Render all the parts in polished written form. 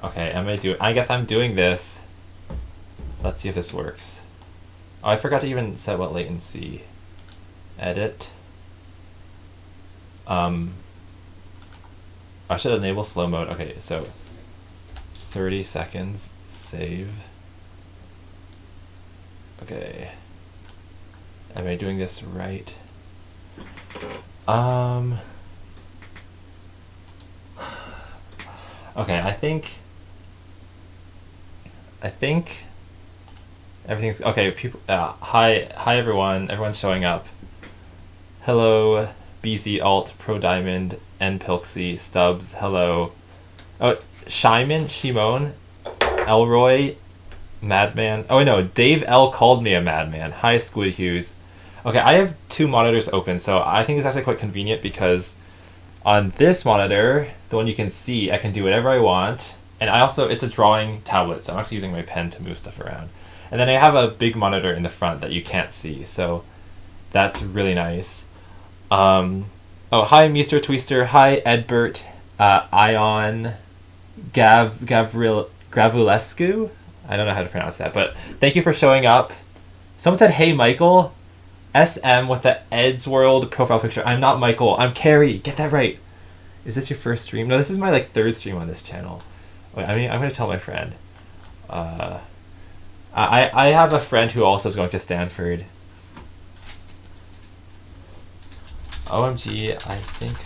Okay, I guess I'm doing this. Let's see if this works. Oh, I forgot to even set what latency. Edit. I should enable slow mode. Okay, so 30 seconds, save. Okay. Am I doing this right? Okay, I think everything's okay. People, hi everyone. Everyone's showing up. Hello, BC Alt, Pro Diamond, N Pilksy, Stubbs. Hello. Oh, Shimon, Elroy, Madman. Oh no, Dave L called me a madman. Hi, Squid Hughes. Okay, I have 2 monitors open, so I think it's actually quite convenient because on this monitor, the one you can see, I can do whatever I want. And it's a drawing tablet, so I'm actually using my pen to move stuff around. And then I have a big monitor in the front that you can't see, so that's really nice. Oh, hi, Mr. Twister. Hi, Edbert, Ion, Gravulescu. I don't know how to pronounce that, but thank you for showing up. Someone said, hey, Michael. SM with the Eddsworld profile picture. I'm not Michael. I'm Carrie. Get that right. Is this your first stream? No, this is my 3rd stream on this channel. Wait, I'm going to tell my friend. I have a friend who also is going to Stanford. OMG, I think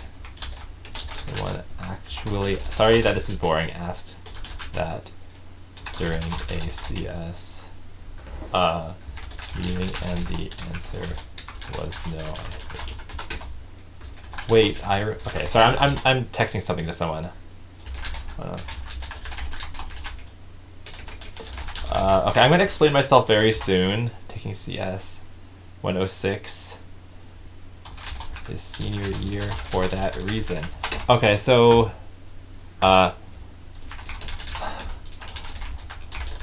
someone actually... Sorry that this is boring. Asked that during a CS meeting, and the answer was no. Wait, okay. Sorry, I'm texting something to someone. Okay, I'm going to explain myself very soon. Taking CS 106 is senior year for that reason. Okay, so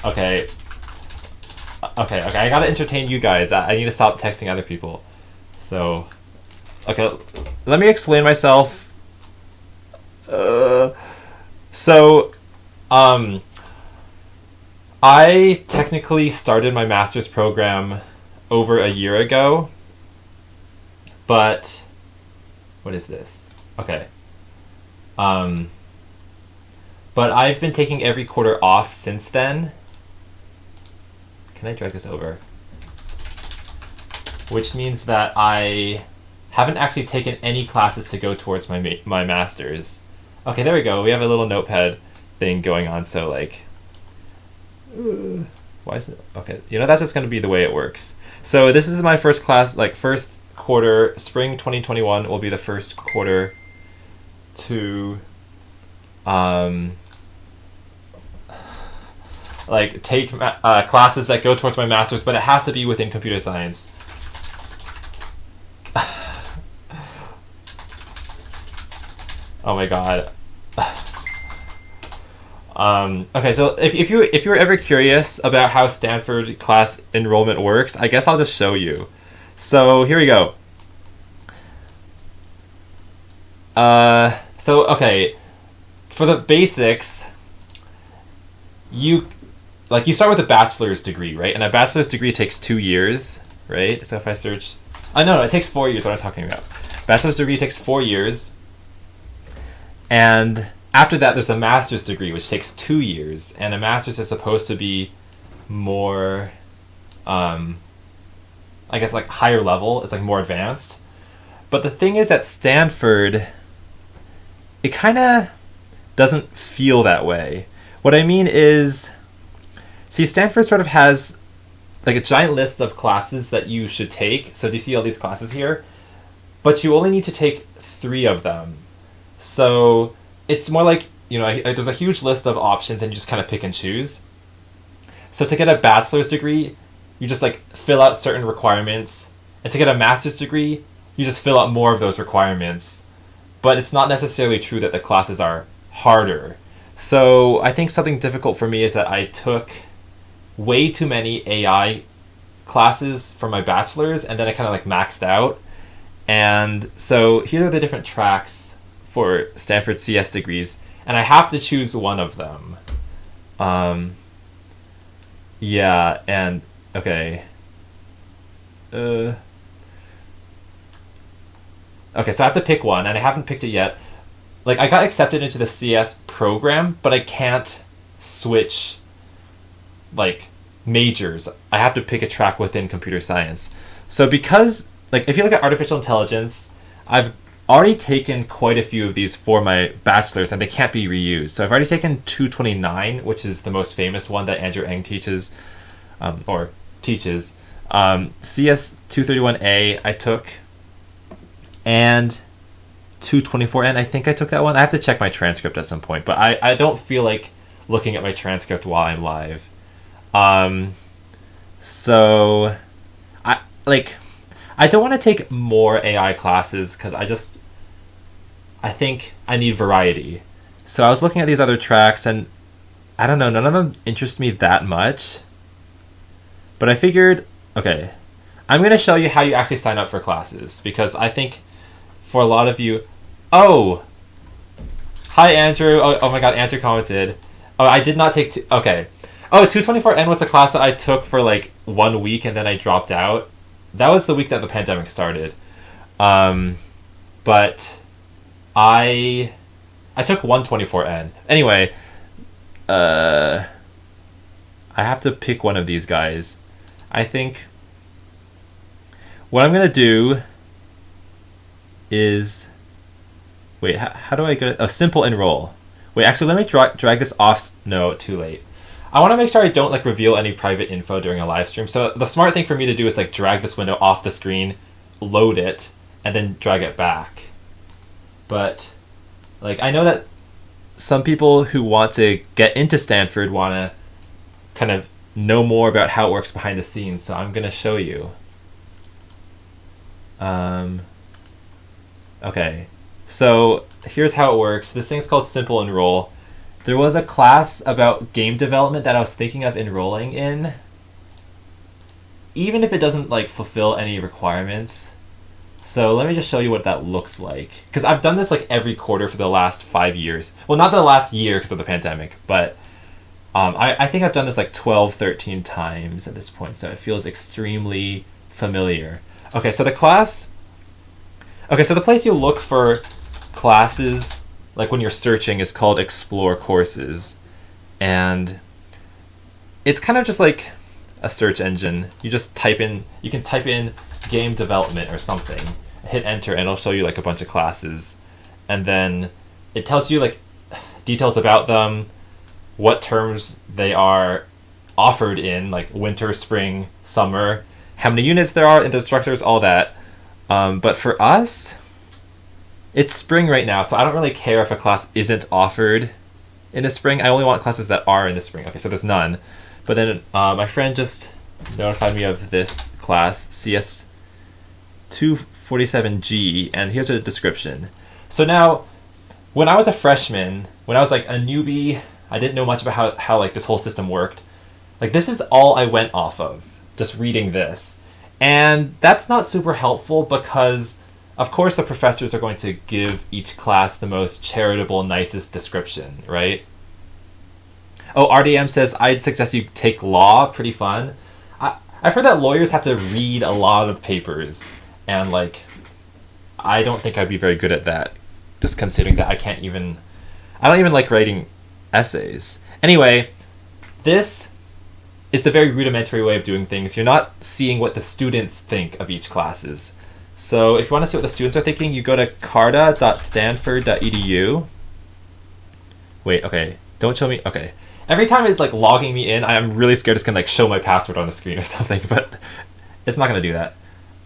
okay, I gotta entertain you guys. I need to stop texting other people. So, okay, let me explain myself. I technically started my master's program over a year ago, but what is this? Okay. But I've been taking every quarter off since then. Can I drag this over? Which means that I haven't actually taken any classes to go towards my master's. Okay, there we go. We have a little notepad thing going on, so why is it? Okay, that's just going to be the way it works. So this is my first class, first quarter, spring 2021 will be the first quarter to take classes that go towards my master's, but it has to be within computer science. Oh my god. Okay, so if you're ever curious about how Stanford class enrollment works, I guess I'll just show you. So here we go. So okay, for the basics, you start with a bachelor's degree, right? And a bachelor's degree takes 2 years, right? So if I search, no, it takes 4 years. What I'm talking about, bachelor's degree takes 4 years, and after that, there's a master's degree, which takes 2 years, and a master's is supposed to be more, I guess, higher level. It's more advanced. But the thing is, at Stanford, it kind of doesn't feel that way. What I mean is, see, Stanford sort of has a giant list of classes that you should take. So do you see all these classes here? But you only need to take 3 of them. So it's more there's a huge list of options and you just kind of pick and choose. So to get a bachelor's degree, you just fill out certain requirements. And to get a master's degree, you just fill out more of those requirements. But it's not necessarily true that the classes are harder. So I think something difficult for me is that I took way too many AI classes for my bachelor's, and then I kind of maxed out. And so here are the different tracks for Stanford CS degrees, and I have to choose one of them. Yeah, and okay. Okay, so I have to pick one, and I haven't picked it yet. Like, I got accepted into the CS program, but I can't switch, like, majors. I have to pick a track within computer science. So because, like, if you look at artificial intelligence, I've already taken quite a few of these for my bachelor's, and they can't be reused. So I've already taken 229, which is the most famous one that Andrew Ng teaches, or teaches. CS 231A I took, and 224N, I think I took that one. I have to check my transcript at some point, but I don't feel like looking at my transcript while I'm live. So I don't want to take more AI classes because I think I need variety. So I was looking at these other tracks, and I don't know, none of them interest me that much. But I figured, okay, I'm going to show you how you actually sign up for classes, because I think for a lot of you... Oh! Hi, Andrew. Oh my god, Andrew commented. Oh, I did not take... Okay. Oh, 224N was the class that I took for like 1 week, and then I dropped out. That was the week that the pandemic started. But I took 124N. Anyway, I have to pick one of these guys. I think what I'm going to do is... Wait, how do I get a simple enroll? Wait, actually, let me drag this off. No, too late. I want to make sure I don't like reveal any private info during a live stream. So the smart thing for me to do is like drag this window off the screen, load it, and then drag it back. But like I know that some people who want to get into Stanford want to kind of know more about how it works behind the scenes. So I'm going to show you. Okay. So here's how it works. This thing's called Simple Enroll. There was a class about game development that I was thinking of enrolling in, even if it doesn't like fulfill any requirements. So let me just show you what that looks like. Because I've done this like every quarter for the last 5 years. Well, not the last year because of the pandemic, but I think I've done this like 12, 13 times at this point. So it feels extremely familiar. Okay, so the class... Okay, so the place you look for classes, like when you're searching, is called Explore Courses. And it's kind of just like a search engine. You just type in, you can type in game development or something, hit enter, and it'll show you like a bunch of classes. And then it tells you like details about them, what terms they are offered in, like winter, spring, summer, how many units there are, and the instructors, all that. But for us, it's spring right now, so I don't really care if a class isn't offered in the spring. I only want classes that are in the spring. Okay, so there's none. But then my friend just notified me of this class, CS 247G, and here's a description. So now, when I was a freshman, when I was like a newbie, I didn't know much about how like this whole system worked. Like this is all I went off of, just reading this. And that's not super helpful because, of course, the professors are going to give each class the most charitable, nicest description, right? Oh, RDM says, I'd suggest you take law. Pretty fun. I've heard that lawyers have to read a lot of papers. And, like, I don't think I'd be very good at that. Just considering that I don't even like writing essays. Anyway, this is the very rudimentary way of doing things. You're not seeing what the students think of each classes. So if you want to see what the students are thinking, you go to carta.stanford.edu. Wait, okay. Don't show me. Okay. Every time it's like logging me in, I'm really scared it's going to like show my password on the screen or something, but it's not going to do that.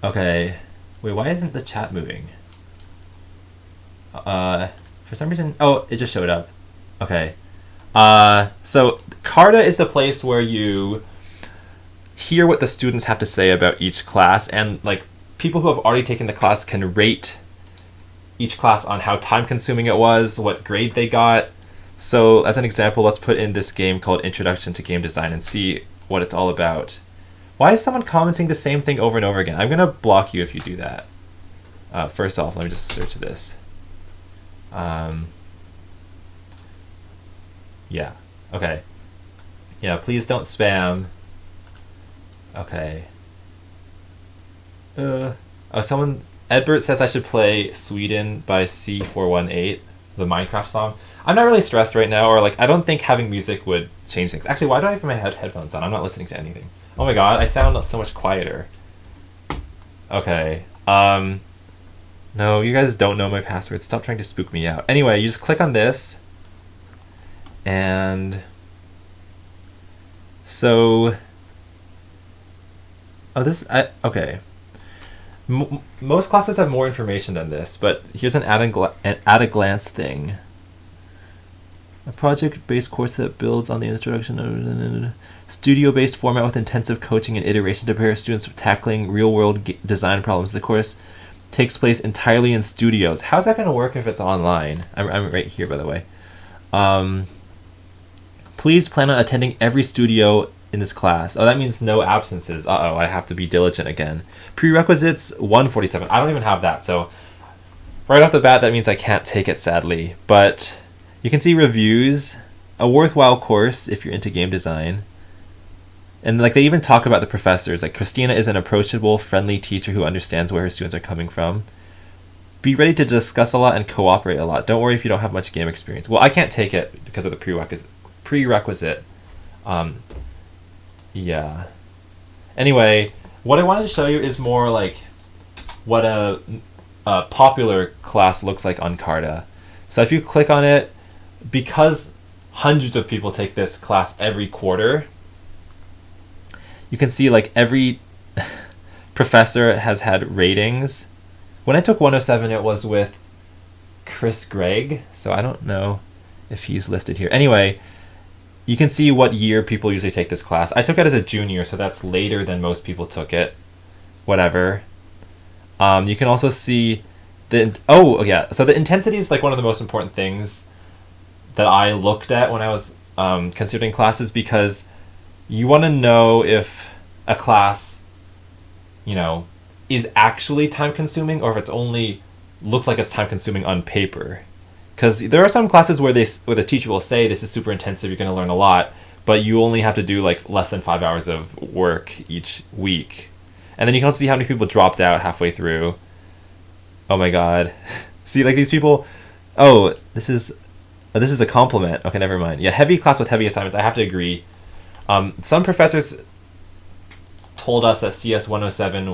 Okay. Wait, why isn't the chat moving? For some reason, oh, it just showed up. Okay. So Carta is the place where you hear what the students have to say about each class, and like people who have already taken the class can rate each class on how time consuming it was, what grade they got. So as an example, let's put in this game called Introduction to Game Design and see what it's all about. Why is someone commenting the same thing over and over again? I'm gonna block you if you do that. First off, let me just search this. Yeah, okay. Yeah, please don't spam. Okay. Someone... Edbert says I should play Sweden by C418, the Minecraft song. I'm not really stressed right now, or like, I don't think having music would change things. Actually, why do I have my headphones on? I'm not listening to anything. Oh my god, I sound so much quieter. Okay. No, you guys don't know my password. Stop trying to spook me out. Anyway, you just click on this. And... So... Oh, this... Okay. Most classes have more information than this, but here's an at-a-glance thing. A project-based course that builds on the introduction... Studio-based format with intensive coaching and iteration to prepare students for tackling real-world design problems. The course takes place entirely in studios. How's that going to work if it's online? I'm right here, by the way. Please plan on attending every studio in this class. Oh, that means no absences. Uh-oh, I have to be diligent again. Prerequisites 147. I don't even have that, so right off the bat, that means I can't take it, sadly. But you can see reviews. A worthwhile course if you're into game design. And like they even talk about the professors. Like Christina is an approachable, friendly teacher who understands where her students are coming from. Be ready to discuss a lot and cooperate a lot. Don't worry if you don't have much game experience. Well, I can't take it because of the prerequisite. Yeah. Anyway, what I wanted to show you is more like what a popular class looks like on Carta. So if you click on it, because hundreds of people take this class every quarter, you can see like every professor has had ratings. When I took 107, it was with Chris Gregg, so I don't know if he's listed here. Anyway, you can see what year people usually take this class. I took it as a junior, so that's later than most people took it. Whatever. You can also see so the intensity is like one of the most important things that I looked at when I was considering classes, because you want to know if a class, is actually time-consuming or if it's only looks like it's time-consuming on paper. Because there are some classes where the teacher will say this is super intensive, you're going to learn a lot, but you only have to do like less than 5 hours of work each week. And then you can also see how many people dropped out halfway through. Oh my god. See, like these people... Oh, this is a compliment. Okay, never mind. Yeah, heavy class with heavy assignments. I have to agree. Some professors told us that CS 107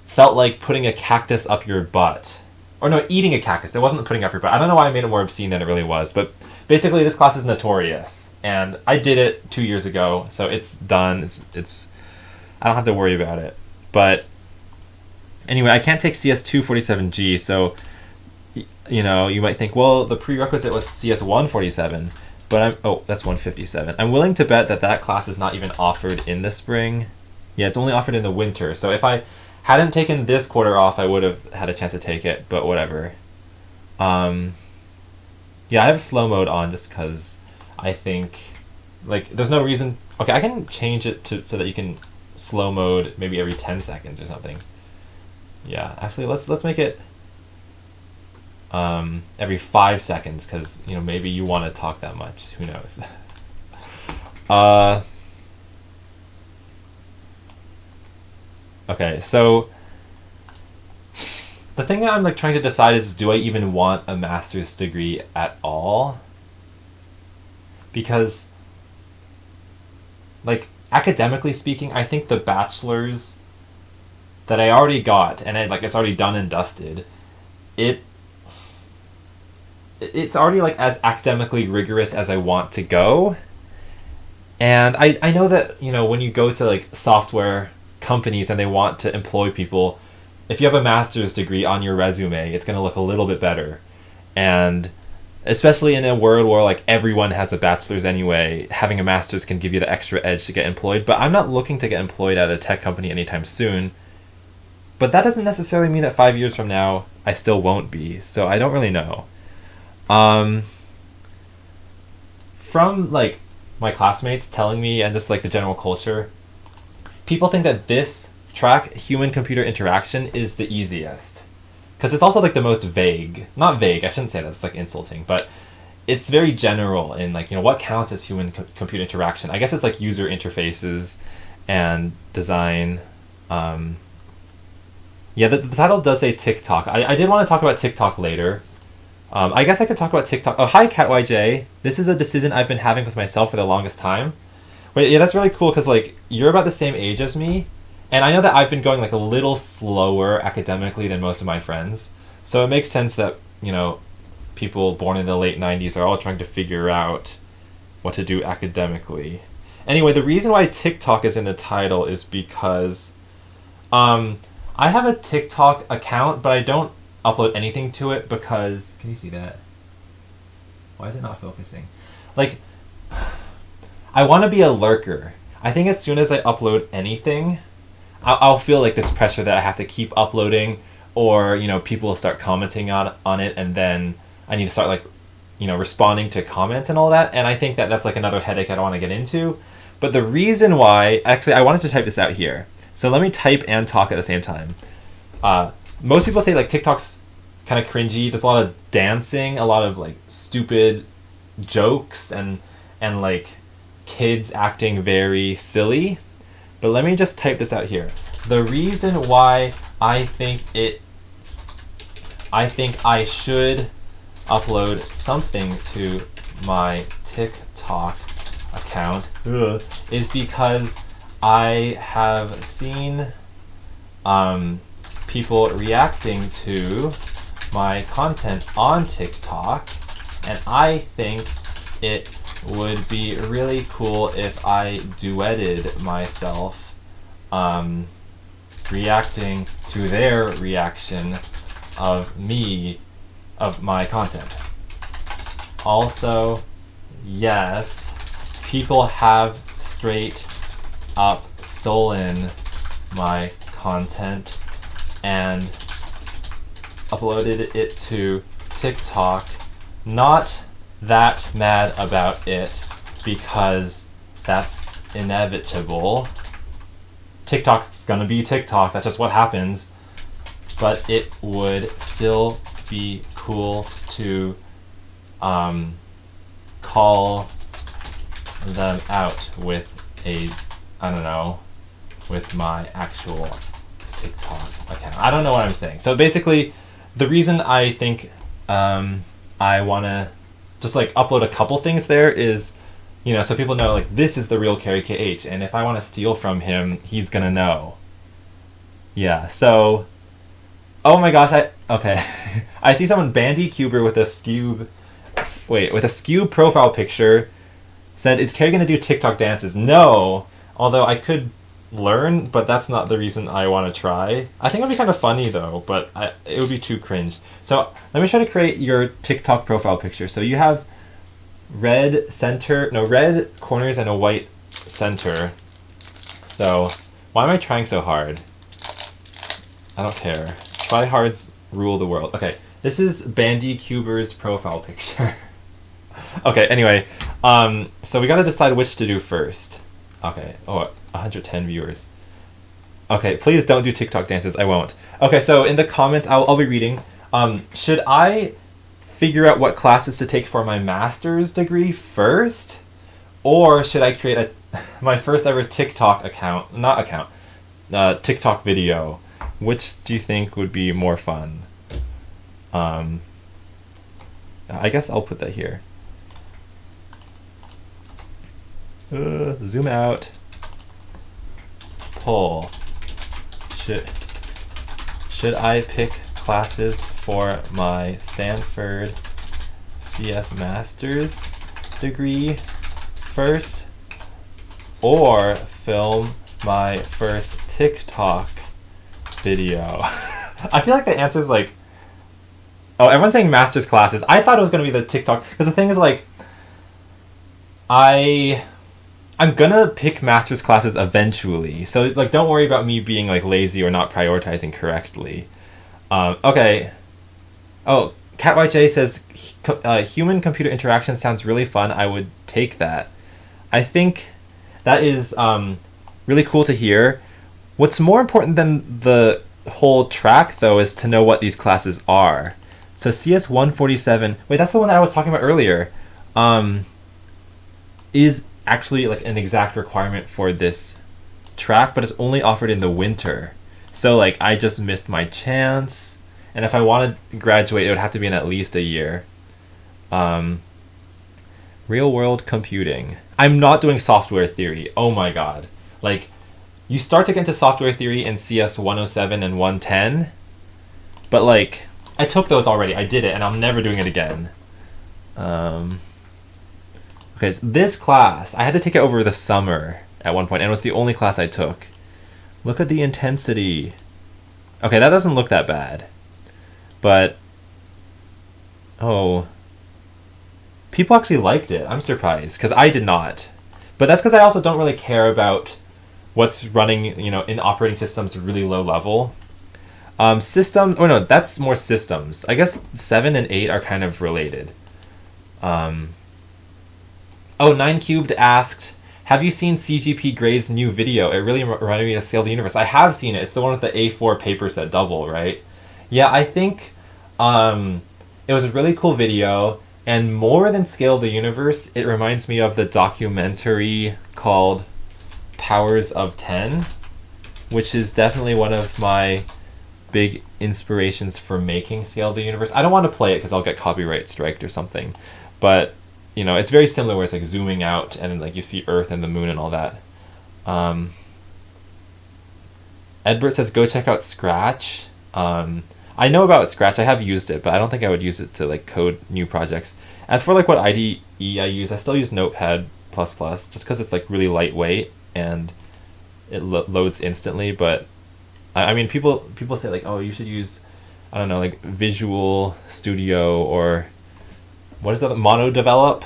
felt like putting a cactus up your butt. Or no, eating a cactus. It wasn't putting up your butt. I don't know why I made it more obscene than it really was, but basically this class is notorious. And I did it 2 years ago, so it's done. It's I don't have to worry about it. But anyway, I can't take CS 247G, so you might think, well, the prerequisite was CS 147, but that's 157. I'm willing to bet that class is not even offered in the spring. Yeah, it's only offered in the winter. So if I hadn't taken this quarter off, I would have had a chance to take it, but whatever. Yeah, I have slow mode on just because I think, like, there's no reason... Okay, I can change it so that you can slow mode maybe every 10 seconds or something. Yeah, actually, let's make it every 5 seconds, because, maybe you want to talk that much. Who knows? Okay, so the thing that I'm like trying to decide is, do I even want a master's degree at all? Because, like, academically speaking, I think the bachelor's that I already got, and it's already done and dusted, it's already like as academically rigorous as I want to go. And I know that, when you go to like software companies and they want to employ people, if you have a master's degree on your resume, it's going to look a little bit better. And especially in a world where like everyone has a bachelor's anyway, having a master's can give you the extra edge to get employed. But I'm not looking to get employed at a tech company anytime soon. But that doesn't necessarily mean that 5 years from now I still won't be. So I don't really know. From like my classmates telling me, and just like the general culture, people think that this track, human-computer interaction, is the easiest. Because it's also like the most vague. Not vague, I shouldn't say that, it's like insulting, but it's very general in like, what counts as human computer interaction. I guess it's like user interfaces and design. Yeah, the title does say TikTok. I did want to talk about TikTok later. I guess I could talk about TikTok. Oh, hi, CatYJ. This is a decision I've been having with myself for the longest time. Wait, yeah, that's really cool because like you're about the same age as me, and I know that I've been going like a little slower academically than most of my friends. So it makes sense that, people born in the late 90s are all trying to figure out what to do academically. Anyway, the reason why TikTok is in the title is because I have a TikTok account, but I don't upload anything to it because... Can you see that? Why is it not focusing? Like, I want to be a lurker. I think as soon as I upload anything, I'll feel like this pressure that I have to keep uploading, or, people will start commenting on it, and then I need to start, like, responding to comments and all that, and I think that that's, like, another headache I don't want to get into. But the reason why... Actually, I wanted to type this out here. So let me type and talk at the same time. Most people say, like, TikTok's kind of cringy. There's a lot of dancing, a lot of, like, stupid jokes, and like, kids acting very silly. But let me just type this out here. The reason why I think I should upload something to my TikTok account is because I have seen people reacting to my content on TikTok, and I think it would be really cool if I duetted myself reacting to their reaction of my content. Also, yes, people have straight up stolen my content and uploaded it to TikTok. Not that mad about it because that's inevitable. TikTok's gonna be TikTok, that's just what happens. But it would still be cool to call them out with with my actual TikTok account. I don't know what I'm saying. So basically, the reason I think I want to just like upload a couple things there is, so people know like this is the real Carrie KH, and if I want to steal from him, he's gonna know. Yeah. So, oh my gosh, okay. I see someone Bandycuber with a skew profile picture said, "Is Carrie gonna do TikTok dances?" No, although I could learn, but that's not the reason I want to try. I think it'd be kind of funny though, but it would be too cringe. So let me try to create your TikTok profile picture. So you have red corners and a white center. So why am I trying so hard? I don't care. Tryhards rule the world. Okay, this is Bandycuber's profile picture. Okay, anyway, so we gotta decide which to do first. Okay, 110 viewers. Okay, please don't do TikTok dances, I won't. Okay, so in the comments, I'll be reading. Should I figure out what classes to take for my master's degree first? Or should I create my first ever TikTok TikTok video? Which do you think would be more fun? I guess I'll put that here. Zoom out. Poll. Should I pick classes for my Stanford CS Master's degree first, or film my first TikTok video? I feel like the answer is like, oh, everyone's saying master's classes. I thought it was going to be the TikTok, because the thing is like, I'm gonna pick master's classes eventually, so like don't worry about me being like lazy or not prioritizing correctly. Okay. Oh, CatYJ says human-computer interaction sounds really fun. I would take that. I think that is really cool to hear. What's more important than the whole track, though, is to know what these classes are. So CS 147... Wait, that's the one that I was talking about earlier. is actually like an exact requirement for this track, but it's only offered in the winter. So like I just missed my chance, and if I wanted to graduate, it would have to be in at least a year. Real world computing. I'm not doing software theory. Oh my god. Like, you start to get into software theory in CS 107 and 110, but like, I took those already. I did it, and I'm never doing it again. Okay, so this class, I had to take it over the summer at one point, and it was the only class I took. Look at the intensity. Okay, that doesn't look that bad. But, oh, people actually liked it. I'm surprised, because I did not. But that's because I also don't really care about what's running, in operating systems really low level. Systems, oh no, that's more systems. I guess 7 and 8 are kind of related. 9cubed asked, have you seen CGP Gray's new video? It really reminded me of Scale the Universe. I have seen it. It's the one with the A4 papers that double, right? Yeah, I think it was a really cool video, and more than Scale the Universe, it reminds me of the documentary called Powers of 10, which is definitely one of my big inspirations for making Scale the Universe. I don't want to play it because I'll get copyright striked or something, but it's very similar where it's like zooming out and like you see Earth and the moon and all that. Edbert says go check out Scratch. I know about Scratch. I have used it, but I don't think I would use it to like code new projects. As for like what IDE I use, I still use Notepad++, just because it's like really lightweight and it loads instantly. But I mean, people say like, oh, you should use, I don't know, like Visual Studio or what is that? MonoDevelop?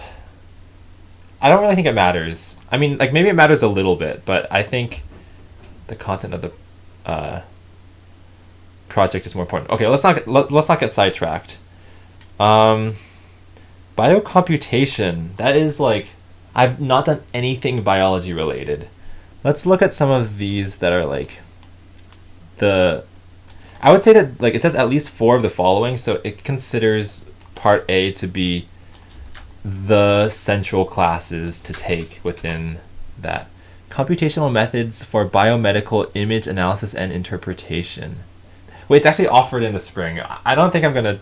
I don't really think it matters. I mean, like maybe it matters a little bit, but I think the content of the project is more important. Okay, let's not get sidetracked. Biocomputation. That is like, I've not done anything biology related. Let's look at some of these that are like I would say that like it says at least 4 of the following, so it considers Part A to be the central classes to take within that. Computational methods for biomedical image analysis and interpretation. Wait, it's actually offered in the spring. I don't think I'm gonna...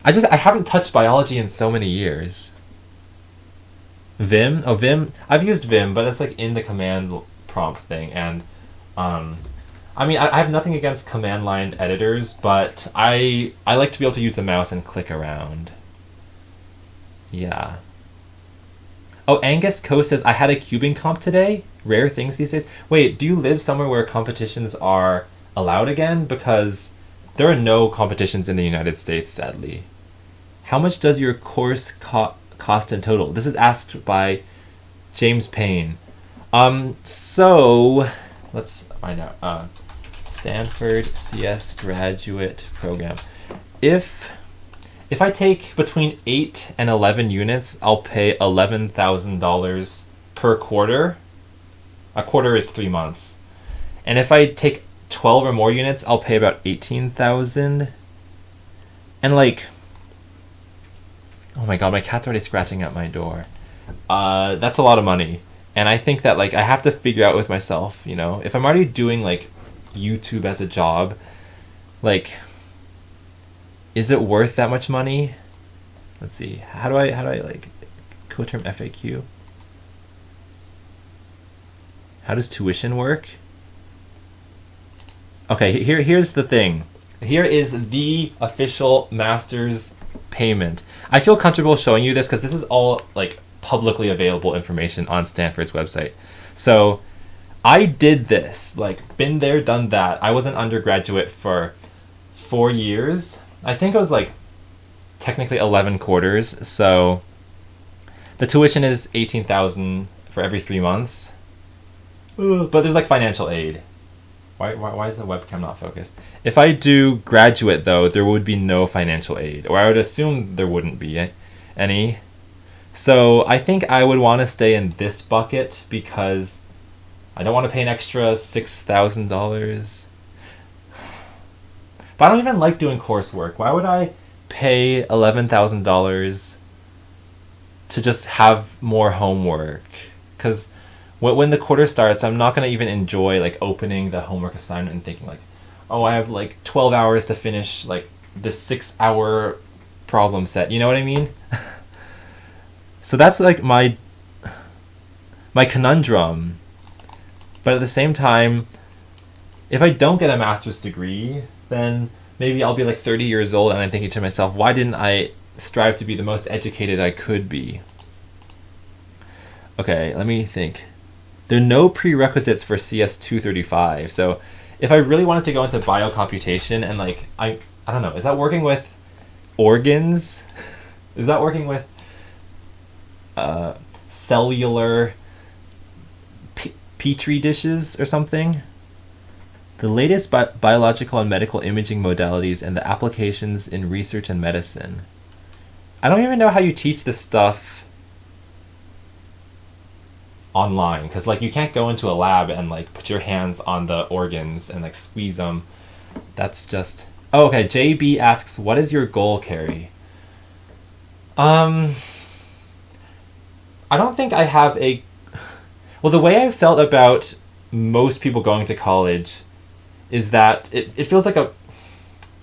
I haven't touched biology in so many years. Vim? Oh, Vim. I've used Vim, but it's like in the command prompt thing, and I mean, I have nothing against command line editors, but I like to be able to use the mouse and click around. Yeah. Oh, Angus Coe says, I had a cubing comp today. Rare things these days. Wait, do you live somewhere where competitions are allowed again? Because there are no competitions in the United States, sadly. How much does your course cost in total? This is asked by James Payne. So let's find out. Stanford CS graduate program. If I take between 8 and 11 units, I'll pay $11,000 per quarter. A quarter is 3 months. And if I take 12 or more units, I'll pay about $18,000. And like, oh my god, my cat's already scratching at my door. That's a lot of money. And I think that like I have to figure out with myself, if I'm already doing like YouTube as a job, like, is it worth that much money? Let's see. How do I like coterm FAQ? How does tuition work? Okay, here's the thing. Here is the official master's payment. I feel comfortable showing you this because this is all like publicly available information on Stanford's website. So I did this, like been there, done that. I was an undergraduate for 4 years. I think it was like technically 11 quarters. So the tuition is $18,000 for every 3 months. But there's like financial aid. Why is the webcam not focused? If I do graduate though, there would be no financial aid, or I would assume there wouldn't be any. So I think I would want to stay in this bucket because I don't want to pay an extra $6,000. But I don't even like doing coursework. Why would I pay $11,000 to just have more homework, because when the quarter starts, I'm not going to even enjoy like opening the homework assignment and thinking like, oh, I have like 12 hours to finish like this 6-hour problem set. You know what I mean? So that's like my conundrum. But at the same time, if I don't get a master's degree, then maybe I'll be like 30 years old and I'm thinking to myself, why didn't I strive to be the most educated I could be? Okay, let me think. There are no prerequisites for CS 235. So if I really wanted to go into biocomputation and like, I don't know, is that working with organs? Is that working with cellular petri dishes or something? The latest biological and medical imaging modalities and the applications in research and medicine. I don't even know how you teach this stuff online, because like you can't go into a lab and like put your hands on the organs and like squeeze them. That's just... Oh, okay. JB asks, what is your goal, Carrie? I don't think I have a... Well, the way I felt about most people going to college is that it feels like a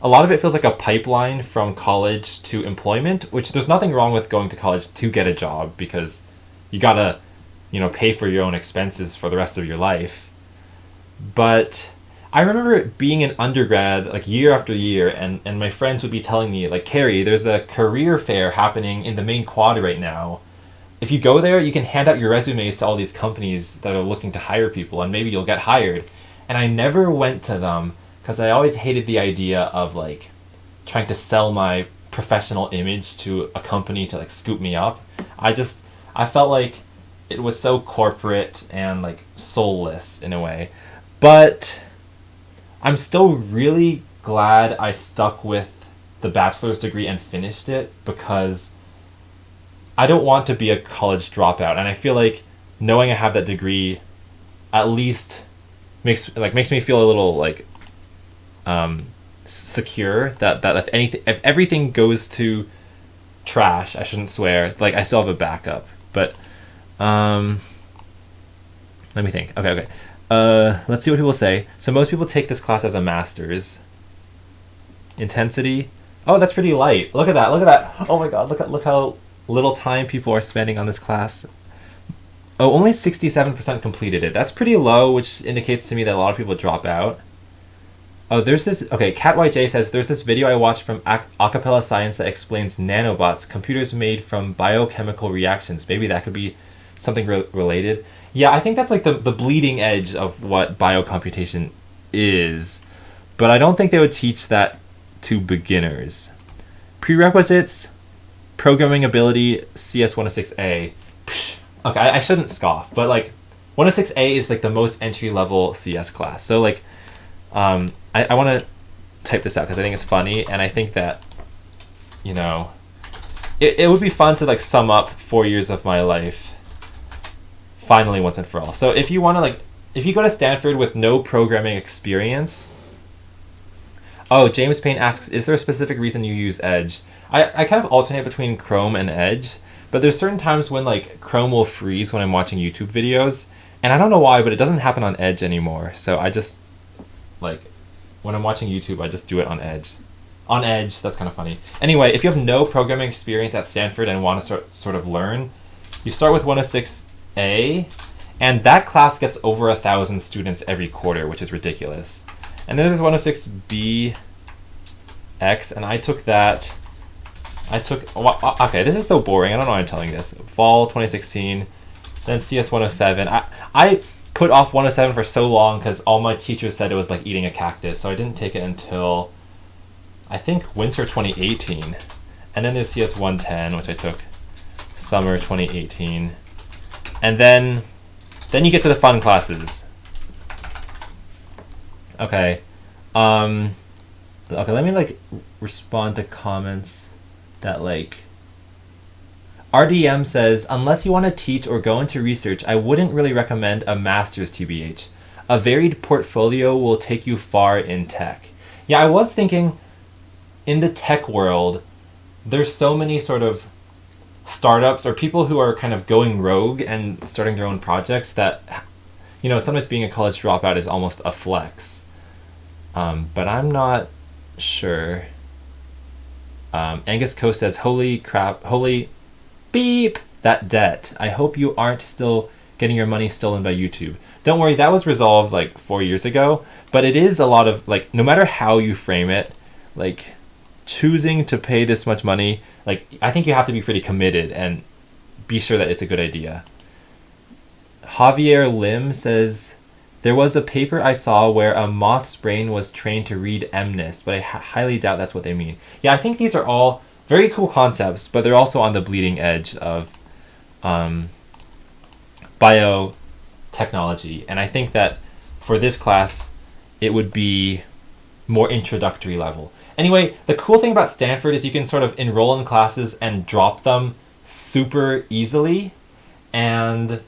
lot of it feels like a pipeline from college to employment, which there's nothing wrong with going to college to get a job, because you gotta, pay for your own expenses for the rest of your life. But I remember being an undergrad, like year after year, and my friends would be telling me, like, Carrie, there's a career fair happening in the main quad right now. If you go there, you can hand out your resumes to all these companies that are looking to hire people, and maybe you'll get hired. And I never went to them because I always hated the idea of like trying to sell my professional image to a company to like scoop me up. I felt like it was so corporate and like soulless in a way. But I'm still really glad I stuck with the bachelor's degree and finished it, because I don't want to be a college dropout. And I feel like knowing I have that degree at least makes me feel a little like secure that if everything goes to trash, I shouldn't swear, like I still have a backup. But let me think. Okay. Let's see what people say. So most people take this class as a master's. Intensity. Oh, that's pretty light. Look at that. Oh my god, look how little time people are spending on this class. Oh, only 67% completed it. That's pretty low, which indicates to me that a lot of people drop out. Oh, there's this... Okay, CatYJ says, there's this video I watched from Acapella Science that explains nanobots, computers made from biochemical reactions. Maybe that could be something related. Yeah, I think that's like the bleeding edge of what biocomputation is. But I don't think they would teach that to beginners. Prerequisites, programming ability, CS 106A. Okay, I shouldn't scoff, but like 106A is like the most entry-level CS class. So like, I want to type this out because I think it's funny, and I think that, it would be fun to like sum up 4 years of my life finally once and for all. So if you want to like, if you go to Stanford with no programming experience... Oh, James Payne asks, is there a specific reason you use Edge? I kind of alternate between Chrome and Edge. But there's certain times when like Chrome will freeze when I'm watching YouTube videos, and I don't know why, but it doesn't happen on Edge anymore. So I just like when I'm watching YouTube, I just do it on Edge. On Edge, that's kind of funny. Anyway, if you have no programming experience at Stanford and want to sort of learn, you start with 106A, and that class gets over 1,000 students every quarter, which is ridiculous. And then there's 106BX, and I took that. Okay, this is so boring. I don't know why I'm telling this. Fall 2016, then CS 107. I put off 107 for so long because all my teachers said it was like eating a cactus, so I didn't take it until, I think, winter 2018. And then there's CS 110, which I took summer 2018. And then you get to the fun classes. Okay. Okay, let me like respond to comments. That like RDM says, unless you want to teach or go into research, I wouldn't really recommend a master's TBH. A varied portfolio will take you far in tech. Yeah, I was thinking in the tech world, there's so many sort of startups or people who are kind of going rogue and starting their own projects that, sometimes being a college dropout is almost a flex. But I'm not sure. Angus Coe says, holy crap, holy beep, that debt. I hope you aren't still getting your money stolen by YouTube. Don't worry, that was resolved like 4 years ago, but it is a lot of, like, no matter how you frame it, like, choosing to pay this much money, like, I think you have to be pretty committed and be sure that it's a good idea. Javier Lim says, there was a paper I saw where a moth's brain was trained to read MNIST, but I highly doubt that's what they mean. Yeah, I think these are all very cool concepts, but they're also on the bleeding edge of biotechnology. And I think that for this class, it would be more introductory level. Anyway, the cool thing about Stanford is you can sort of enroll in classes and drop them super easily. And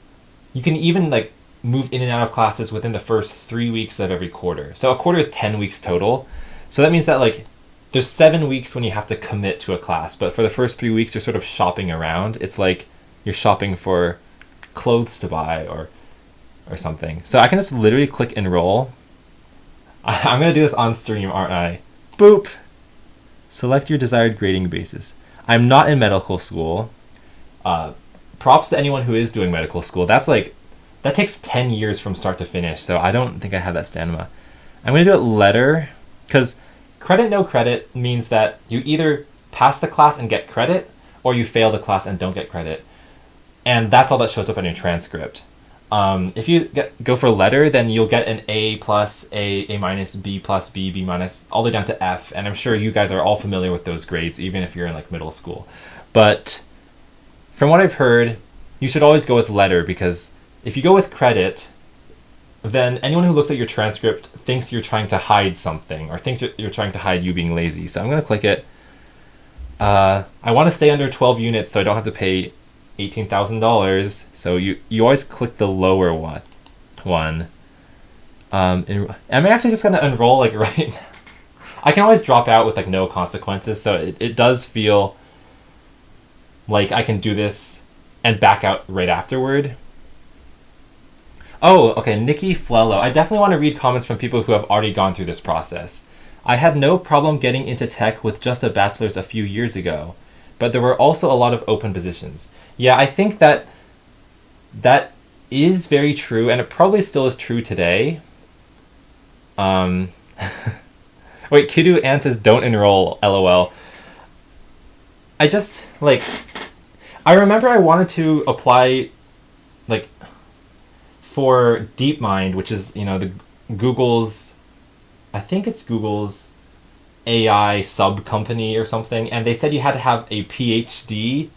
you can even like move in and out of classes within the first 3 weeks of every quarter. So a quarter is 10 weeks total. So that means that like there's 7 weeks when you have to commit to a class, but for the first 3 weeks, you're sort of shopping around. It's like you're shopping for clothes to buy or something. So I can just literally click enroll. I'm going to do this on stream, aren't I? Boop. Select your desired grading basis. I'm not in medical school. Props to anyone who is doing medical school. That takes 10 years from start to finish, so I don't think I have that stamina. I'm going to do it letter, because credit, no credit means that you either pass the class and get credit, or you fail the class and don't get credit. And that's all that shows up on your transcript. If you go for letter, then you'll get an A+, A minus, B+, B minus, all the way down to F. And I'm sure you guys are all familiar with those grades, even if you're in like middle school. But from what I've heard, you should always go with letter, because if you go with credit, then anyone who looks at your transcript thinks you're trying to hide something, or thinks you're trying to hide you being lazy. So I'm going to click it. I want to stay under 12 units so I don't have to pay $18,000. So you always click the lower one. I'm actually just going to enroll like right now. I can always drop out with like no consequences, so it does feel like I can do this and back out right afterward. Oh, okay, Nikki Flello. I definitely want to read comments from people who have already gone through this process. I had no problem getting into tech with just a bachelor's a few years ago, but there were also a lot of open positions. Yeah, I think that is very true, and it probably still is true today. Wait, Kidu Ann says, don't enroll, LOL. I just, like, I remember I wanted to apply, like, for DeepMind, which is, the Google's, I think it's Google's AI sub company or something, and they said you had to have a PhD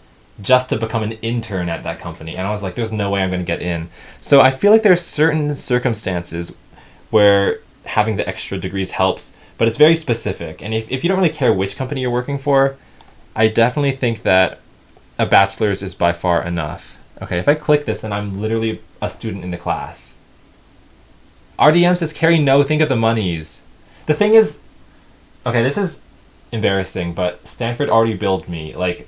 just to become an intern at that company, and I was like, there's no way I'm going to get in. So I feel like there's certain circumstances where having the extra degrees helps, but it's very specific, and if you don't really care which company you're working for, I definitely think that a bachelor's is by far enough. Okay, if I click this, then I'm literally a student in the class. RDM says, Carrie, no, think of the monies. The thing is, okay, this is embarrassing, but Stanford already billed me. Like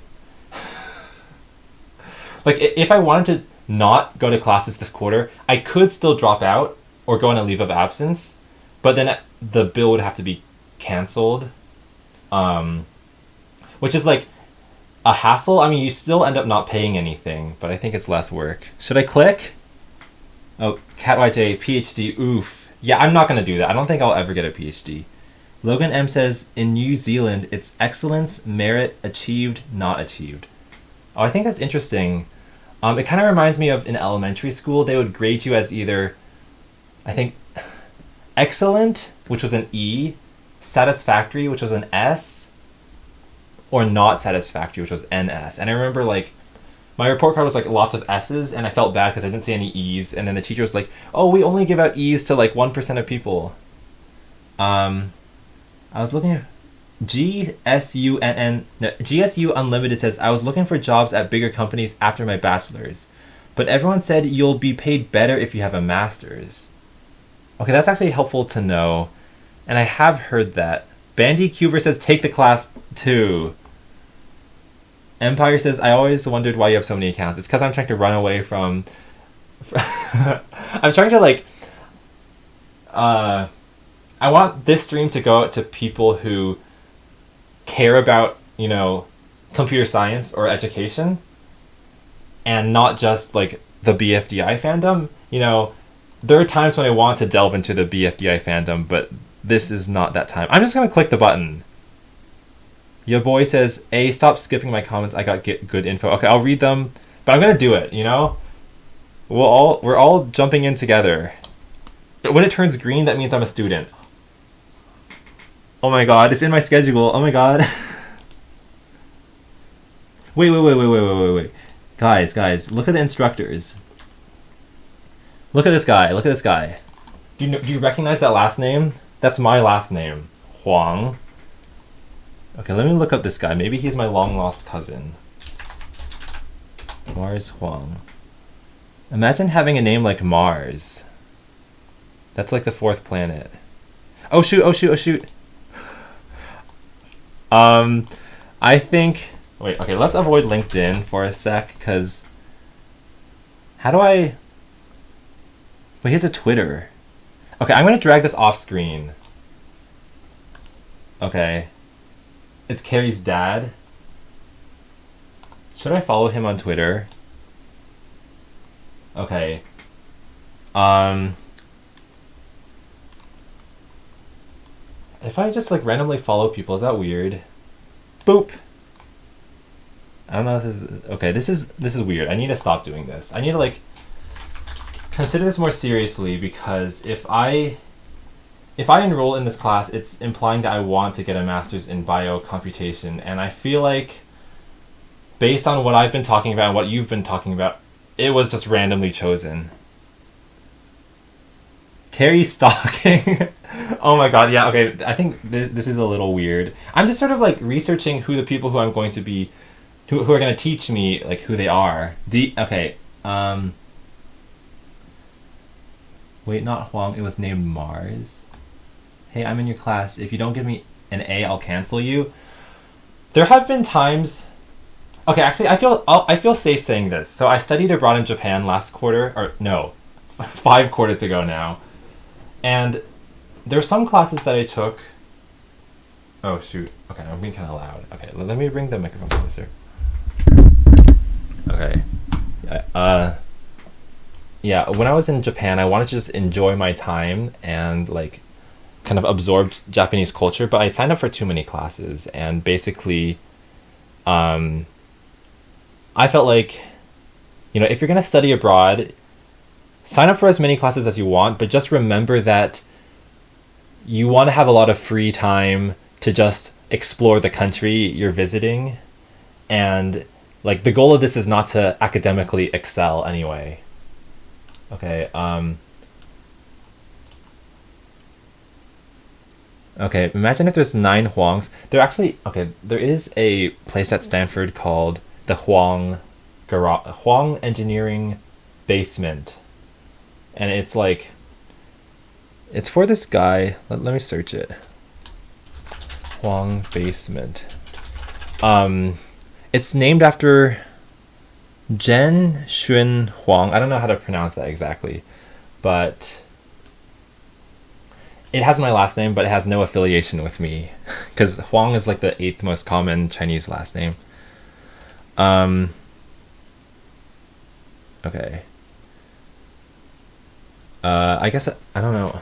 if I wanted to not go to classes this quarter, I could still drop out or go on a leave of absence, but then the bill would have to be canceled, which is like a hassle. I mean, you still end up not paying anything, but I think it's less work. Should I click? Oh, CatYJ, PhD, oof. Yeah, I'm not going to do that. I don't think I'll ever get a PhD. Logan M says, in New Zealand, it's excellence, merit, achieved, not achieved. Oh, I think that's interesting. It kind of reminds me of in elementary school, they would grade you as either, I think, excellent, which was an E, satisfactory, which was an S, or not satisfactory, which was NS. And I remember, like, my report card was, like, lots of S's, and I felt bad because I didn't see any E's. And then the teacher was like, oh, we only give out E's to, like, 1% of people. I was looking at GSU Unlimited says, I was looking for jobs at bigger companies after my bachelor's, but everyone said you'll be paid better if you have a master's. Okay, that's actually helpful to know, and I have heard that. Bandy Cuber says, take the class too. Empire says, I always wondered why you have so many accounts. It's because I'm trying to run away from... I'm trying to, like... I want this stream to go out to people who care about, computer science or education, and not just, like, the BFDI fandom. There are times when I want to delve into the BFDI fandom, but this is not that time. I'm just going to click the button. Your boy says, "Hey, stop skipping my comments. I got good info." Okay, I'll read them, but I'm gonna do it. We're all jumping in together. When it turns green, that means I'm a student. Oh my god, it's in my schedule. Oh my god. Wait. Guys, look at the instructors. Look at this guy. Do you recognize that last name? That's my last name, Huang. Okay, let me look up this guy. Maybe he's my long-lost cousin. Mars Huang. Imagine having a name like Mars. That's like the 4th planet. Oh shoot. I think... Wait, okay, let's avoid LinkedIn for a sec, because... How do I... Wait, here's a Twitter. Okay, I'm gonna drag this off screen. Okay. It's Carrie's dad. Should I follow him on Twitter? Okay. If I just, like, randomly follow people, is that weird? Boop! I don't know if this is... Okay, this is weird. I need to stop doing this. I need to, like, consider this more seriously, because if I enroll in this class, it's implying that I want to get a master's in biocomputation, and I feel like, based on what I've been talking about and what you've been talking about, it was just randomly chosen. Carrie stalking. Oh my god, yeah, okay, I think this is a little weird. I'm just sort of, like, researching who the people who I'm going to be, who are going to teach me, like, who they are. Okay, wait, not Huang, it was named Mars. Hey, I'm in your class. If you don't give me an A, I'll cancel you. There have been times... Okay, actually, I feel safe saying this. So I studied abroad in Japan last quarter, or no, 5 quarters ago now. And there are some classes that I took... Oh, shoot. Okay, I'm being kind of loud. Okay, let me bring the microphone closer. Okay. Yeah, when I was in Japan, I wanted to just enjoy my time and, like, kind of absorb Japanese culture, but I signed up for too many classes, and basically, I felt like, if you're going to study abroad, sign up for as many classes as you want, but just remember that you want to have a lot of free time to just explore the country you're visiting, and, like, the goal of this is not to academically excel anyway. Okay, okay, imagine if there's 9 Huangs. There is a place at Stanford called the Huang Engineering Basement. And it's like, it's for this guy. Let me search it. Huang Basement. It's named after Zhen Xun Huang. I don't know how to pronounce that exactly, but it has my last name, but it has no affiliation with me, because Huang is like the 8th most common Chinese last name. Okay. I guess, I don't know.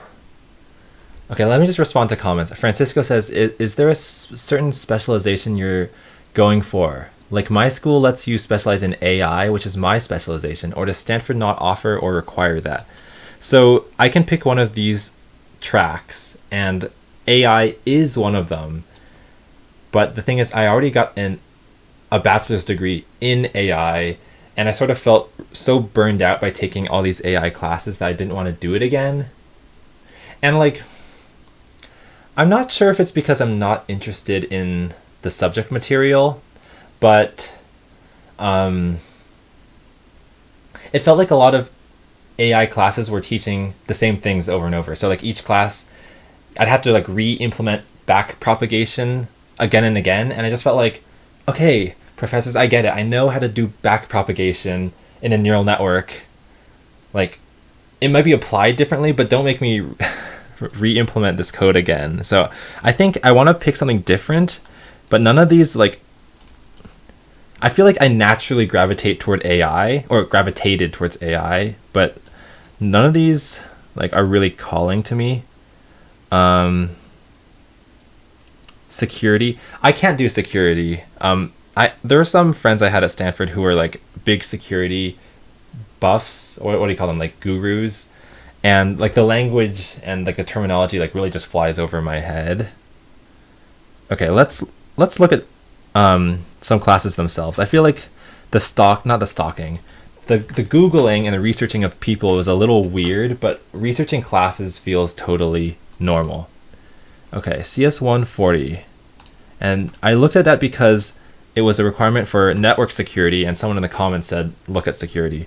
Okay, let me just respond to comments. Francisco says, is there a certain specialization you're going for? Like, my school lets you specialize in AI, which is my specialization, or does Stanford not offer or require that? So I can pick one of these tracks, and AI is one of them. But the thing is, I already got a bachelor's degree in AI, and I sort of felt so burned out by taking all these AI classes that I didn't want to do it again. And, like, I'm not sure if it's because I'm not interested in the subject material, but it felt like a lot of AI classes were teaching the same things over and over. So, like, each class, I'd have to, like, re-implement back propagation again and again, and I just felt like, okay, professors, I get it. I know how to do backpropagation in a neural network. Like, it might be applied differently, but don't make me re-implement this code again. So I think I want to pick something different, but none of these, like, I feel like I naturally gravitate toward AI, or gravitated towards AI, but none of these, like, are really calling to me. Security. I can't do security. There were some friends I had at Stanford who were like big security buffs, or what do you call them, like gurus, and like the language and like the terminology like really just flies over my head. Okay, let's look at some classes themselves. I feel like the Googling and the researching of people is a little weird, but researching classes feels totally normal. Okay, CS 140. And I looked at that because it was a requirement for network security, and someone in the comments said, look at security.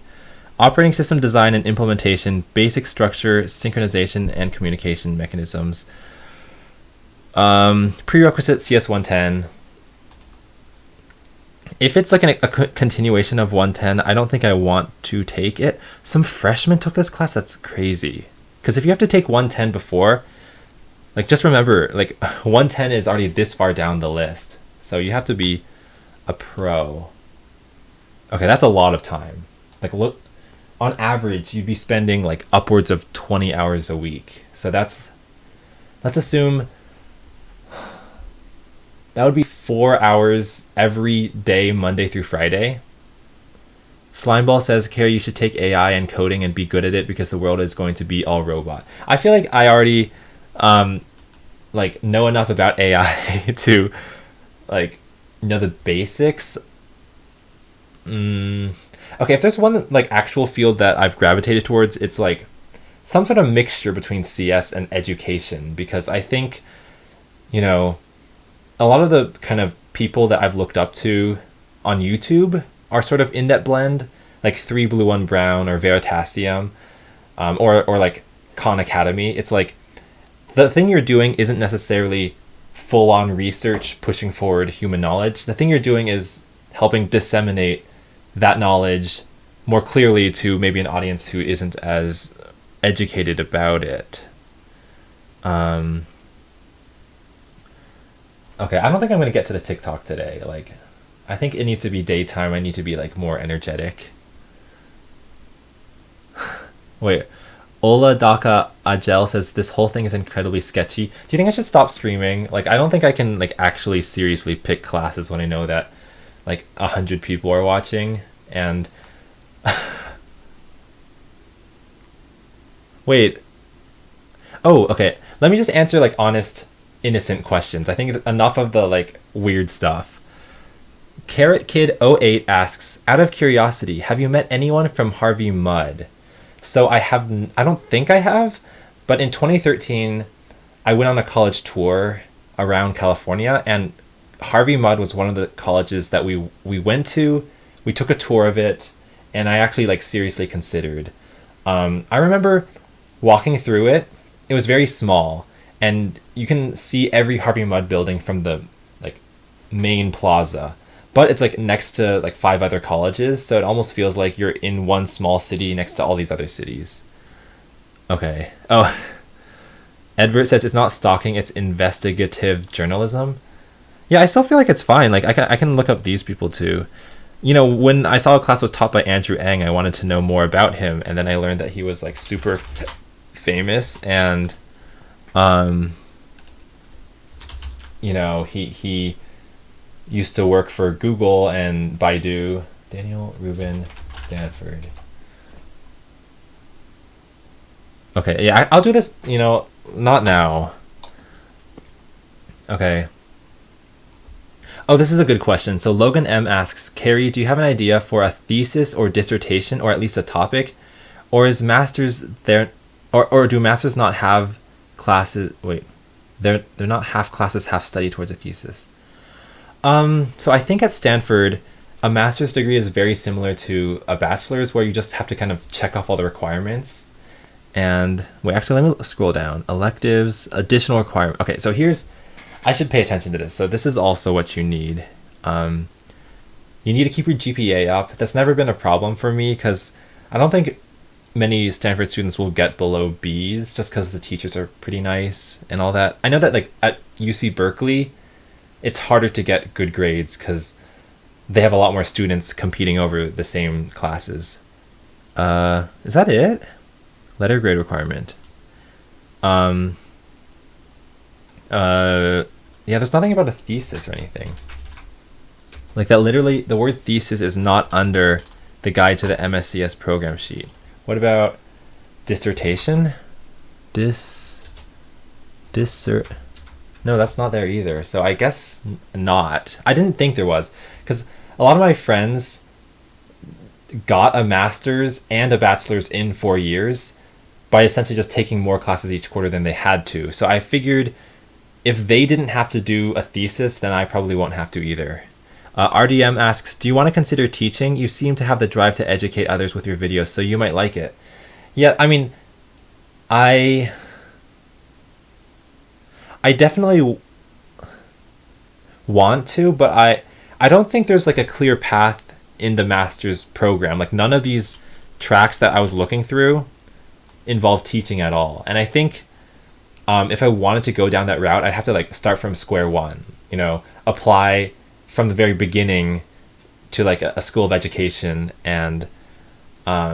Operating system design and implementation, basic structure, synchronization, and communication mechanisms. Prerequisite CS 110. If it's like a continuation of 110, I don't think I want to take it. Some freshmen took this class. That's crazy. Because if you have to take 110 before, like, just remember, like, 110 is already this far down the list. So you have to be a pro. Okay, that's a lot of time. Like, look, on average, you'd be spending, like, upwards of 20 hours a week. So let's assume that would be 4 hours every day, Monday through Friday. Slimeball says, Carrie, you should take AI and coding and be good at it because the world is going to be all robot. I feel like I already like know enough about AI to like know the basics. Okay, if there's one like actual field that I've gravitated towards, it's like some sort of mixture between CS and education, because I think, you know, a lot of the kind of people that I've looked up to on YouTube are sort of in that blend, like 3 Blue 1 Brown or Veritasium, or like Khan Academy. It's like the thing you're doing isn't necessarily full-on research pushing forward human knowledge. The thing you're doing is helping disseminate that knowledge more clearly to maybe an audience who isn't as educated about it. Okay, I don't think I'm going to get to the TikTok today. Like, I think it needs to be daytime. I need to be like more energetic. Wait, Ola Daka Ajel says this whole thing is incredibly sketchy. Do you think I should stop streaming? Like, I don't think I can like actually seriously pick classes when I know that like 100 people are watching. And wait. Oh, okay. Let me just answer like honest, innocent questions. I think enough of the like weird stuff. Carrot Kid 08 asks, out of curiosity, have you met anyone from Harvey Mudd? So I don't think I have, but in 2013, I went on a college tour around California, and Harvey Mudd was one of the colleges that we went to. We took a tour of it, and I actually like seriously considered. I remember walking through it. It was very small, and you can see every Harvey Mudd building from the like main plaza. But it's like next to like 5 other colleges, so it almost feels like you're in one small city next to all these other cities. Okay. Oh, Edward says it's not stalking, it's investigative journalism. Yeah, I still feel like it's fine. Like I can look up these people too. You know, when I saw a class was taught by Andrew Ng, I wanted to know more about him, and then I learned that he was like super famous, and you know, he used to work for Google and Baidu. Daniel Rubin, Stanford. Okay, yeah, I'll do this, you know, not now. Okay. Oh, this is a good question. So Logan M asks, Carrie, do you have an idea for a thesis or dissertation, or at least a topic? Or is masters there, or do masters not have classes, wait, they're not half classes, half study towards a thesis? So I think at Stanford, a master's degree is very similar to a bachelor's, where you just have to kind of check off all the requirements. And wait, actually, let me scroll down. Electives, additional requirement. Okay, so I should pay attention to this. So this is also what you need. You need to keep your GPA up. That's never been a problem for me because I don't think many Stanford students will get below B's just because the teachers are pretty nice and all that. I know that like at UC Berkeley, it's harder to get good grades because they have a lot more students competing over the same classes. Is that it? Letter grade requirement. Yeah, there's nothing about a thesis or anything. Like that literally, the word thesis is not under the guide to the MSCS program sheet. What about dissertation? No, that's not there either. So I guess not. I didn't think there was, because a lot of my friends got a master's and a bachelor's in 4 years by essentially just taking more classes each quarter than they had to. So I figured if they didn't have to do a thesis, then I probably won't have to either. RDM asks, do you want to consider teaching? You seem to have the drive to educate others with your videos, so you might like it. Yeah, I mean, I definitely want to, but I don't think there's like a clear path in the master's program. Like none of these tracks that I was looking through involve teaching at all. And I think if I wanted to go down that route, I'd have to like start from square one, apply from the very beginning to like a school of education. And I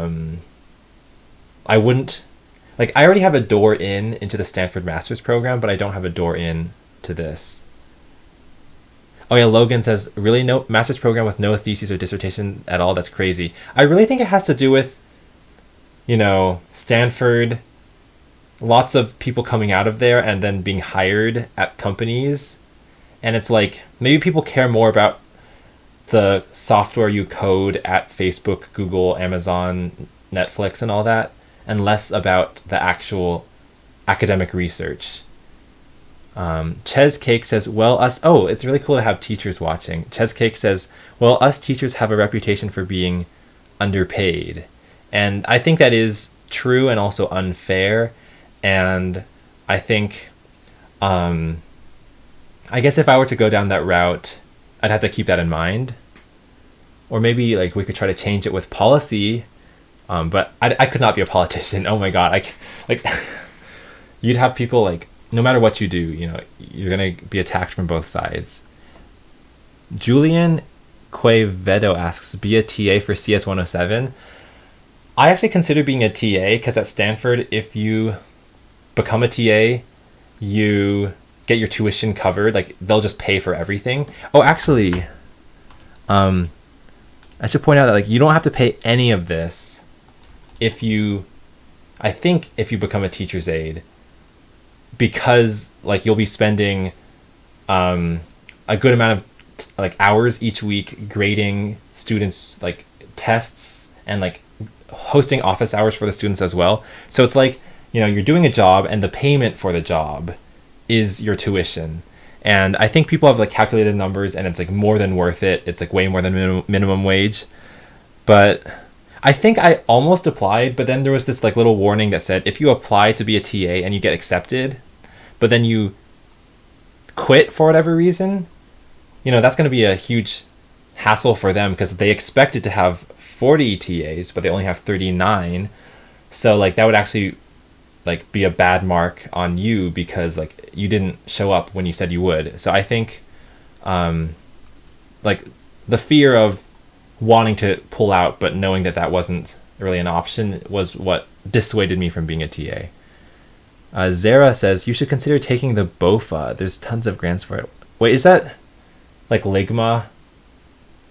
wouldn't, like, I already have a door into the Stanford master's program, but I don't have a door in to this. Oh yeah, Logan says, really no master's program with no thesis or dissertation at all? That's crazy. I really think it has to do with, Stanford, lots of people coming out of there and then being hired at companies. And it's like, maybe people care more about the software you code at Facebook, Google, Amazon, Netflix, and all that, and less about the actual academic research. Ches Cake says, it's really cool to have teachers watching. Ches Cake says, us teachers have a reputation for being underpaid. And I think that is true and also unfair. And I think, I guess if I were to go down that route, I'd have to keep that in mind. Or maybe like we could try to change it with policy. But I could not be a politician. Oh my God. You'd have people like, no matter what you do, you're going to be attacked from both sides. Julian Quevedo asks, be a TA for CS 107. I actually consider being a TA because at Stanford, if you become a TA, you get your tuition covered. Like they'll just pay for everything. Oh, actually, I should point out that like you don't have to pay any of this if you become a teacher's aide, because like you'll be spending a good amount of hours each week grading students like tests and like hosting office hours for the students as well. So it's like, you're doing a job and the payment for the job is your tuition. And I think people have like calculated numbers and it's like more than worth it. It's like way more than minimum wage. But I think I almost applied, but then there was this like little warning that said if you apply to be a TA and you get accepted, but then you quit for whatever reason, that's going to be a huge hassle for them because they expected to have 40 TAs, but they only have 39. So like that would actually like be a bad mark on you because like you didn't show up when you said you would. So I think like the fear of wanting to pull out but knowing that that wasn't really an option was what dissuaded me from being a TA. Zara says, you should consider taking the BOFA. There's tons of grants for it. Wait, is that like Ligma?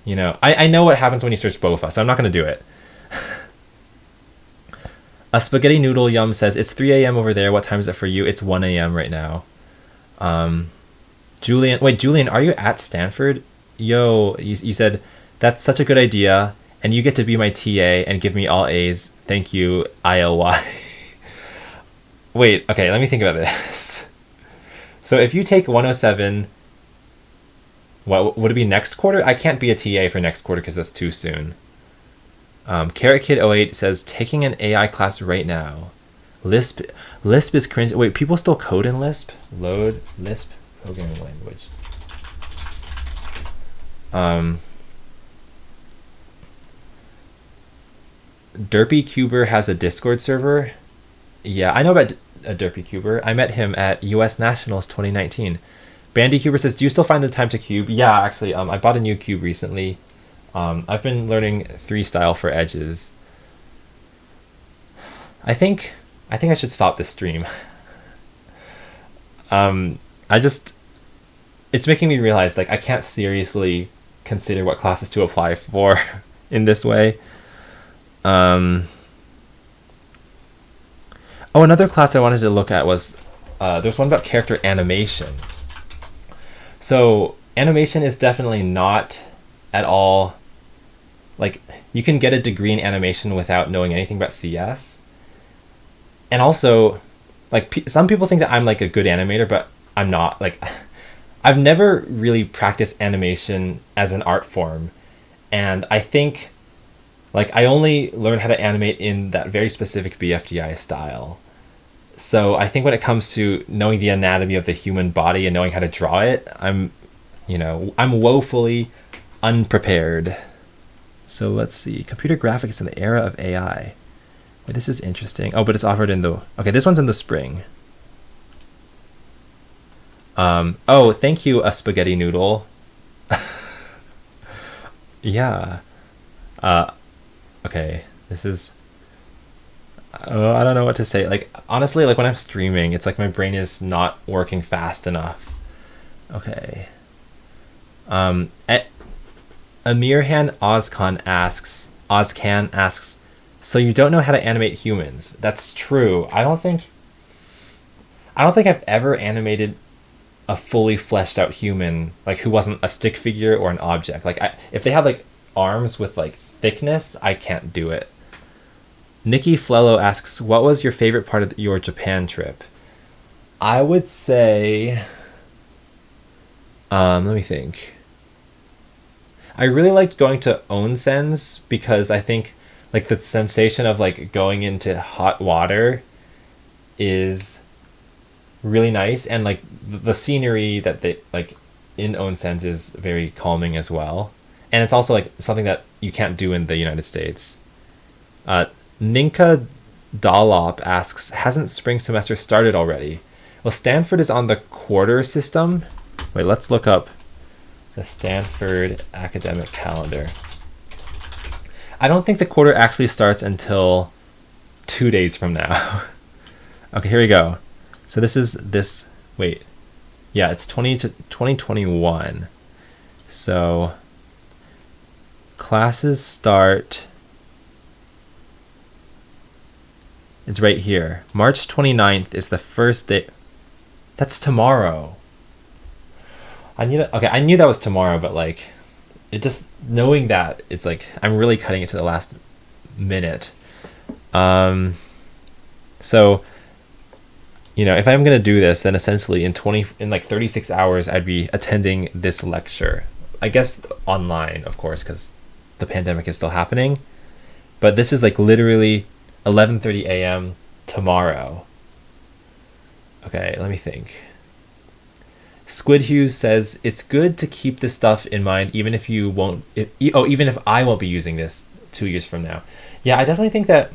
I know what happens when you search BOFA, so I'm not going to do it. A Spaghetti Noodle Yum says, it's 3 a.m. over there. What time is it for you? It's 1 a.m. right now. Julian, are you at Stanford? Yo, you said, that's such a good idea, and you get to be my TA and give me all A's. Thank you, ILY. Wait, okay, let me think about this. So if you take 107, what would it be next quarter? I can't be a TA for next quarter because that's too soon. Carrot Kid 08 says, taking an AI class right now. Lisp is cringe. Wait, people still code in Lisp? Load Lisp programming language. Derpy has a Discord server. Yeah, I know about a Derpy. I met him at US Nationals 2019. Bandycuber says, do you still find the time to cube? Yeah, actually, I bought a new cube recently. I've been learning 3 style for edges. I think I should stop this stream. It's making me realize, like, I can't seriously consider what classes to apply for in this way. Oh, another class I wanted to look at was, there's one about character animation. So animation is definitely not at all, like, you can get a degree in animation without knowing anything about CS. And also, like, some people think that I'm like a good animator, but I'm not. Like, I've never really practiced animation as an art form. And I think, like, I only learned how to animate in that very specific BFDI style. So I think when it comes to knowing the anatomy of the human body and knowing how to draw it, I'm woefully unprepared. So let's see. Computer graphics in the era of AI. Wait, this is interesting. Oh, but it's offered in the... Okay, this one's in the spring. Oh, thank you, a spaghetti noodle. Yeah. Okay, this is... I don't know what to say. Like, honestly, like, when I'm streaming, it's like my brain is not working fast enough. Okay. Amirhan Ozcan asks, so you don't know how to animate humans? That's true. I don't think I've ever animated a fully fleshed out human, like, who wasn't a stick figure or an object. Like, if they had, like, arms with, like, thickness, I can't do it. Nikki Flello asks, what was your favorite part of your Japan trip? I would say, let me think. I really liked going to onsens because I think, like, the sensation of, like, going into hot water is really nice, and, like, the scenery that they, like, in onsens is very calming as well. And it's also, like, something that you can't do in the United States. Ninka Dollop asks, hasn't spring semester started already? Well, Stanford is on the quarter system. Wait, let's look up the Stanford academic calendar. I don't think the quarter actually starts until 2 days from now. Okay, here we go. So yeah, it's 2021. So classes start... It's right here. March 29th is the first day. That's tomorrow. I knew that was tomorrow, but, like, it just, knowing that, it's like I'm really cutting it to the last minute. So, if I'm gonna do this, then essentially in 36 hours I'd be attending this lecture. I guess online, of course, because the pandemic is still happening. But this is, like, literally 11:30 a.m. tomorrow. Okay, let me think. Squid Hughes says, it's good to keep this stuff in mind even if I won't be using this 2 years from now. Yeah, I definitely think that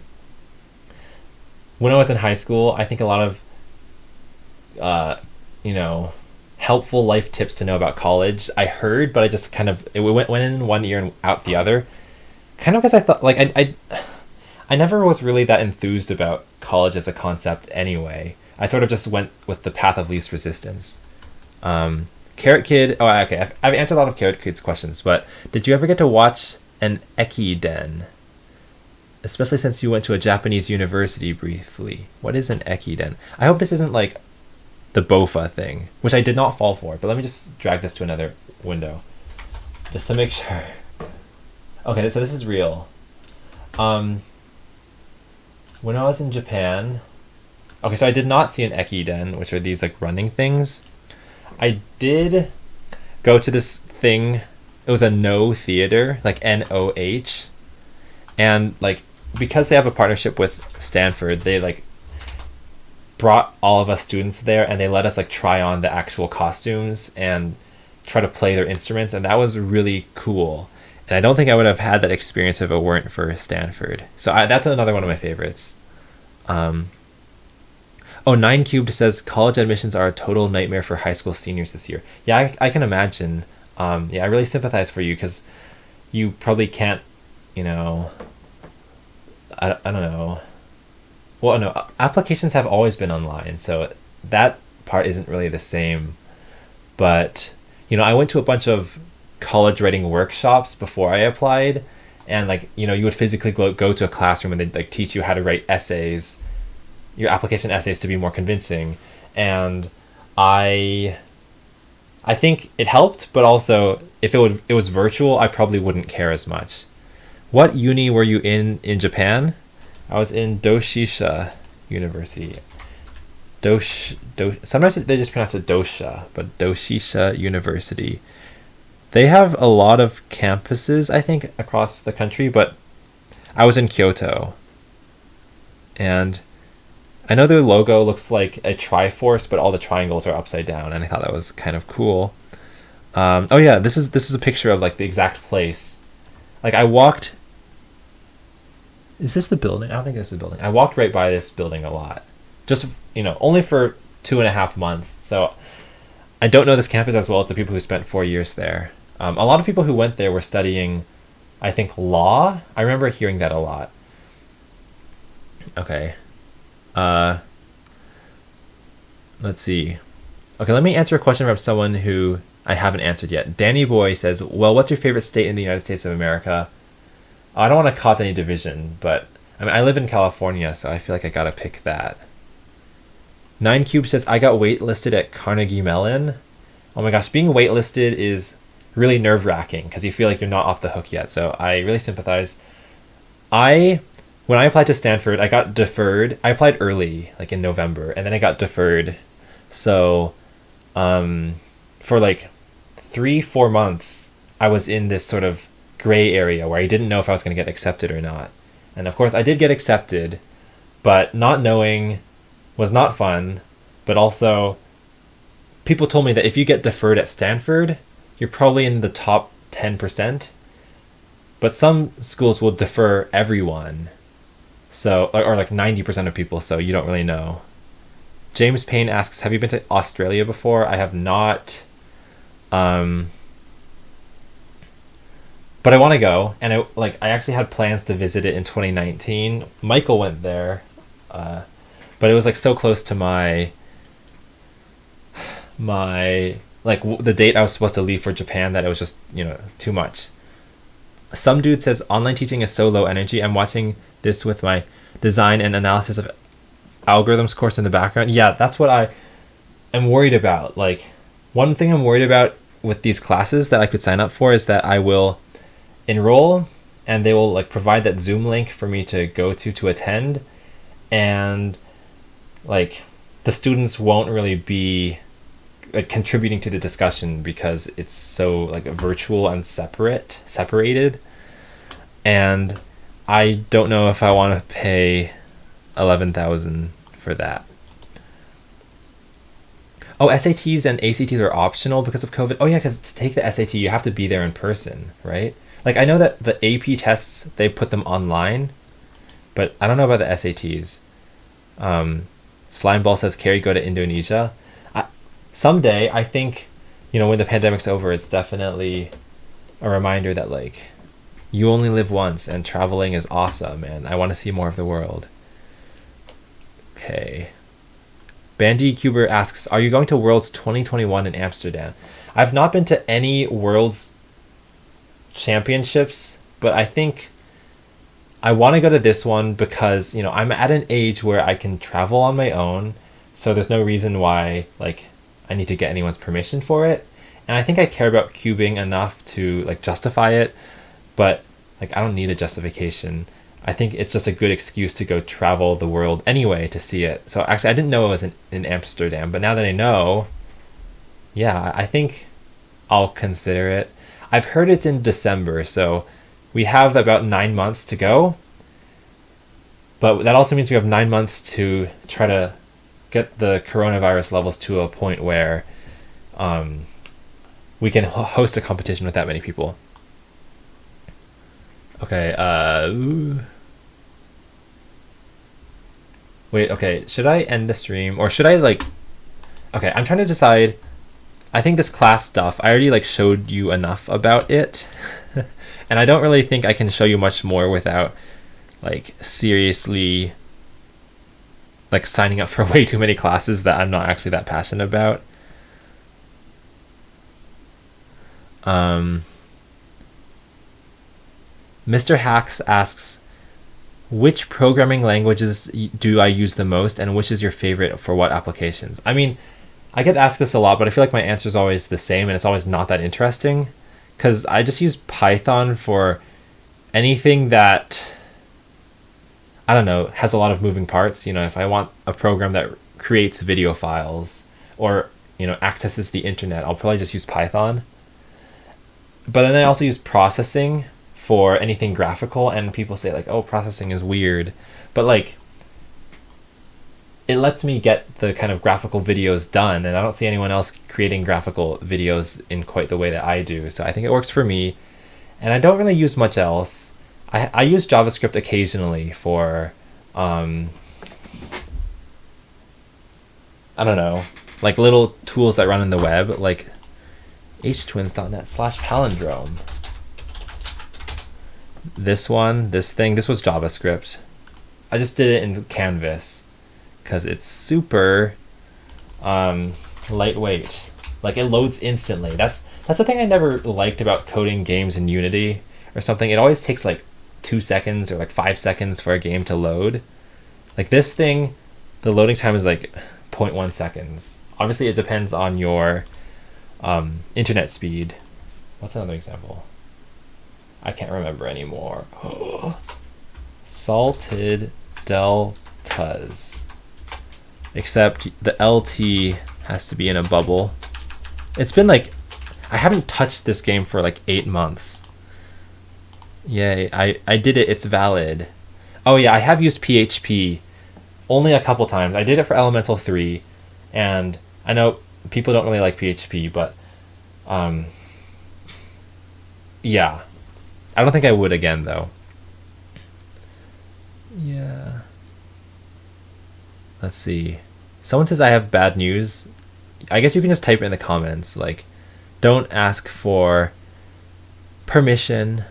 when I was in high school, I think a lot of helpful life tips to know about college I heard, but I just kind of, it went in one ear and out the other. Kind of because I thought, like, I never was really that enthused about college as a concept anyway. I sort of just went with the path of least resistance. Carrot Kid... Oh, okay. I've answered a lot of Carrot Kid's questions, but did you ever get to watch an Ekiden? Especially since you went to a Japanese university briefly. What is an Ekiden? I hope this isn't, like, the BOFA thing, which I did not fall for, but let me just drag this to another window just to make sure. Okay, so this is real. When I was in Japan... Okay, so I did not see an Ekiden, which are these, like, running things. I did go to this thing. It was a No theater, like NOH. And, like, because they have a partnership with Stanford, they, like, brought all of us students there, and they let us, like, try on the actual costumes and try to play their instruments, and that was really cool. And I don't think I would have had that experience if it weren't for Stanford. So that's another one of my favorites. Oh, 9 Cubed says college admissions are a total nightmare for high school seniors this year. Yeah, I can imagine. Yeah, I really sympathize for you because you probably can't, you know, I don't know. Well, no, applications have always been online, so that part isn't really the same. But, you know, I went to a bunch of college writing workshops before I applied, and like, you know, you would physically go to a classroom and they'd like teach you how to write essays, your application essays, to be more convincing. And I think it helped, but also if it was virtual, I probably wouldn't care as much. What uni were you in Japan? I was in Doshisha University. Sometimes they just pronounce it Dosha, but Doshisha University. They have a lot of campuses, I think, across the country, but I was in Kyoto. And I know their logo looks like a Triforce, but all the triangles are upside down, and I thought that was kind of cool. Oh yeah, this is a picture of like the exact place. Like I walked. Is this the building? I don't think this is the building. I walked right by this building a lot. Just, you know, only for 2.5 months. So I don't know this campus as well as the people who spent 4 years there. A lot of people who went there were studying, I think, law. I remember hearing that a lot. Okay. Let's see. Okay, let me answer a question from someone who I haven't answered yet. Danny Boy says, well, what's your favorite state in the United States of America? I don't want to cause any division, but I mean, I live in California, so I feel like I gotta pick that. 9 Cube says, I got waitlisted at Carnegie Mellon. Oh my gosh, being waitlisted is really nerve-wracking because you feel like you're not off the hook yet, so I really sympathize. When I applied to Stanford, I got deferred. I applied early, like in November, and then I got deferred. So for like 3-4 months, I was in this sort of gray area where I didn't know if I was going to get accepted or not. And of course, I did get accepted, but not knowing was not fun. But also, people told me that if you get deferred at Stanford, you're probably in the top 10%. But some schools will defer everyone. So, or like 90% of people, so you don't really know. James Payne asks, have you been to Australia before? I have not. But I want to go, and I actually had plans to visit it in 2019. Michael went there, but it was like so close to my the date I was supposed to leave for Japan that it was just, you know, too much. Some dude says online teaching is so low energy. I'm watching this with my design and analysis of algorithms course in the background. Yeah, that's what I am worried about. Like, one thing I'm worried about with these classes that I could sign up for is that I will enroll and they will like provide that Zoom link for me to go to attend, and like the students won't really be like contributing to the discussion because it's so like virtual and separated, and I don't know if I want to pay 11,000 for that. Oh, SATs and ACTs are optional because of COVID. Oh yeah, because to take the SAT you have to be there in person, right? Like I know that the AP tests, they put them online, but I don't know about the SATs. Slimeball says, Carrie, go to Indonesia. Someday, I think, you know, when the pandemic's over, it's definitely a reminder that like you only live once and traveling is awesome and I want to see more of the world. Okay. Bandy Cuber asks, are you going to Worlds 2021 in Amsterdam? I've not been to any Worlds championships, but I think I want to go to this one because, you know, I'm at an age where I can travel on my own, so there's no reason why like I need to get anyone's permission for it. And I think I care about cubing enough to like justify it, but like I don't need a justification. I think it's just a good excuse to go travel the world anyway to see it. So actually I didn't know it was in Amsterdam, but now that I know, yeah, I think I'll consider it. I've heard it's in December, so we have about 9 months to go. But that also means we have 9 months to try to get the coronavirus levels to a point where we can host a competition with that many people. Okay, ooh. Wait, okay, should I end the stream or should I like... Okay, I'm trying to decide. I think this class stuff, I already like showed you enough about it. And I don't really think I can show you much more without like seriously like signing up for way too many classes that I'm not actually that passionate about. Mr. Hacks asks, which programming languages do I use the most and which is your favorite for what applications? I mean, I get asked this a lot, but I feel like my answer is always the same and it's always not that interesting because I just use Python for anything that, I don't know, has a lot of moving parts. You know, if I want a program that creates video files or, you know, accesses the internet, I'll probably just use Python. But then I also use processing for anything graphical, and people say like, oh, processing is weird. But like, it lets me get the kind of graphical videos done, and I don't see anyone else creating graphical videos in quite the way that I do. So I think it works for me, and I don't really use much else. I use JavaScript occasionally for, I don't know, like little tools that run in the web, like htwins.net/palindrome. This one, this was JavaScript. I just did it in Canvas because it's super lightweight. Like it loads instantly. That's the thing I never liked about coding games in Unity or something. It always takes like 2 seconds or like 5 seconds for a game to load. Like this thing, the loading time is like 0.1 seconds. Obviously it depends on your internet speed. What's another example? I can't remember anymore. Salted deltas. Except the LT has to be in a bubble. It's been like, I haven't touched this game for like 8 months. Yay, I did it, it's valid. Oh yeah, I have used PHP only a couple times. I did it for Elemental 3, and I know people don't really like PHP, but yeah. I don't think I would again, though. Yeah. Let's see. Someone says I have bad news. I guess you can just type it in the comments. Like, don't ask for permission.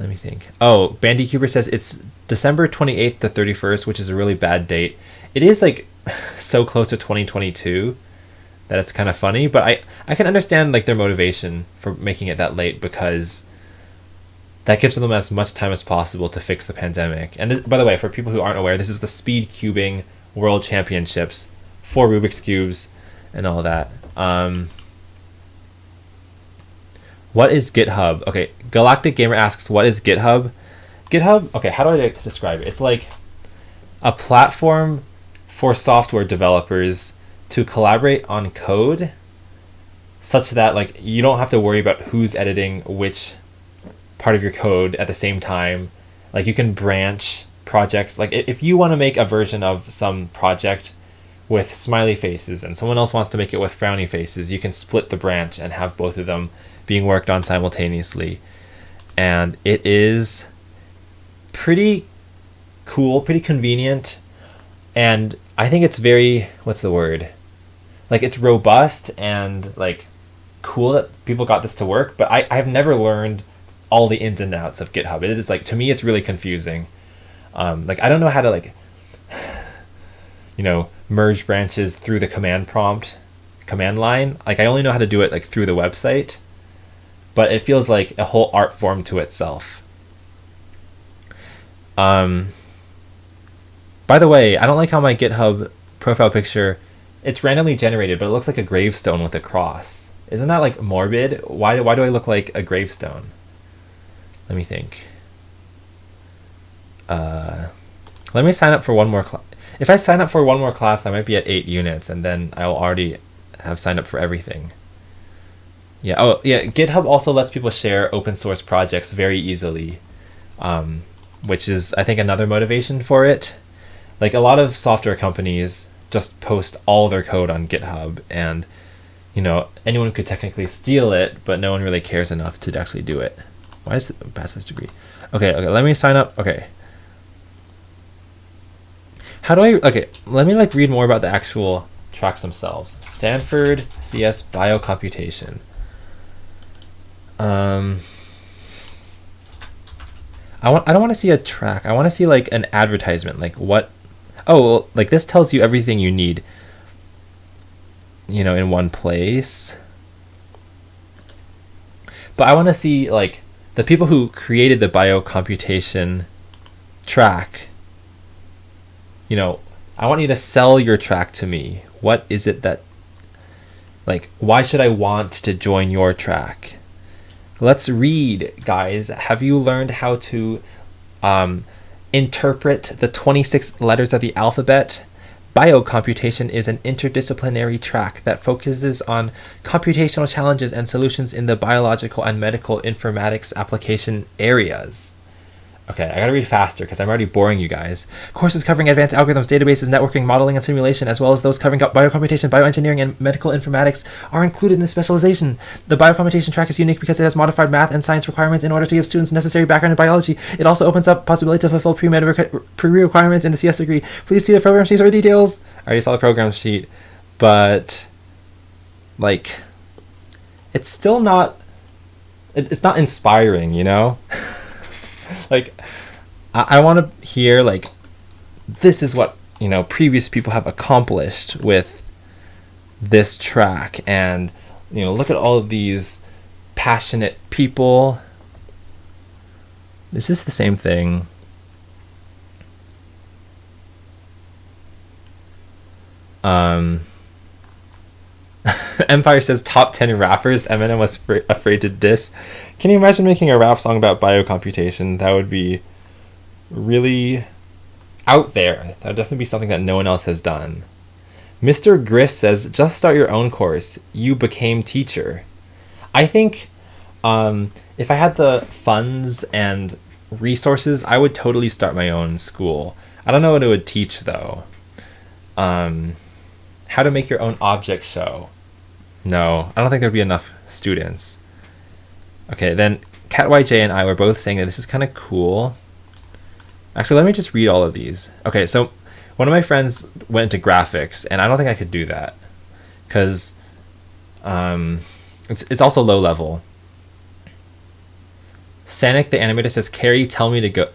Let me think. Oh, Bandycuber says it's December 28th to 31st, which is a really bad date. It is, like, so close to 2022 that it's kind of funny. But I can understand, like, their motivation for making it that late because that gives them as much time as possible to fix the pandemic. And this, by the way, for people who aren't aware, this is the Speed Cubing World Championships for Rubik's Cubes and all that. What is GitHub? Okay, Galactic Gamer asks, what is GitHub? GitHub, okay, how do I describe it? It's like a platform for software developers to collaborate on code such that like you don't have to worry about who's editing which part of your code at the same time. Like you can branch projects. Like if you want to make a version of some project with smiley faces and someone else wants to make it with frowny faces, you can split the branch and have both of them being worked on simultaneously. And it is pretty cool, pretty convenient, and I think it's very, what's the word? Like it's robust and like cool that people got this to work, but I've never learned all the ins and outs of GitHub. It is like, to me, it's really confusing. Like I don't know how to like, you know, merge branches through the command line. Like I only know how to do it like through the website, but it feels like a whole art form to itself. By the way, I don't like how my GitHub profile picture, it's randomly generated, but it looks like a gravestone with a cross. Isn't that like morbid? Why do I look like a gravestone? Let me think. Let me sign up for one more class. If I sign up for one more class, I might be at 8 units, and then I will already have signed up for everything. Yeah. Oh, yeah. GitHub also lets people share open source projects very easily, which is, I think, another motivation for it. Like a lot of software companies just post all their code on GitHub, and you know anyone could technically steal it, but no one really cares enough to actually do it. Why is it a bachelor's degree? Okay, let me sign up. Okay. How do I, okay, let me like read more about the actual tracks themselves. Stanford CS Biocomputation. I don't want to see a track. I want to see like an advertisement. Like what? Oh, well, like this tells you everything you need, in one place. But I want to see like the people who created the biocomputation track. I want you to sell your track to me. What is it that, like, why should I want to join your track? Let's read, guys. Have you learned how to interpret the 26 letters of the alphabet? Biocomputation is an interdisciplinary track that focuses on computational challenges and solutions in the biological and medical informatics application areas. Okay, I gotta read faster because I'm already boring you guys. Courses covering advanced algorithms, databases, networking, modeling, and simulation, as well as those covering biocomputation, bioengineering, and medical informatics are included in this specialization. The biocomputation track is unique because it has modified math and science requirements in order to give students necessary background in biology. It also opens up possibility to fulfill pre-requirements in the CS degree. Please see the program sheet for details. I already saw the program sheet, but like, it's still not. It's not inspiring, Like, I want to hear, like, this is what, previous people have accomplished with this track. And, look at all of these passionate people. Is this the same thing? Empire says top 10 rappers Eminem was afraid to diss. Can you imagine making a rap song about biocomputation? That would be really out there. That would definitely be something that no one else has done. Mr. Griff says, just start your own course. You became teacher. I think if I had the funds and resources, I would totally start my own school. I don't know what it would teach, though. How to make your own object show. No, I don't think there'd be enough students. Okay, then CatYJ and I were both saying that this is kind of cool. Actually, let me just read all of these. Okay, so one of my friends went into graphics, and I don't think I could do that because it's also low level. Sonic the animator says, "Carrie, tell me to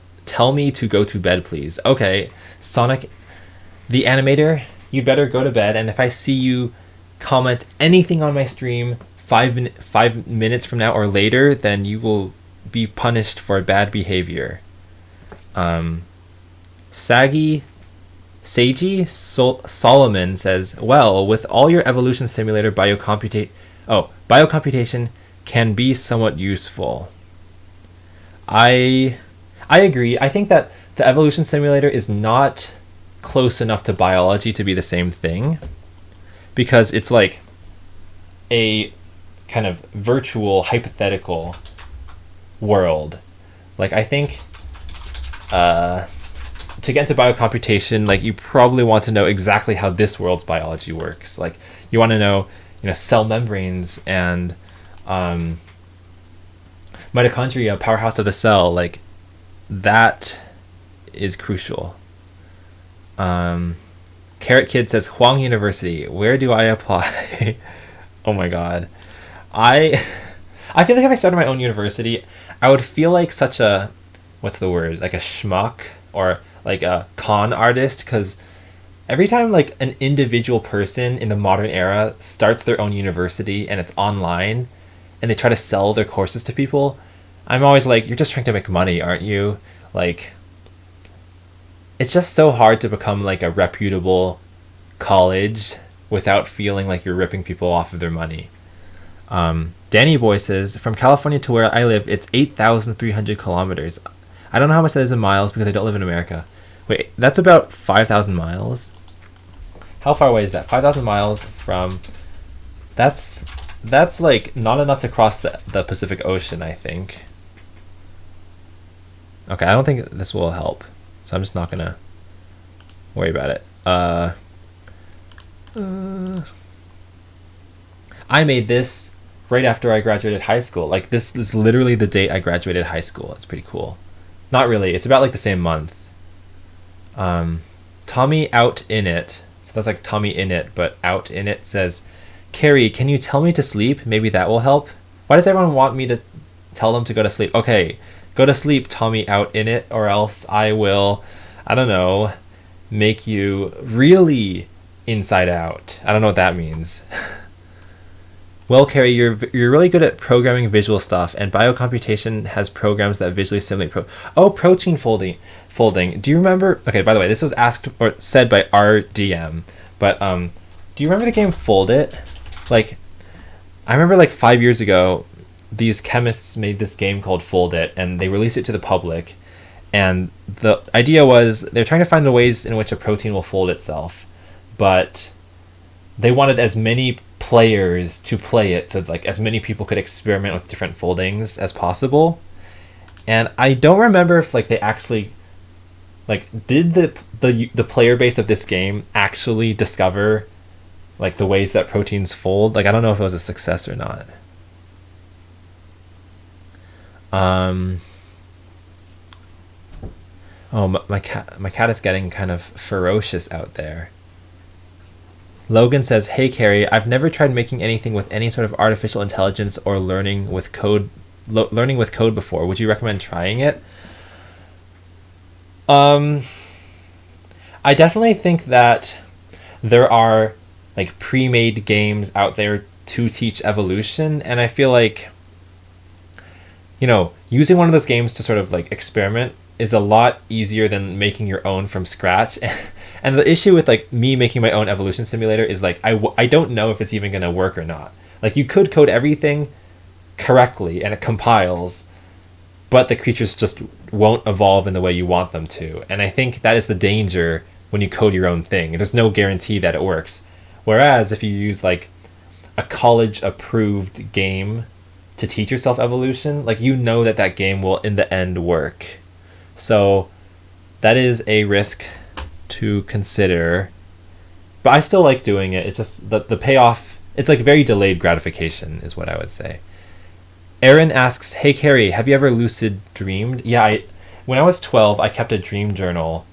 go to bed, please." Okay, Sonic the animator, you'd better go to bed, and if I see you comment anything on my stream 5 minutes from now or later, then you will be punished for bad behavior. Seiji Solomon says, well, with all your evolution simulator biocomputation can be somewhat useful. I agree. I think that the evolution simulator is not close enough to biology to be the same thing, because it's like a kind of virtual hypothetical world. Like, I think to get into biocomputation, like, you probably want to know exactly how this world's biology works. Like, you want to know, cell membranes and mitochondria, powerhouse of the cell. Like, that is crucial. Carrot Kid says, Huang University, where do I apply? Oh my god. I feel like if I started my own university, I would feel like such a, what's the word, like a schmuck or like a con artist, because every time like an individual person in the modern era starts their own university and it's online and they try to sell their courses to people, I'm always like, you're just trying to make money, aren't you? Like, it's just so hard to become like a reputable college without feeling like you're ripping people off of their money. Danny Boy says, from California to where I live, it's 8,300 kilometers. I don't know how much that is in miles because I don't live in America. Wait, that's about 5,000 miles? How far away is that? 5,000 miles from... That's like not enough to cross the Pacific Ocean, I think. Okay, I don't think this will help, so I'm just not gonna worry about it. I made this right after I graduated high school. Like this is literally the date I graduated high school. It's pretty cool. Not really. It's about like the same month. Tommy out in it. So that's like Tommy in it, but out in it says, Carrie, can you tell me to sleep? Maybe that will help. Why does everyone want me to tell them to go to sleep? Okay, go to sleep, Tommy out in it, or else I will, I don't know, make you really inside out. I don't know what that means. Well, Carrie, you're really good at programming visual stuff, and biocomputation has programs that visually simulate protein folding. Do you remember? Okay, by the way, this was asked or said by RDM, but do you remember the game Fold It? Like, I remember like 5 years ago, these chemists made this game called Fold It, and they released it to the public. And the idea was they're trying to find the ways in which a protein will fold itself, but they wanted as many players to play it, so like as many people could experiment with different foldings as possible. And I don't remember if like they actually like did the player base of this game actually discover like the ways that proteins fold. Like I don't know if it was a success or not. Oh, my cat is getting kind of ferocious out there. Logan says, hey Carrie, I've never tried making anything with any sort of artificial intelligence or learning with code before. Would you recommend trying it? I definitely think that there are like pre-made games out there to teach evolution, and I feel like, you know, using one of those games to sort of like experiment is a lot easier than making your own from scratch. And the issue with like me making my own evolution simulator is like I don't know if it's even going to work or not. Like you could code everything correctly and it compiles, but the creatures just won't evolve in the way you want them to. And I think that is the danger when you code your own thing. There's no guarantee that it works. Whereas if you use like a college approved game to teach yourself evolution, like you know that that game will in the end work. So that is a risk to consider, but I still like doing it. It's just the payoff, it's like very delayed gratification is what I would say. Aaron asks, hey Carrie, have you ever lucid dreamed? Yeah, when I was 12, I kept a dream journal.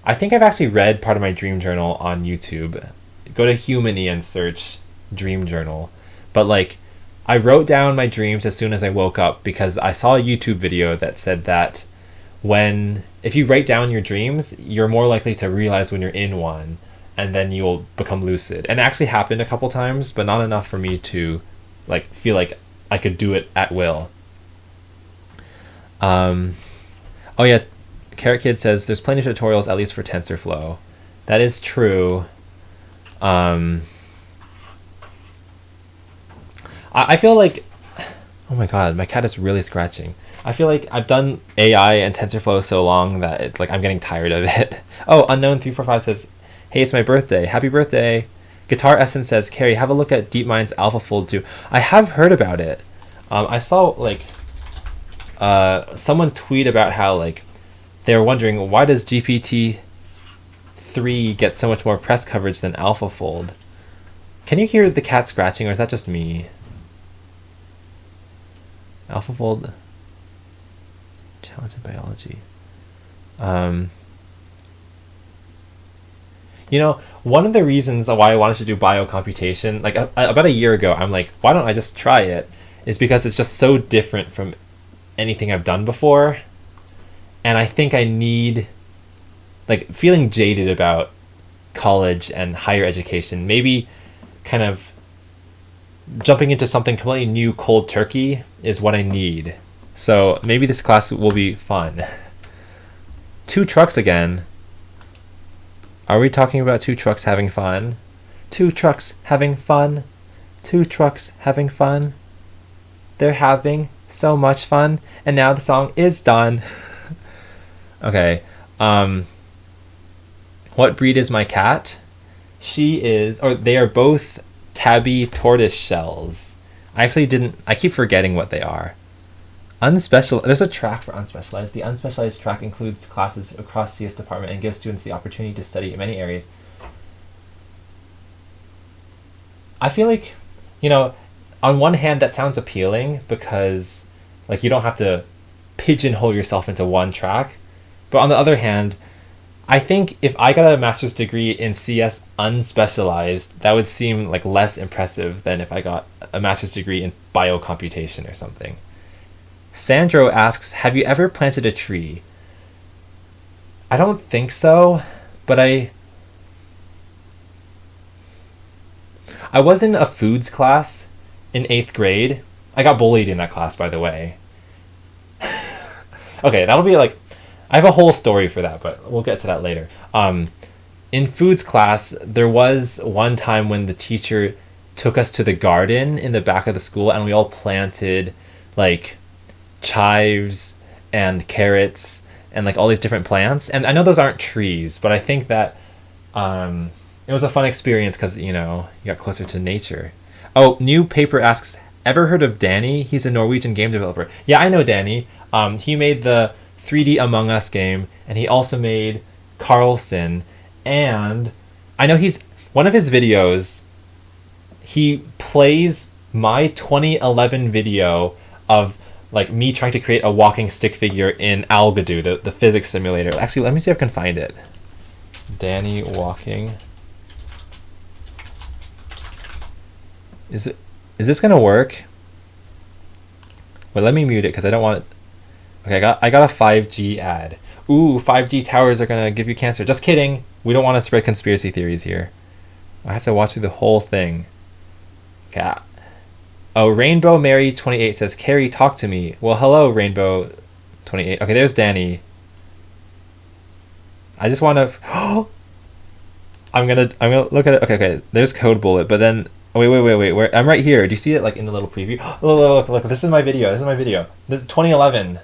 I think I've actually read part of my dream journal on YouTube. Go to Humany and search dream journal. But like, I wrote down my dreams as soon as I woke up because I saw a YouTube video that said that if you write down your dreams, you're more likely to realize when you're in one, and then you'll become lucid. And it actually happened a couple times, but not enough for me to like feel like I could do it at will. Oh yeah, Carrot Kid says there's plenty of tutorials, at least for TensorFlow. That is true. I feel like, oh my god, my cat is really scratching. I feel like I've done AI and TensorFlow so long that it's like I'm getting tired of it. Oh, Unknown345 says, hey, it's my birthday. Happy birthday. Guitar Essence says, Carrie, have a look at DeepMind's AlphaFold 2. I have heard about it. I saw like someone tweet about how like they were wondering, why does GPT-3 get so much more press coverage than AlphaFold? Can you hear the cat scratching, or is that just me? AlphaFold challenge in biology. You know, one of the reasons why I wanted to do biocomputation, like about a year ago, I'm like, why don't I just try it? Is because it's just so different from anything I've done before. And I think I need, like, feeling jaded about college and higher education, maybe kind of jumping into something completely new cold turkey is what I need. So maybe this class will be fun. 2 trucks again. Are we talking about 2 trucks having fun? 2 trucks having fun. 2 trucks having fun. They're having so much fun. And now the song is done. Okay. What breed is my cat? They are both tabby tortoise shells. I keep forgetting what they are. There's a track for unspecialized. The unspecialized track includes classes across CS department and gives students the opportunity to study in many areas. I feel like, you know, on one hand, that sounds appealing because like you don't have to pigeonhole yourself into one track. But on the other hand, I think if I got a master's degree in CS unspecialized, that would seem like less impressive than if I got a master's degree in biocomputation or something. Sandro asks, have you ever planted a tree? I don't think so, but I was in a foods class in 8th grade. I got bullied in that class, by the way. Okay, that'll be like, I have a whole story for that, but we'll get to that later. In foods class, there was one time when the teacher took us to the garden in the back of the school, and we all planted like chives and carrots and like all these different plants. And I know those aren't trees, but I think that it was a fun experience because, you know, you got closer to nature. Oh, New Paper asks, ever heard of Danny? He's a Norwegian game developer. Yeah, I know Danny. He made the 3D Among Us game, and he also made Carlson. And I know one of his videos, he plays my 2011 video of like me trying to create a walking stick figure in Algodo, the physics simulator. Actually, let me see if I can find it. Danny walking. Is this gonna work? Wait, let me mute it because I don't want it. Okay, I got a 5G ad. Ooh, 5G towers are gonna give you cancer. Just kidding. We don't want to spread conspiracy theories here. I have to watch through the whole thing. Okay. Oh, Rainbow Mary 28 says, Carrie, talk to me. Well, hello, Rainbow 28. Okay, there's Danny. I just want to. I'm gonna look at it. Okay. There's Code Bullet, but then wait. Where I'm right here. Do you see it like in the little preview? Look. This is my video. This is 2011.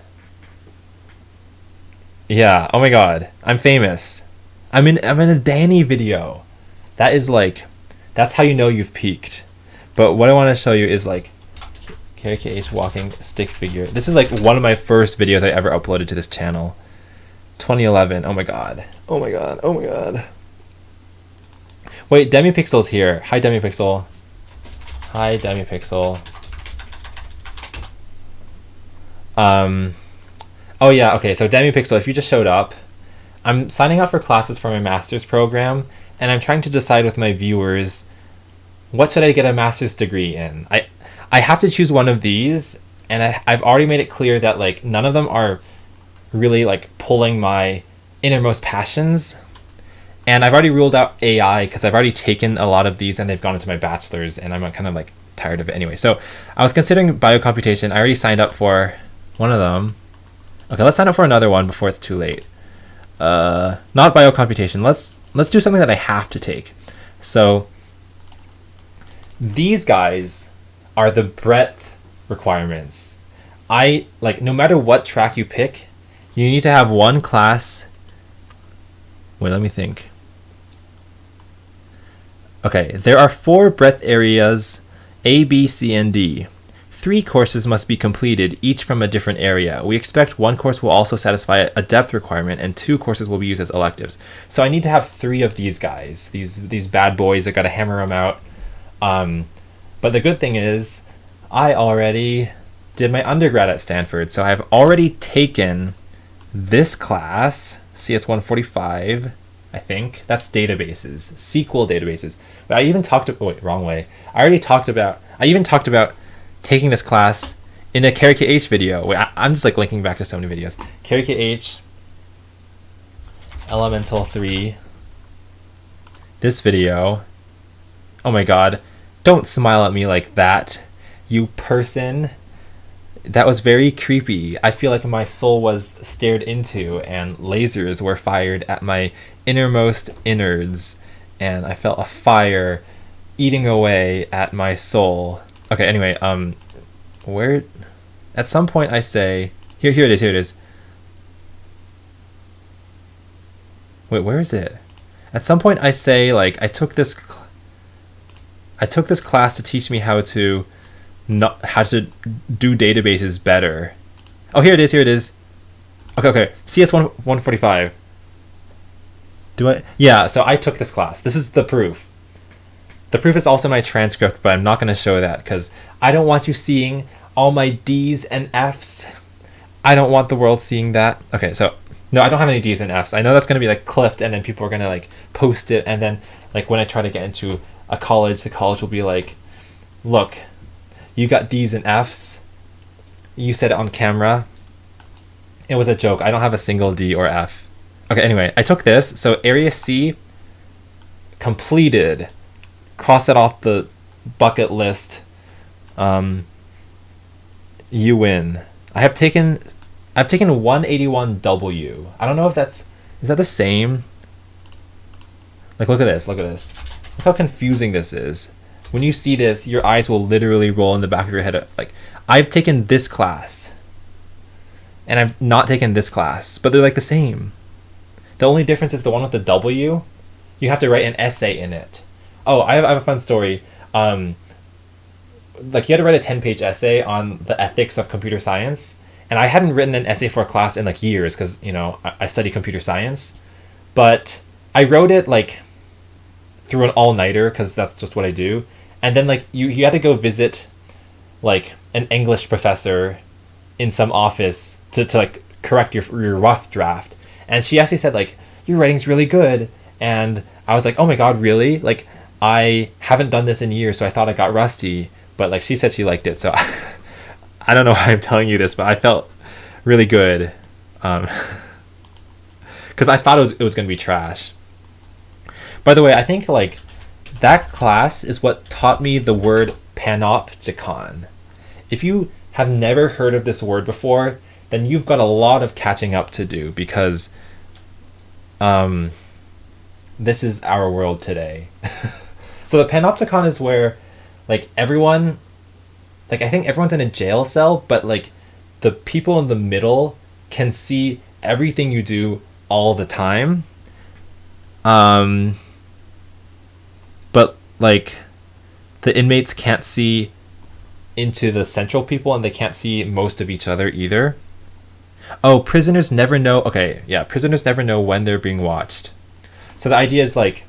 Yeah. Oh my God. I'm famous. I'm in a Danny video. That is like, that's how you know you've peaked. But what I want to show you is like KKH walking stick figure. This is like one of my first videos I ever uploaded to this channel. 2011. Oh my God. Wait, DemiPixel's here. Hi, DemiPixel. Oh yeah, okay, so DemiPixel, if you just showed up, I'm signing up for classes for my master's program, and I'm trying to decide with my viewers, what should I get a master's degree in? I have to choose one of these, and I've already made it clear that like none of them are really like pulling my innermost passions. And I've already ruled out AI because I've already taken a lot of these and they've gone into my bachelor's, and I'm kind of like tired of it anyway. So I was considering biocomputation. I already signed up for one of them. Okay, let's sign up for another one before it's too late. Not biocomputation. Let's do something that I have to take. So these guys are the breadth requirements. No matter what track you pick, you need to have one class. Wait, let me think. Okay, there are 4 breadth areas, A, B, C, and D. 3 courses must be completed, each from a different area. We expect 1 course will also satisfy a depth requirement, and 2 courses will be used as electives. So I need to have 3 of these guys, these bad boys. I gotta hammer them out. But the good thing is, I already did my undergrad at Stanford, so I've already taken this class, CS 145, I think. That's databases, SQL databases. But I even talked about, wait, wrong way. I even talked about taking this class in a KRKH video. Wait, I'm just like linking back to so many videos. KRKH, Elemental 3, this video. Oh my God, don't smile at me like that, you person. That was very creepy. I feel like my soul was stared into and lasers were fired at my innermost innards, and I felt a fire eating away at my soul. Okay, anyway, where at some point I say here it is. Wait, where is it? At some point I say like I took this class to teach me how to do databases better. Oh, here it is. Okay. CS 145. Yeah, so I took this class. This is the proof. The proof is also my transcript, but I'm not going to show that because I don't want you seeing all my D's and F's. I don't want the world seeing that. Okay, so no, I don't have any D's and F's. I know that's going to be like clipped, and then people are going to like post it, and then like when I try to get into a college, the college will be like, look, you got D's and F's. You said it on camera. It was a joke. I don't have a single D or F. Okay, anyway, I took this. So area C completed. Cross that off the bucket list. You win. I've taken 181W. I don't know if is that the same? Like, look at this. Look how confusing this is. When you see this, your eyes will literally roll in the back of your head. Like, I've taken this class, and I've not taken this class, but they're like the same. The only difference is the one with the W, you have to write an essay in it. Oh, I have a fun story. Like, you had to write a 10-page essay on the ethics of computer science, and I hadn't written an essay for a class in like years because, you know, I study computer science, but I wrote it like through an all-nighter because that's just what I do. And then like you had to go visit like an English professor in some office to like correct your rough draft, and she actually said like, your writing's really good. And I was like, oh my god, really? Like, I haven't done this in years, so I thought I got rusty. But like, she said she liked it, so I don't know why I'm telling you this, but I felt really good, because I thought it was going to be trash. By the way, I think like that class is what taught me the word Panopticon. If you have never heard of this word before, then you've got a lot of catching up to do, because this is our world today. So the Panopticon is where like everyone, like I think everyone's in a jail cell, but like the people in the middle can see everything you do all the time. But like the inmates can't see into the central people, and they can't see most of each other either. Oh, prisoners never know. Okay, yeah, prisoners never know when they're being watched. So the idea is like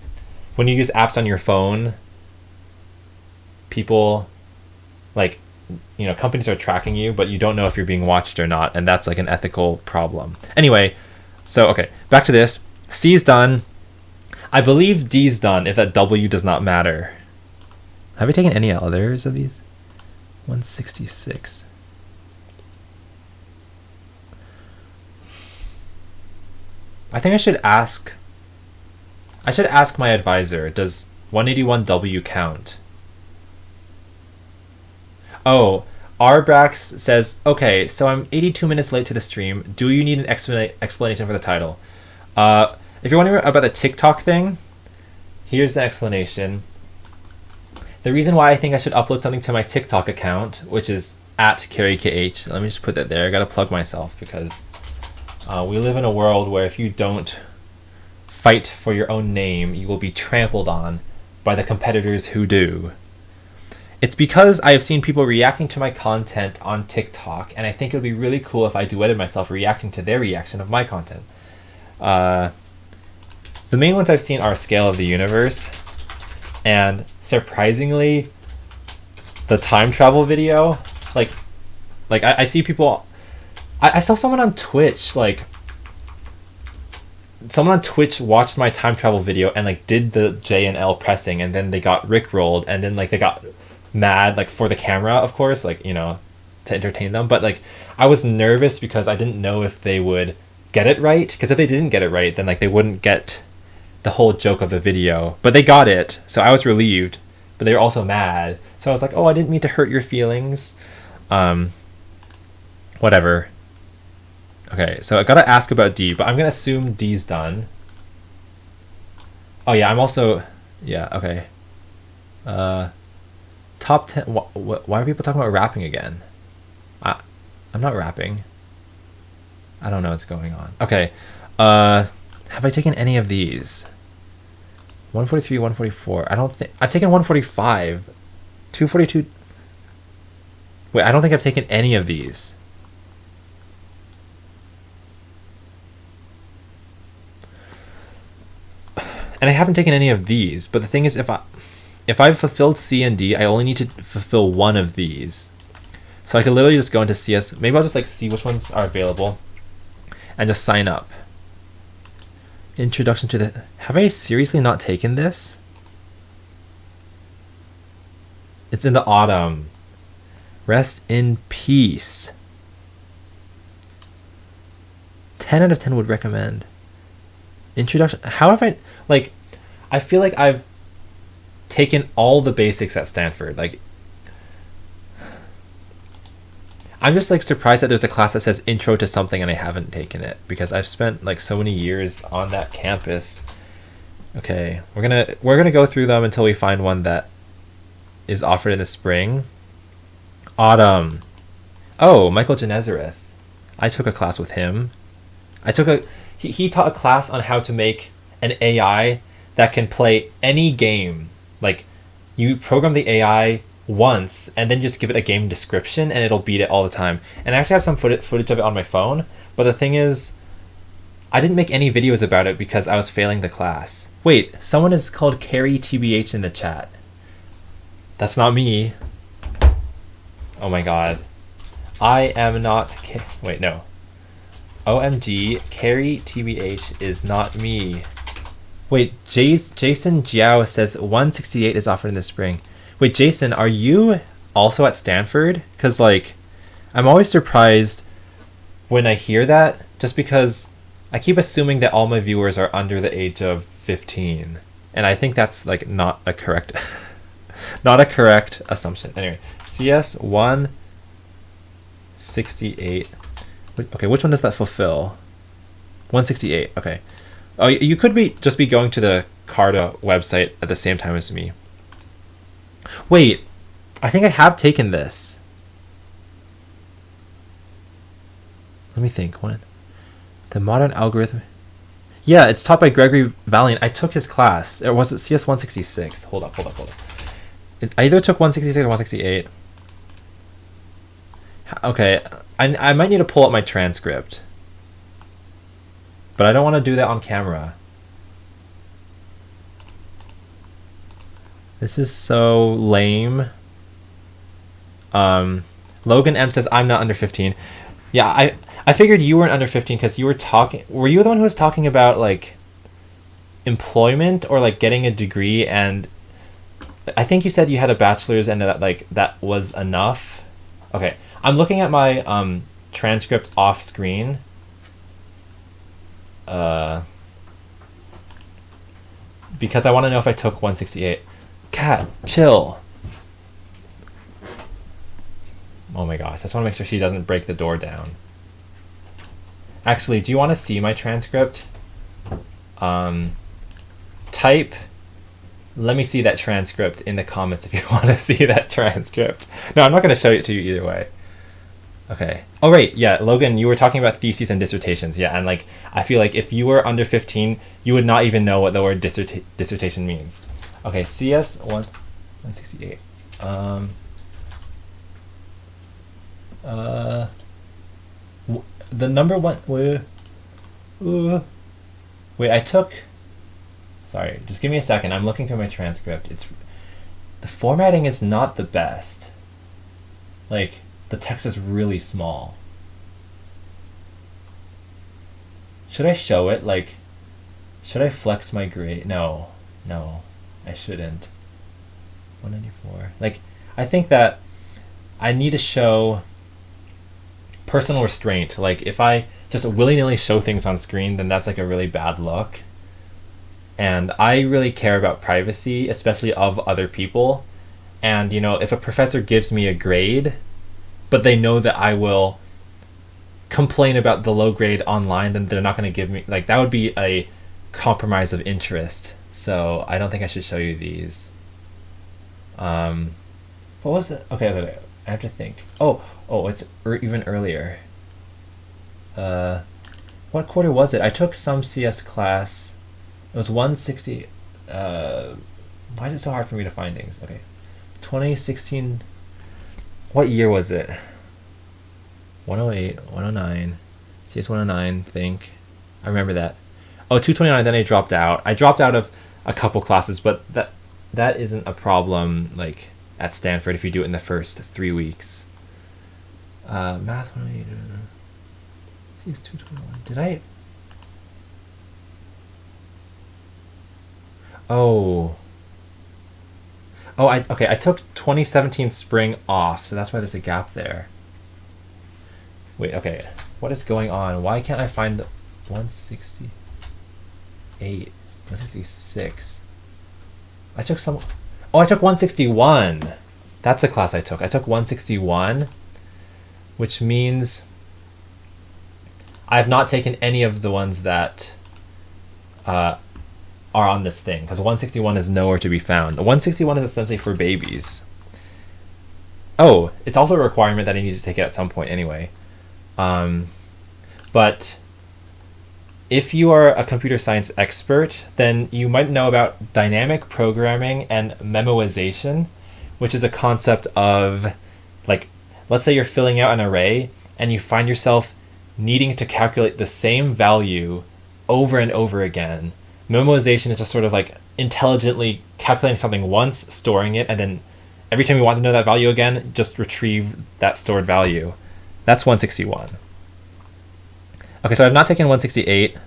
when you use apps on your phone, people like, you know, companies are tracking you, but you don't know if you're being watched or not, and that's like an ethical problem. Anyway, so okay, back to this. C's done. I believe D's done if that W does not matter. Have we taken any others of these? 166. I think I should ask my advisor, does 181W count? Oh, Rbrax says, okay, so I'm 82 minutes late to the stream. Do you need an explanation for the title? If you're wondering about the TikTok thing, here's the explanation. The reason why I think I should upload something to my TikTok account, which is @CarryKH, let me just put that there. I gotta plug myself because we live in a world where if you don't fight for your own name, you will be trampled on by the competitors who do. It's because I have seen people reacting to my content on TikTok, and I think it would be really cool if I duetted myself reacting to their reaction of my content. The main ones I've seen are Scale of the Universe, and surprisingly, the time travel video. Like I see people. I saw someone on Twitch, like someone on Twitch watched my time travel video and like did the J and L pressing, and then they got rickrolled, and then like they got mad, like for the camera, of course, like, you know, to entertain them. But like I was nervous because I didn't know if they would get it right, because if they didn't get it right, then like they wouldn't get the whole joke of the video. But they got it, so I was relieved, but they were also mad. So I was like, oh, I didn't mean to hurt your feelings. Whatever. Okay, so I gotta ask about D, but I'm gonna assume D's done. Oh yeah, I'm also, yeah, okay. Top 10, why are people talking about rapping again? I'm not rapping. I don't know what's going on. Okay, have I taken any of these? 143, 144, I don't think, I've taken 145, 242, wait, I don't think I've taken any of these. And I haven't taken any of these, but the thing is, if if I've fulfilled C and D, I only need to fulfill one of these. So I could literally just go into CS. Maybe I'll just like see which ones are available and just sign up. Introduction to the... Have I seriously not taken this? It's in the autumn. Rest in peace. 10 out of 10 would recommend. Introduction. How have I... Like, I feel like I've taken all the basics at Stanford. Like, I'm just like surprised that there's a class that says intro to something and I haven't taken it, because I've spent like so many years on that campus. Okay, we're gonna go through them until we find one that is offered in the spring. Autumn. Oh, Michael Genezareth. I took a class with him. He taught a class on how to make an AI that can play any game. Like, you program the AI once and then just give it a game description and it'll beat it all the time. And I actually have some footage of it on my phone, but the thing is, I didn't make any videos about it because I was failing the class. Wait, someone is called Carrie TBH in the chat. That's not me. Oh my god. I am not... Wait, no. OMG, Carrie TBH is not me. Wait, Jason Jiao says 168 is offered in the spring. Wait, Jason, are you also at Stanford? Because, like, I'm always surprised when I hear that, just because I keep assuming that all my viewers are under the age of 15. And I think that's, like, not a correct not a correct assumption. Anyway, CS 168. Okay, which one does that fulfill? 168, okay. Oh, you could just be going to the Carta website at the same time as me. Wait, I think I have taken this. Let me think. The modern algorithm. Yeah, it's taught by Gregory Valiant. I took his class. Or was it CS 166? Hold up. I either took 166 or 168. Okay, I might need to pull up my transcript. But I don't want to do that on camera. This is so lame. Logan M says, I'm not under 15. Yeah, I figured you weren't under 15 because you were talking... Were you the one who was talking about, like, employment or, like, getting a degree? And I think you said you had a bachelor's and that, like, that was enough. Okay, I'm looking at my transcript off screen. Because I want to know if I took 168. Cat, chill. Oh my gosh, I just want to make sure she doesn't break the door down. Actually, do you want to see my transcript? Type, let me see that transcript in the comments if you want to see that transcript. No, I'm not going to show it to you either way. Okay. Oh, right. Yeah, Logan, you were talking about theses and dissertations. Yeah, and like, I feel like if you were under 15, you would not even know what the word dissertation means. Okay, CS 168. The number one. Wait, I took. Sorry, just give me a second. I'm looking through my transcript. The formatting is not the best. Like, the text is really small. Should I show it? Like, should I flex my grade? No, I shouldn't. 194. Like, I think that I need to show personal restraint. Like, if I just willy-nilly show things on screen, then that's like a really bad look. And I really care about privacy, especially of other people. And, you know, if a professor gives me a grade, but they know that I will complain about the low grade online, then they're not going to give me, like, that would be a compromise of interest. So I don't think I should show you these. What was that? Okay. I have to think. Oh, it's even earlier. What quarter was it? I took some CS class. It was 160. Why is it so hard for me to find things? Okay. 2016. What year was it? 108, 109. CS 109, I think. I remember that. Oh, 229, then I dropped out. I dropped out of a couple classes, but that isn't a problem like at Stanford if you do it in the first 3 weeks. Math 180. CS 221. Did I? Oh. Oh, okay. I took 2017 spring off, so that's why there's a gap there. Wait, okay. What is going on? Why can't I find the 168, 166? I took some. Oh, I took 161. That's the class I took. I took 161, which means I've not taken any of the ones that are on this thing, because 161 is nowhere to be found. The 161 is essentially for babies. Oh, it's also a requirement that I need to take it at some point anyway. But if you are a computer science expert, then you might know about dynamic programming and memoization, which is a concept of, like, let's say you're filling out an array and you find yourself needing to calculate the same value over and over again. Memoization is just sort of like intelligently calculating something once, storing it, and then every time you want to know that value again, just retrieve that stored value. That's 161. Okay, so I've not taken 168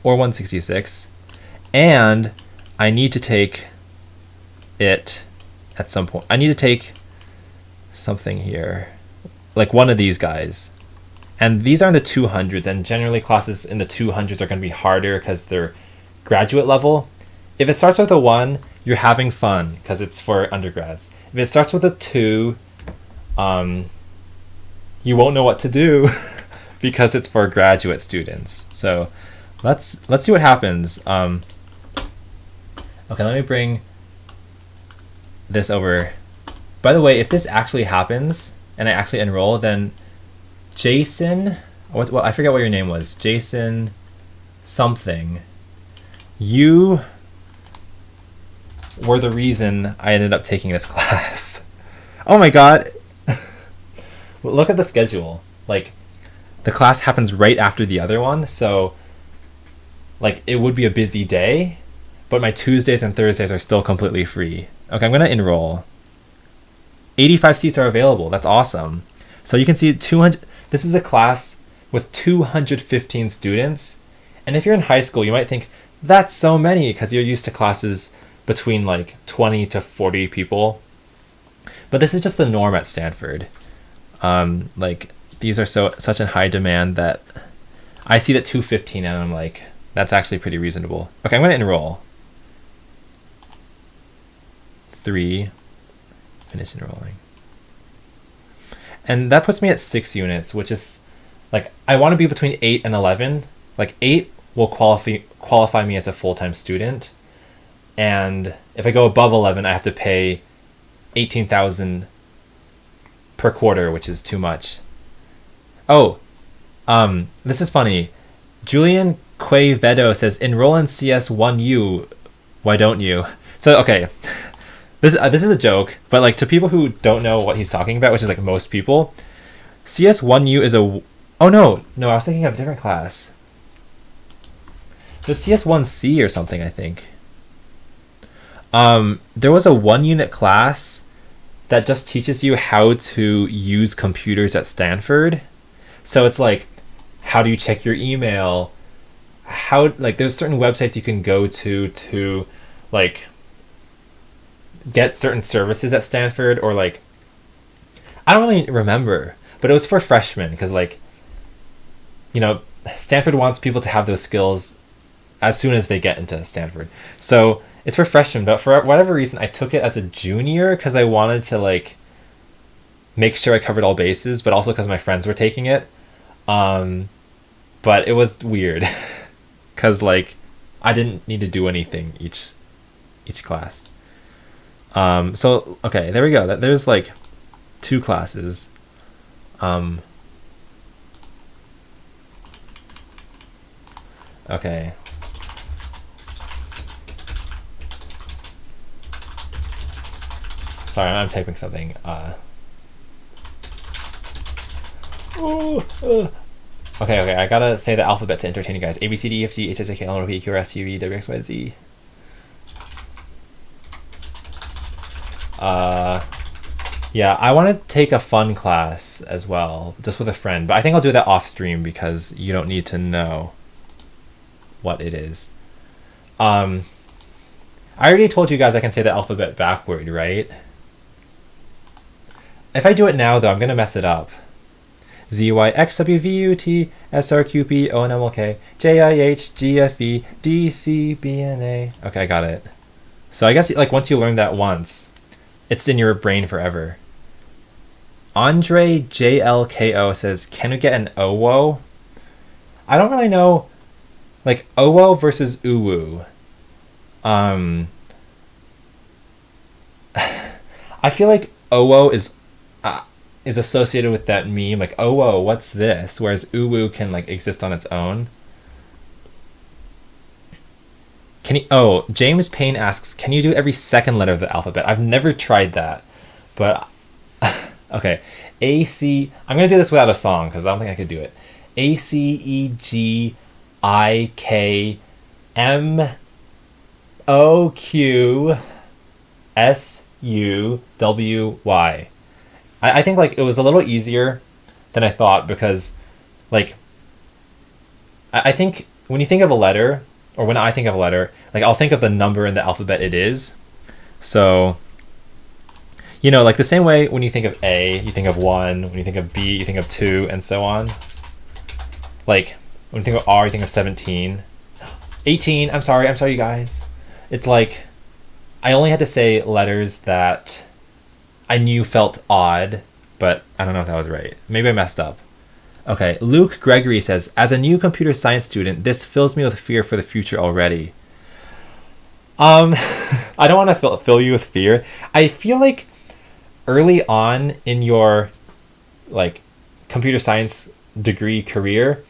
or 166, and I need to take it at some point. I need to take something here, like one of these guys. And these are in the 200s, and generally classes in the 200s are going to be harder because they're graduate level. If it starts with a 1, you're having fun because it's for undergrads. If it starts with a 2, you won't know what to do because it's for graduate students. So let's see what happens. Okay, let me bring this over. By the way, if this actually happens and I actually enroll, then Jason, what I forget what your name was, Jason something, you were the reason I ended up taking this class. Oh my god. Look at the schedule. Like, the class happens right after the other one, so like it would be a busy day, but my Tuesdays and Thursdays are still completely free. Okay, I'm gonna enroll. 85 seats are available. That's awesome. So you can see 200. This is a class with 215 students, and if you're in high school, you might think that's so many because you're used to classes between like 20 to 40 people. But this is just the norm at Stanford. Like, these are such in high demand that I see that 215 and I'm like, that's actually pretty reasonable. Okay, I'm going to enroll. 3, finish enrolling. And that puts me at 6 units, which is like, I want to be between 8 and 11. Like 8 will qualify me as a full-time student. And if I go above 11, I have to pay $18,000 per quarter, which is too much. Oh, this is funny. Julian Quevedo says, enroll in CS1U. Why don't you? So, okay. This is a joke, but like to people who don't know what he's talking about, which is like most people, CS1U is a... Oh, no, I was thinking of a different class. There's CS1C or something, I think. There was a 1-unit class that just teaches you how to use computers at Stanford. So it's like, how do you check your email? How, like, there's certain websites you can go to like get certain services at Stanford, or like, I don't really remember, but it was for freshmen because, like, you know, Stanford wants people to have those skills as soon as they get into Stanford. So it's for freshmen, but for whatever reason, I took it as a junior because I wanted to like make sure I covered all bases, but also because my friends were taking it. But it was weird because like I didn't need to do anything each class. So okay, there we go. There's like 2 classes. Okay. Sorry, I'm typing something. Okay, I gotta say the alphabet to entertain you guys. A, B, C, D, E, F, G, H, I, J, K, L, M, N, O, P, Q, R, S, T, U, V, W, X, Y, Z. Yeah, I want to take a fun class as well, just with a friend. But I think I'll do that off stream because you don't need to know what it is. I already told you guys I can say the alphabet backward, right? If I do it now, though, I'm going to mess it up. Z, Y, X, W, V, U, T, S, R, Q, P, O, N, M, L, K, J, I, H, G, F, E, D, C, B, N, A. Okay, I got it. So I guess like once you learn that once, it's in your brain forever. Andre JLKO says, can we get an OWO? I don't really know, like OWO versus UWO. I feel like OWO is associated with that meme, like, oh, whoa, what's this? Whereas uwu can like exist on its own. James Payne asks, can you do every second letter of the alphabet? I've never tried that, but okay. I'm gonna do this without a song because I don't think I could do it. ACEGIMOQSUWY. I think like it was a little easier than I thought because like I think when you think of a letter, or when I think of a letter, like I'll think of the number in the alphabet it is. So, you know, like the same way when you think of A, you think of 1, when you think of B, you think of 2, and so on. Like when you think of R, you think of 17. 18, I'm sorry you guys. It's like I only had to say letters that I knew felt odd, but I don't know if that was right. Maybe I messed up. Okay, Luke Gregory says, as a new computer science student, this fills me with fear for the future already. I don't want to fill you with fear. I feel like early on in your like computer science degree career,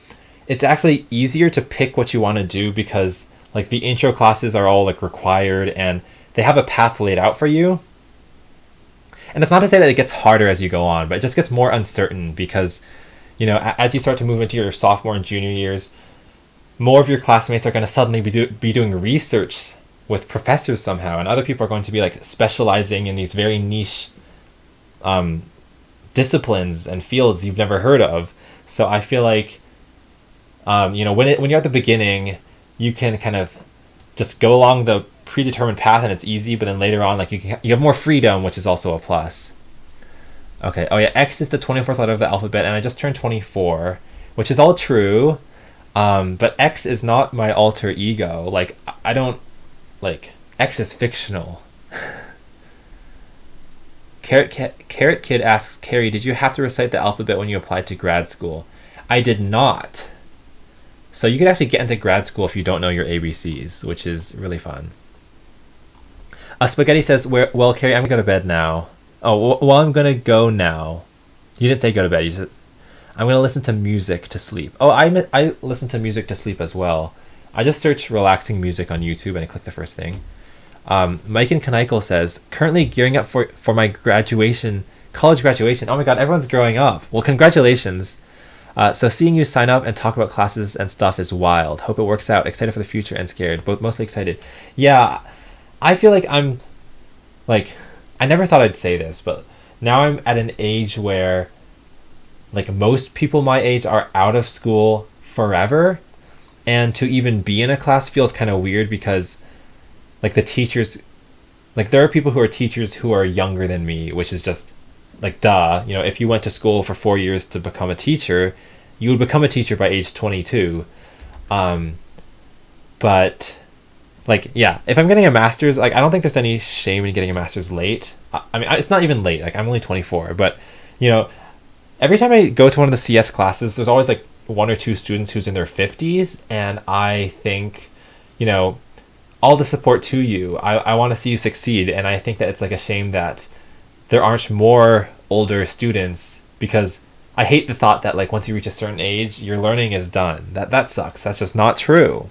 it's actually easier to pick what you want to do because like the intro classes are all like required and they have a path laid out for you. And it's not to say that it gets harder as you go on, but it just gets more uncertain because, you know, as you start to move into your sophomore and junior years, more of your classmates are going to suddenly be doing research with professors somehow, and other people are going to be like specializing in these very niche disciplines and fields you've never heard of. So I feel like, you know, when you're at the beginning, you can kind of just go along the predetermined path and it's easy, but then later on, like you have more freedom, which is also a plus. Okay. Oh yeah, X is the 24th letter of the alphabet, and I just turned 24, which is all true. But X is not my alter ego. Like I don't like X is fictional. Carrot Kid asks, Carrie, did you have to recite the alphabet when you applied to grad school? I did not. So you could actually get into grad school if you don't know your ABCs, which is really fun. Spaghetti says, well, Carrie, I'm going to go to bed now. Oh, well, I'm going to go now. You didn't say go to bed. You said, I'm going to listen to music to sleep. Oh, I listen to music to sleep as well. I just search relaxing music on YouTube and I click the first thing. Mike and Kanikel says, currently gearing up for my college graduation. Oh my God, everyone's growing up. Well, congratulations. So seeing you sign up and talk about classes and stuff is wild. Hope it works out. Excited for the future and scared, but mostly excited. Yeah, I feel like I'm, like, I never thought I'd say this, but now I'm at an age where, like, most people my age are out of school forever, and to even be in a class feels kind of weird because, like, the teachers, like, there are people who are teachers who are younger than me, which is just, like, duh. You know, if you went to school for 4 years to become a teacher, you would become a teacher by age 22. But, like, yeah, if I'm getting a master's, like, I don't think there's any shame in getting a master's late. I mean, it's not even late. Like, I'm only 24. But, you know, every time I go to one of the CS classes, there's always, like, 1 or 2 students who's in their 50s. And I think, you know, all the support to you. I want to see you succeed. And I think that it's, like, a shame that there aren't more older students, because I hate the thought that, like, once you reach a certain age, your learning is done. That sucks. That's just not true.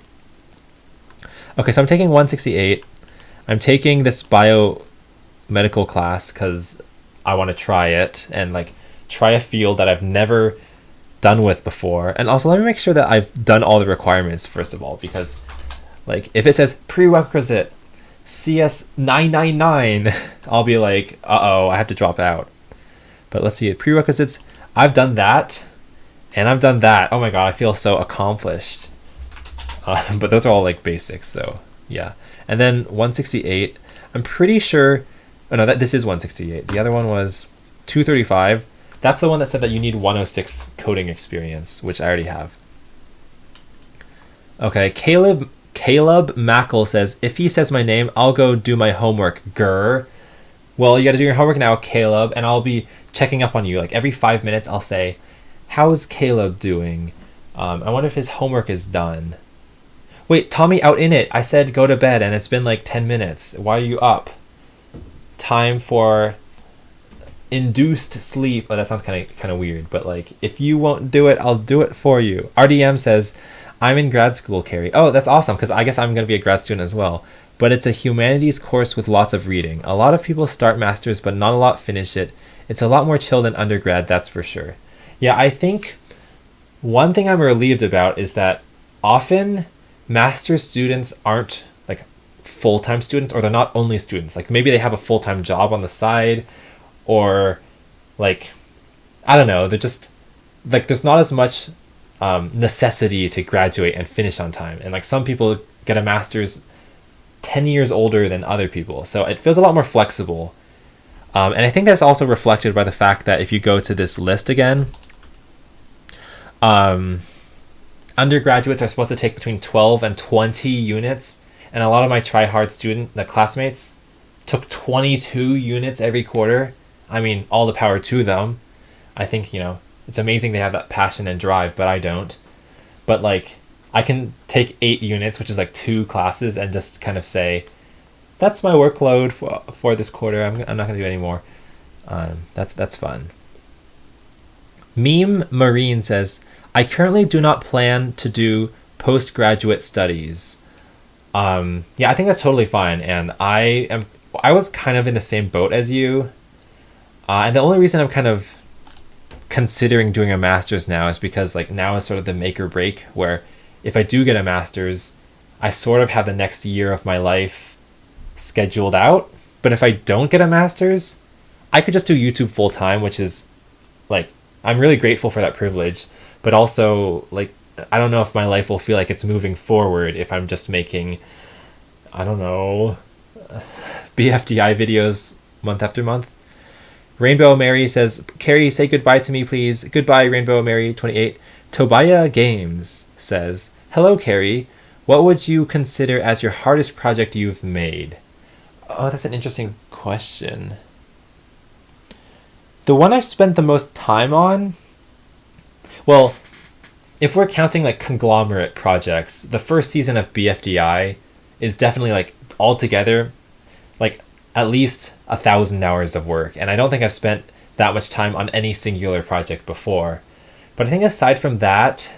Okay, so I'm taking 168. I'm taking this biomedical class because I want to try it and, like, try a field that I've never done with before. And also, let me make sure that I've done all the requirements, first of all, because, like, if it says prerequisite CS 999, I'll be like, uh-oh, I have to drop out. But let's see, prerequisites, I've done that, and I've done that. Oh my god, I feel so accomplished. But those are all like basics, so yeah. And then 168, I'm pretty sure, oh no, this is 168. The other one was 235. That's the one that said that you need 106 coding experience, which I already have. Okay, Caleb Mackle says, if he says my name, I'll go do my homework, grr. Well, you gotta do your homework now, Caleb, and I'll be checking up on you. Like every 5 minutes, I'll say, how's Caleb doing? I wonder if his homework is done. Wait, Tommy out in it. I said go to bed, and it's been like 10 minutes. Why are you up? Time for induced sleep. Oh, that sounds kind of weird, but like, if you won't do it, I'll do it for you. RDM says, I'm in grad school, Carrie. Oh, that's awesome, because I guess I'm going to be a grad student as well. But it's a humanities course with lots of reading. A lot of people start masters, but not a lot finish it. It's a lot more chill than undergrad, that's for sure. Yeah, I think one thing I'm relieved about is that often master's students aren't like full-time students, or they're not only students. Like maybe they have a full-time job on the side, or like, I don't know, they're just like, there's not as much necessity to graduate and finish on time. And like some people get a master's 10 years older than other people. So it feels a lot more flexible. And I think that's also reflected by the fact that if you go to this list again, undergraduates are supposed to take between 12 and 20 units. And a lot of my try-hard classmates took 22 units every quarter. I mean, all the power to them. I think, it's amazing they have that passion and drive, but I don't. But like, I can take 8 units, which is like 2 classes, and just kind of say, that's my workload for this quarter. I'm not going to do any more. That's fun. Meme Marine says, I currently do not plan to do postgraduate studies. Yeah, I think that's totally fine. And I was kind of in the same boat as you. And the only reason I'm kind of considering doing a master's now is because like now is sort of the make or break, where if I do get a master's, I sort of have the next year of my life scheduled out. But if I don't get a master's, I could just do YouTube full time, which is like, I'm really grateful for that privilege. But also, like, I don't know if my life will feel like it's moving forward if I'm just making, I don't know, BFDI videos month after month. Rainbow Mary says, Carrie, say goodbye to me, please. Goodbye, Rainbow Mary 28. Tobiah Games says, hello, Carrie. What would you consider as your hardest project you've made? Oh, that's an interesting question. The one I've spent the most time on? Well, if we're counting like conglomerate projects, the first season of BFDI is definitely like altogether like at least 1,000 hours of work. And I don't think I've spent that much time on any singular project before. But I think aside from that,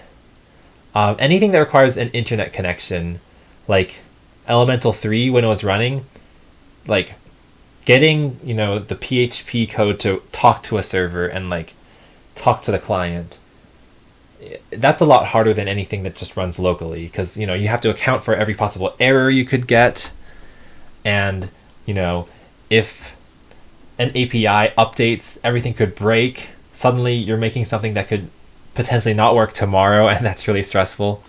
anything that requires an internet connection, like Elemental 3 when it was running, like getting, the PHP code to talk to a server and like talk to the client, that's a lot harder than anything that just runs locally, because, you have to account for every possible error you could get. And, if an API updates, everything could break. Suddenly you're making something that could potentially not work tomorrow, and that's really stressful.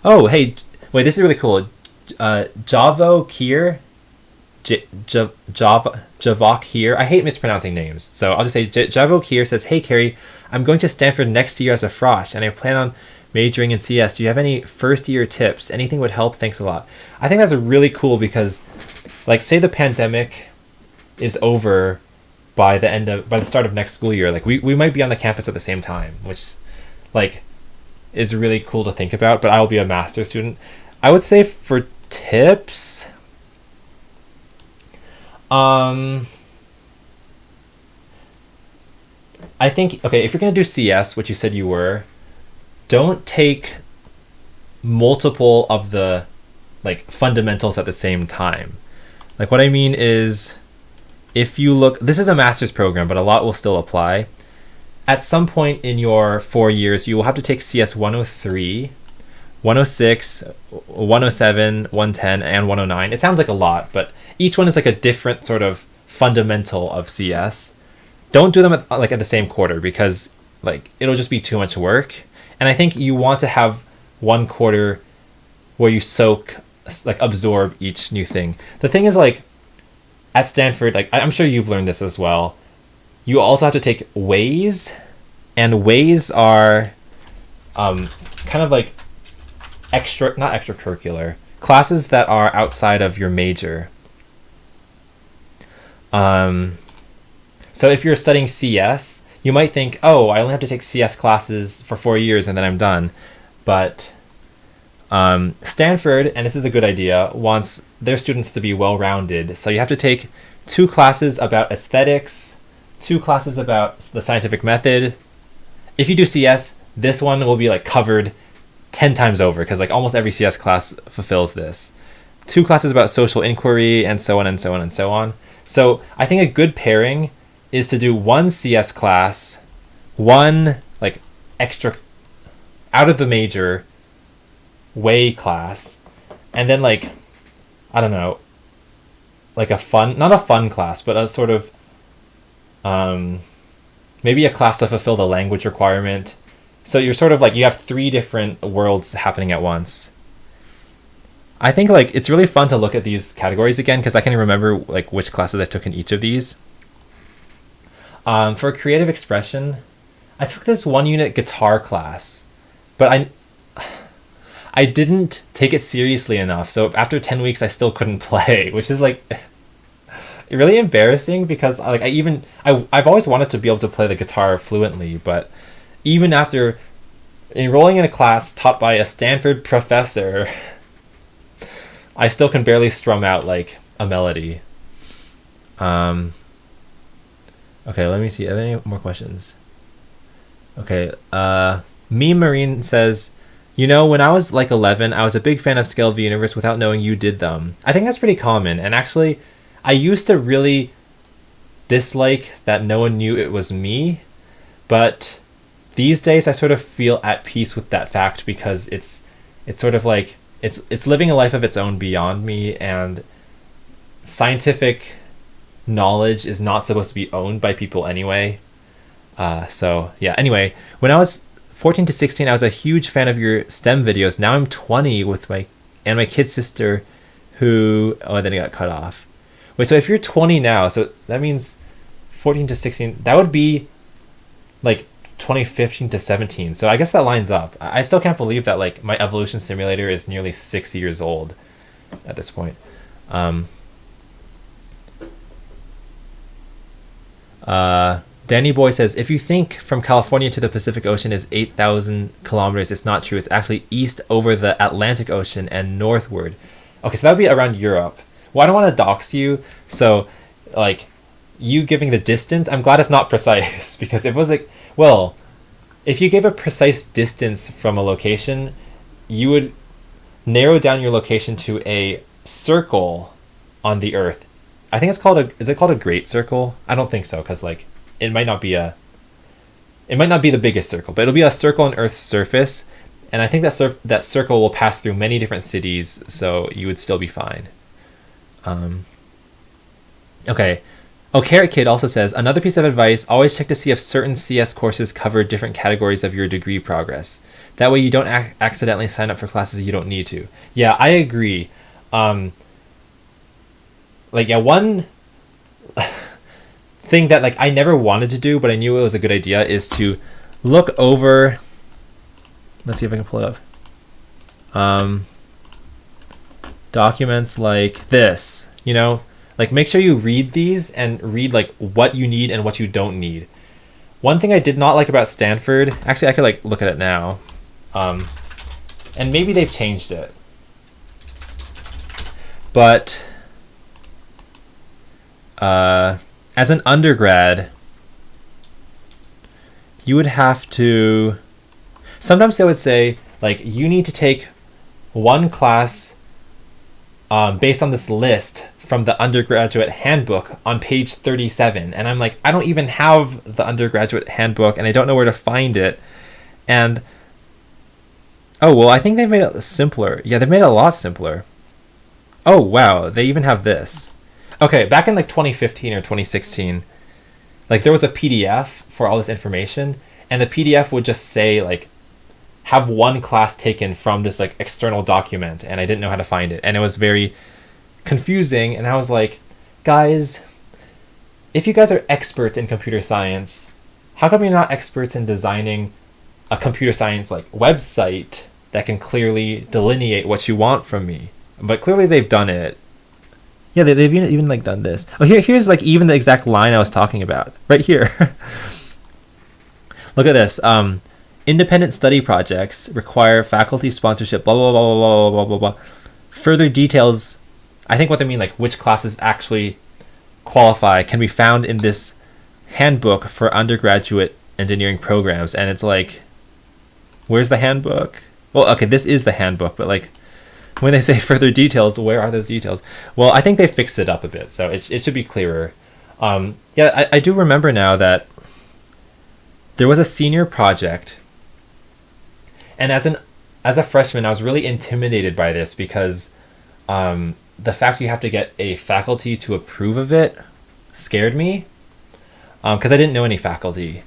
Oh, hey, wait, this is really cool. Javo Kier, Javok here. I hate mispronouncing names, so I'll just say Javo Kier says, hey, Carrie, I'm going to Stanford next year as a frosh, and I plan on majoring in CS. Do you have any first-year tips? Anything would help. Thanks a lot. I think that's really cool because, like, say the pandemic is over by the start of next school year. Like, we might be on the campus at the same time, which, like, is really cool to think about. But I will be a master's student. I would say for tips, I think, okay, if you're going to do CS, which you said you were, don't take multiple of the, like, fundamentals at the same time. Like, what I mean is, if you look, this is a master's program, but a lot will still apply. At some point in your 4 years, you will have to take CS 103, 106, 107, 110, and 109. It sounds like a lot, but each one is like a different sort of fundamental of CS. Don't do them at the same quarter, because like it'll just be too much work. And I think you want to have one quarter where you absorb each new thing. The thing is, like, at Stanford, like I'm sure you've learned this as well, you also have to take ways, and ways are kind of like not extracurricular classes that are outside of your major. So if you're studying CS, you might think, oh, I only have to take CS classes for 4 years and then I'm done. But Stanford, and this is a good idea, wants their students to be well-rounded. So you have to take 2 classes about aesthetics, 2 classes about the scientific method. If you do CS, this one will be like covered 10 times over, because like almost every CS class fulfills this. 2 classes about social inquiry, and so on and so on and so on. So I think a good pairing is to do 1 CS class, 1 like extra out of the major way class, and then like, I don't know, like not a fun class, but a sort of maybe a class to fulfill the language requirement. So you're sort of like, you have 3 different worlds happening at once. I think like it's really fun to look at these categories again, because I can remember like which classes I took in each of these. For creative expression, I took this 1-unit guitar class, but I didn't take it seriously enough. So after 10 weeks, I still couldn't play, which is like really embarrassing, because like I've always wanted to be able to play the guitar fluently, but even after enrolling in a class taught by a Stanford professor, I still can barely strum out like a melody. Okay, let me see. Are there any more questions? Okay, Meme Marine says, when I was like 11, I was a big fan of Scale of the Universe without knowing you did them. I think that's pretty common. And actually, I used to really dislike that no one knew it was me. But these days, I sort of feel at peace with that fact, because it's sort of like, it's living a life of its own beyond me, and scientific knowledge is not supposed to be owned by people anyway. So yeah, anyway, when I was 14 to 16, I was a huge fan of your STEM videos. Now I'm 20 with my kid sister who, then it got cut off. Wait, so if you're 20 now, so that means 14 to 16, that would be like 2015 to 17. So I guess that lines up. I still can't believe that like my evolution simulator is nearly 6 years old at this point. Danny Boy says, if you think from California to the Pacific Ocean is 8,000 kilometers, it's not true. It's actually east over the Atlantic Ocean and northward. Okay, so that would be around Europe. Well, I don't want to dox you, so like you giving the distance, I'm glad it's not precise, because if it was like, well, if you gave a precise distance from a location, you would narrow down your location to a circle on the Earth. I think is it called a great circle? I don't think so, because like it might not be the biggest circle, but it'll be a circle on Earth's surface, and I think that circle will pass through many different cities, so you would still be fine. Okay. Oh, Carrot Kid also says, another piece of advice, always check to see if certain CS courses cover different categories of your degree progress. That way you don't accidentally sign up for classes you don't need to. Yeah, I agree. One thing that like I never wanted to do, but I knew it was a good idea, is to look over, let's see if I can pull it up, documents like this, like make sure you read these and read like what you need and what you don't need. One thing I did not like about Stanford, actually I could like look at it now, and maybe they've changed it, but as an undergrad, you would have to, sometimes they would say like you need to take one class based on this list from the undergraduate handbook on page 37, and I'm like, I don't even have the undergraduate handbook and I don't know where to find it, and Oh, well, I think they've made it simpler. Yeah, they've made it a lot simpler. Oh, wow, they even have this. Okay, back in like 2015 or 2016, like there was a PDF for all this information, and the PDF would just say like have one class taken from this like external document, and I didn't know how to find it, and it was very confusing. And I was like, guys, if you guys are experts in computer science, how come you're not experts in designing a computer science like website that can clearly delineate what you want from me? But clearly they've done it. Yeah, they've even like done this. Oh, here's like even the exact line I was talking about right here. Look at this. Independent study projects require faculty sponsorship. Blah blah blah blah blah blah blah blah. Further details. I think what they mean, like which classes actually qualify, can be found in this handbook for undergraduate engineering programs. And it's like, where's the handbook? Well, okay, this is the handbook, but like when they say further details, where are those details? Well, I think they fixed it up a bit, so it should be clearer. Yeah, I do remember now that there was a senior project, and as a freshman, I was really intimidated by this because the fact you have to get a faculty to approve of it scared me, because I didn't know any faculty.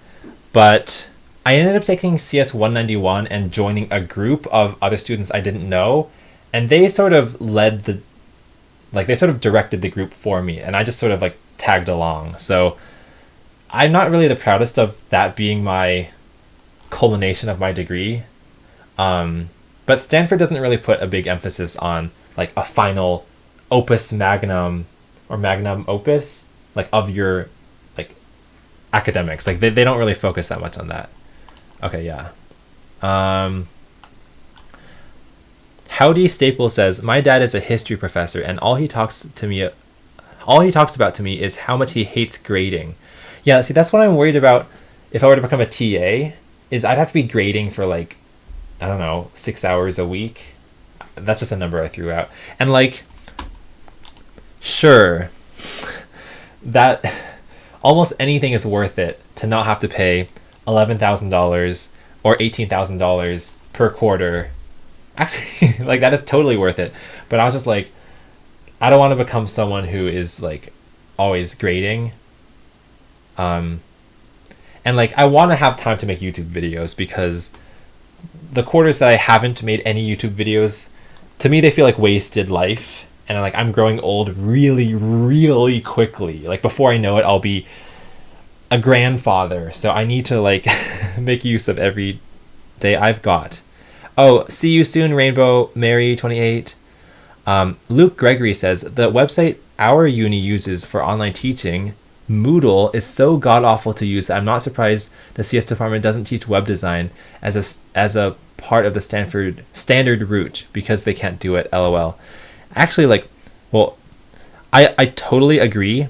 But I ended up taking CS 191 and joining a group of other students I didn't know, and they sort of they sort of directed the group for me, and I just sort of like tagged along. So I'm not really the proudest of that being my culmination of my degree. But Stanford doesn't really put a big emphasis on like a final opus magnum or magnum opus like of your like academics. Like they don't really focus that much on that. Okay, yeah. Howdy Staples says, my dad is a history professor, and all he talks about to me is how much he hates grading. Yeah, see, that's what I'm worried about if I were to become a TA, is I'd have to be grading for like, I don't know, 6 hours a week. That's just a number I threw out. And like, sure, that almost anything is worth it to not have to pay $11,000 or $18,000 per quarter. Actually, like that is totally worth it. But I was just like, I don't want to become someone who is like always grading. And like I want to have time to make YouTube videos, because the quarters that I haven't made any YouTube videos, to me they feel like wasted life. And like I'm growing old really, really quickly. Like before I know it, I'll be a grandfather. So I need to like make use of every day I've got. Oh, see you soon, Rainbow Mary 28. Luke Gregory says, the website our uni uses for online teaching, Moodle, is so god-awful to use that I'm not surprised the CS department doesn't teach web design as a part of the Stanford standard route, because they can't do it, lol. Actually, like, well, I totally agree.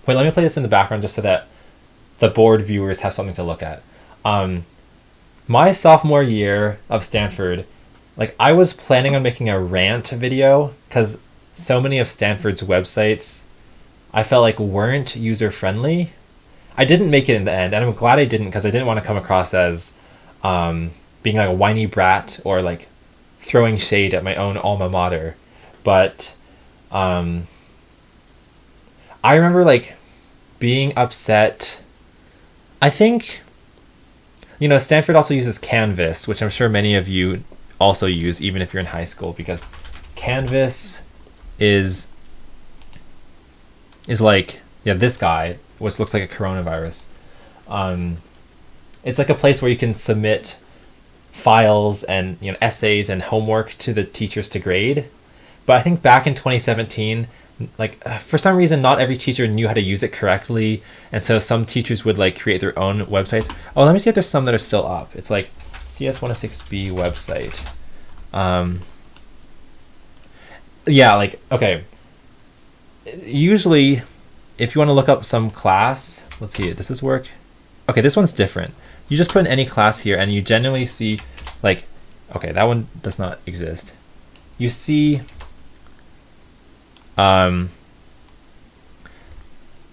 Wait, let me play this in the background just so that the bored viewers have something to look at. My sophomore year of Stanford, like I was planning on making a rant video because so many of Stanford's websites I felt like weren't user friendly. I didn't make it in the end, and I'm glad I didn't, because I didn't want to come across as being like a whiny brat or like throwing shade at my own alma mater. But I remember like being upset. I think, you know, Stanford also uses Canvas, which I'm sure many of you also use, even if you're in high school, because Canvas is like, yeah, this guy, which looks like a coronavirus. It's like a place where you can submit files and, you know, essays and homework to the teachers to grade. But I think back in 2017, like for some reason, not every teacher knew how to use it correctly, and so some teachers would like create their own websites. Oh, let me see if there's some that are still up. It's like CS106B website. Yeah, like, okay. Usually, if you want to look up some class, let's see, does this work? Okay, this one's different. You just put in any class here, and you generally see, like, okay, that one does not exist. You see,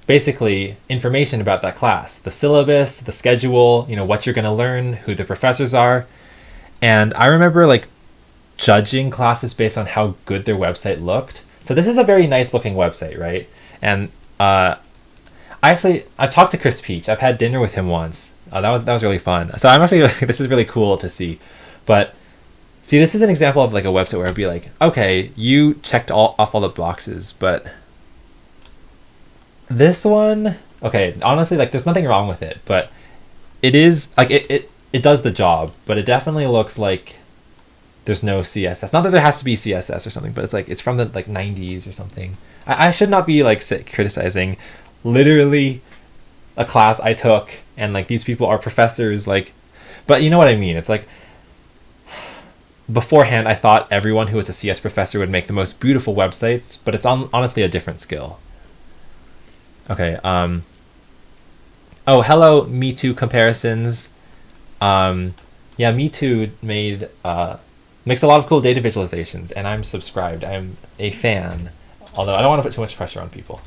basically information about that class, the syllabus, the schedule, you know, what you're going to learn, who the professors are. And I remember like judging classes based on how good their website looked. So this is a very nice looking website, right? And I've talked to Chris Peach. I've had dinner with him once. That was really fun. So I'm actually this is really cool to see. But see, this is an example of like a website where I'd be like, okay, you checked off all the boxes, but this one, okay, honestly, like there's nothing wrong with it, but it is like it does the job, but it definitely looks like there's no CSS. Not that there has to be CSS or something, but it's like it's from the like 90s or something. I should not be like criticizing literally a class I took, and like these people are professors, like, but you know what I mean. It's like beforehand I thought everyone who was a CS professor would make the most beautiful websites, but it's honestly a different skill. Okay. Oh, hello, Me Too comparisons. Yeah, Me Too makes a lot of cool data visualizations, and I'm subscribed. I'm a fan, although I don't want to put too much pressure on people.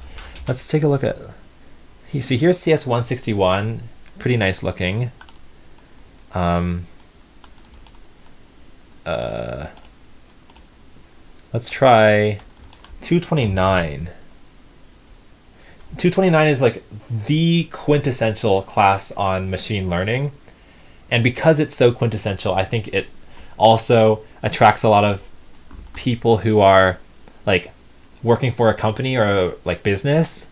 Let's take a look at. See, here's CS 161, pretty nice looking. Let's try 229. 229 is like the quintessential class on machine learning, and because it's so quintessential, I think it also attracts a lot of people who are like working for a company or like business.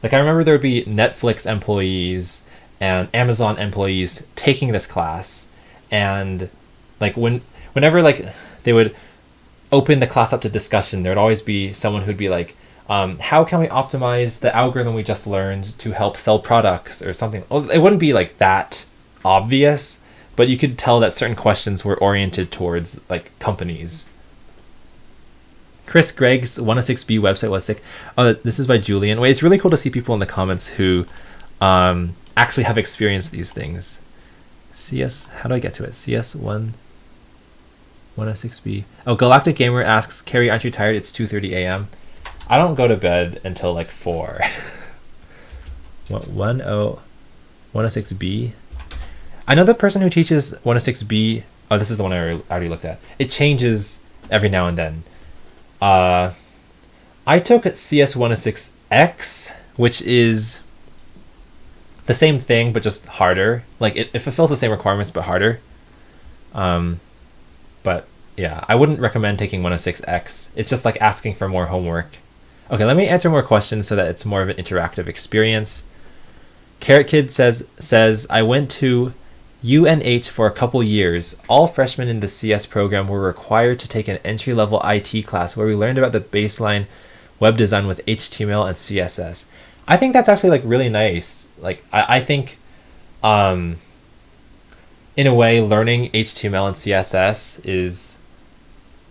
Like I remember there would be Netflix employees and Amazon employees taking this class, and like whenever like they would open the class up to discussion, there would always be someone who'd be like, how can we optimize the algorithm we just learned to help sell products or something. Well, it wouldn't be like that obvious, but you could tell that certain questions were oriented towards like companies. Chris Gregg's 106B website was sick. Oh, this is by Julian. Wait, it's really cool to see people in the comments who actually have experienced these things. CS, how do I get to it? CS 106B. Oh, Galactic Gamer asks, Carrie, aren't you tired? It's 2:30 a.m. I don't go to bed until like 4. What, 106B? I know the person who teaches 106B. Oh, this is the one I already looked at. It changes every now and then. I took CS 106X, which is the same thing but just harder. Like it fulfills the same requirements but harder. But yeah, I wouldn't recommend taking 106X. It's just like asking for more homework. Okay, let me answer more questions so that it's more of an interactive experience. Carrot Kid says I went to UNH for a couple years. All freshmen in the CS program were required to take an entry-level IT class where we learned about the baseline web design with HTML and CSS. I think that's actually like really nice. Like I think in a way learning HTML and CSS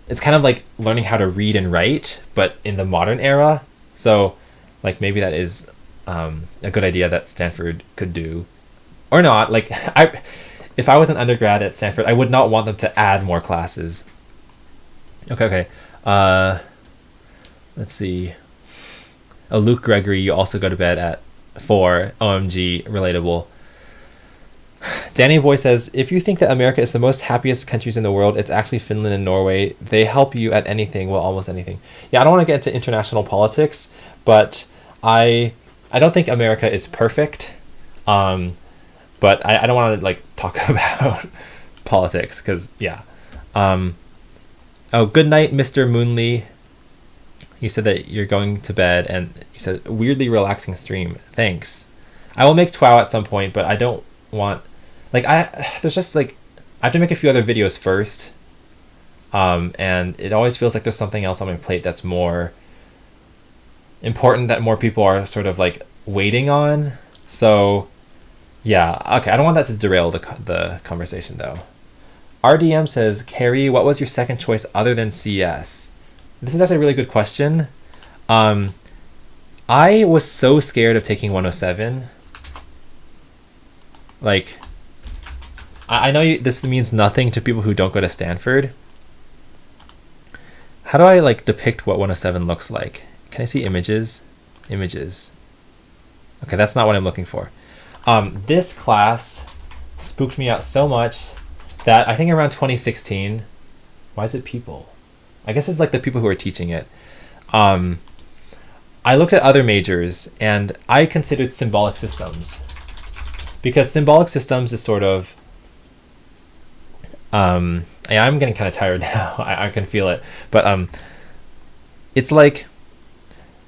it's kind of like learning how to read and write, but in the modern era. So like maybe that is a good idea that Stanford could do. Or not. Like if I was an undergrad at Stanford, I would not want them to add more classes. Okay. Let's see. Oh, Luke Gregory, you also go to bed at 4. OMG, relatable. Danny Boy says, if you think that America is the most happiest countries in the world, it's actually Finland and Norway. They help you at anything, well, almost anything. Yeah, I don't want to get into international politics, but I don't think America is perfect. But I don't want to like talk about politics because yeah. Oh, good night, Mr. Moonley. You said that you're going to bed, and you said weirdly relaxing stream. Thanks. I will make TWOW at some point, but I don't want like there's just like I have to make a few other videos first. And it always feels like there's something else on my plate that's more important that more people are sort of like waiting on. So yeah, okay, I don't want that to derail the conversation though. RDM says, Carrie, what was your second choice other than CS? This is actually a really good question. I was so scared of taking 107. Like, I know this means nothing to people who don't go to Stanford. How do I like depict what 107 looks like? Can I see images? Images. Okay, that's not what I'm looking for. This class spooked me out so much that I think around 2016. Why is it people? I guess it's like the people who are teaching it. I looked at other majors and I considered symbolic systems, because symbolic systems is sort of I'm getting kind of tired now. I can feel it, but it's like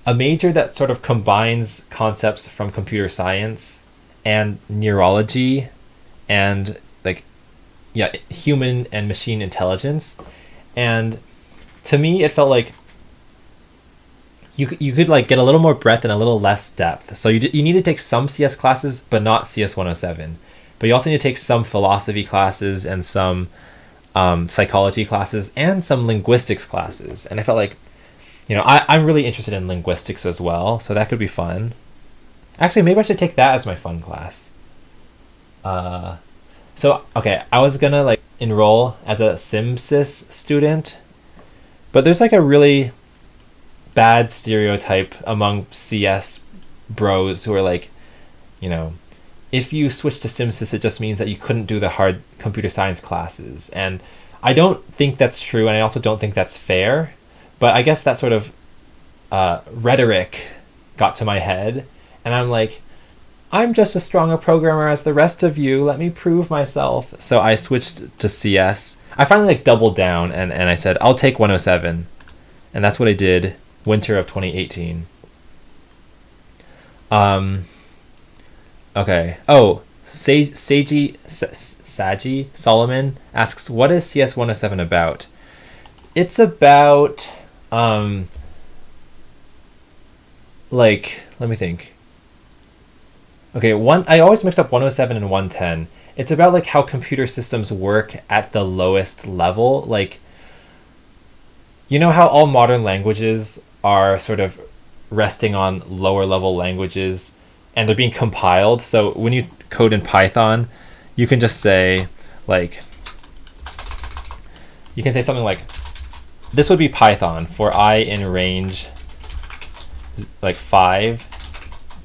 a major that sort of combines concepts from computer science and neurology and like human and machine intelligence. And to me it felt like you could like get a little more breadth and a little less depth. So you need to take some CS classes, but not CS 107. But you also need to take some philosophy classes and some psychology classes and some linguistics classes. And I felt like, I'm really interested in linguistics as well, so that could be fun. Actually, maybe I should take that as my fun class. So okay, I was gonna like enroll as a SimSys student, but there's like a really bad stereotype among CS bros who are like, if you switch to SimSys, it just means that you couldn't do the hard computer science classes. And I don't think that's true, and I also don't think that's fair. But I guess that sort of rhetoric got to my head, and I'm like, I'm just as strong a programmer as the rest of you. Let me prove myself. So I switched to CS. I finally like doubled down, and I said, I'll take 107. And that's what I did winter of 2018. Okay. Oh, Saji Solomon asks, what is CS 107 about? It's about, like, let me think. Okay, I always mix up 107 and 110. It's about like how computer systems work at the lowest level. Like, how all modern languages are sort of resting on lower level languages and they're being compiled. So when you code in Python, you can just say like, you can say something like, this would be Python for I in range like 5,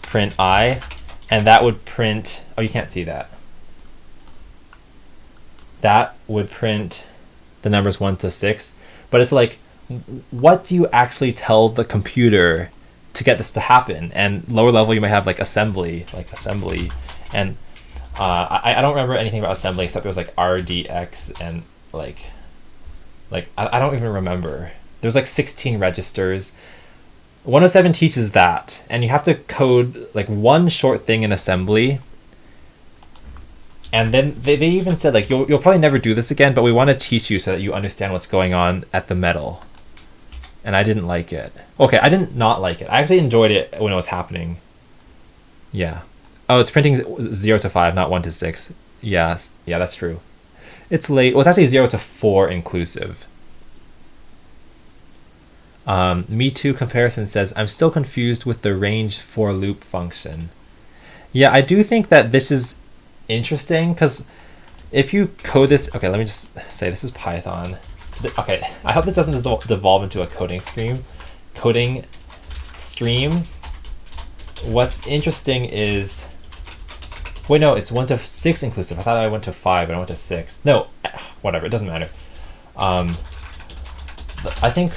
print I, and that would print, oh, you can't see that. That would print the numbers 1 to 6, but it's like, what do you actually tell the computer to get this to happen? And lower level, you might have like assembly, and I don't remember anything about assembly except it was like RDX and like I don't even remember. There's like 16 registers. 107 teaches that, and you have to code like one short thing in assembly. And then they even said like, you'll probably never do this again, but we want to teach you so that you understand what's going on at the metal. And I didn't like it. Okay, I didn't not like it. I actually enjoyed it when it was happening. Yeah. Oh, it's printing 0 to 5, not 1 to 6. Yes. Yeah, that's true. It's late. Well, it's actually 0 to 4 inclusive. Me Too Comparison says, I'm still confused with the range for loop function. Yeah, I do think that this is interesting, because if you code this, okay, let me just say this is Python. Okay, I hope this doesn't devolve into a coding stream. What's interesting is, wait, no, it's 1 to 6 inclusive. I thought I went to 5 and I went to 6. No, whatever, it doesn't matter. I think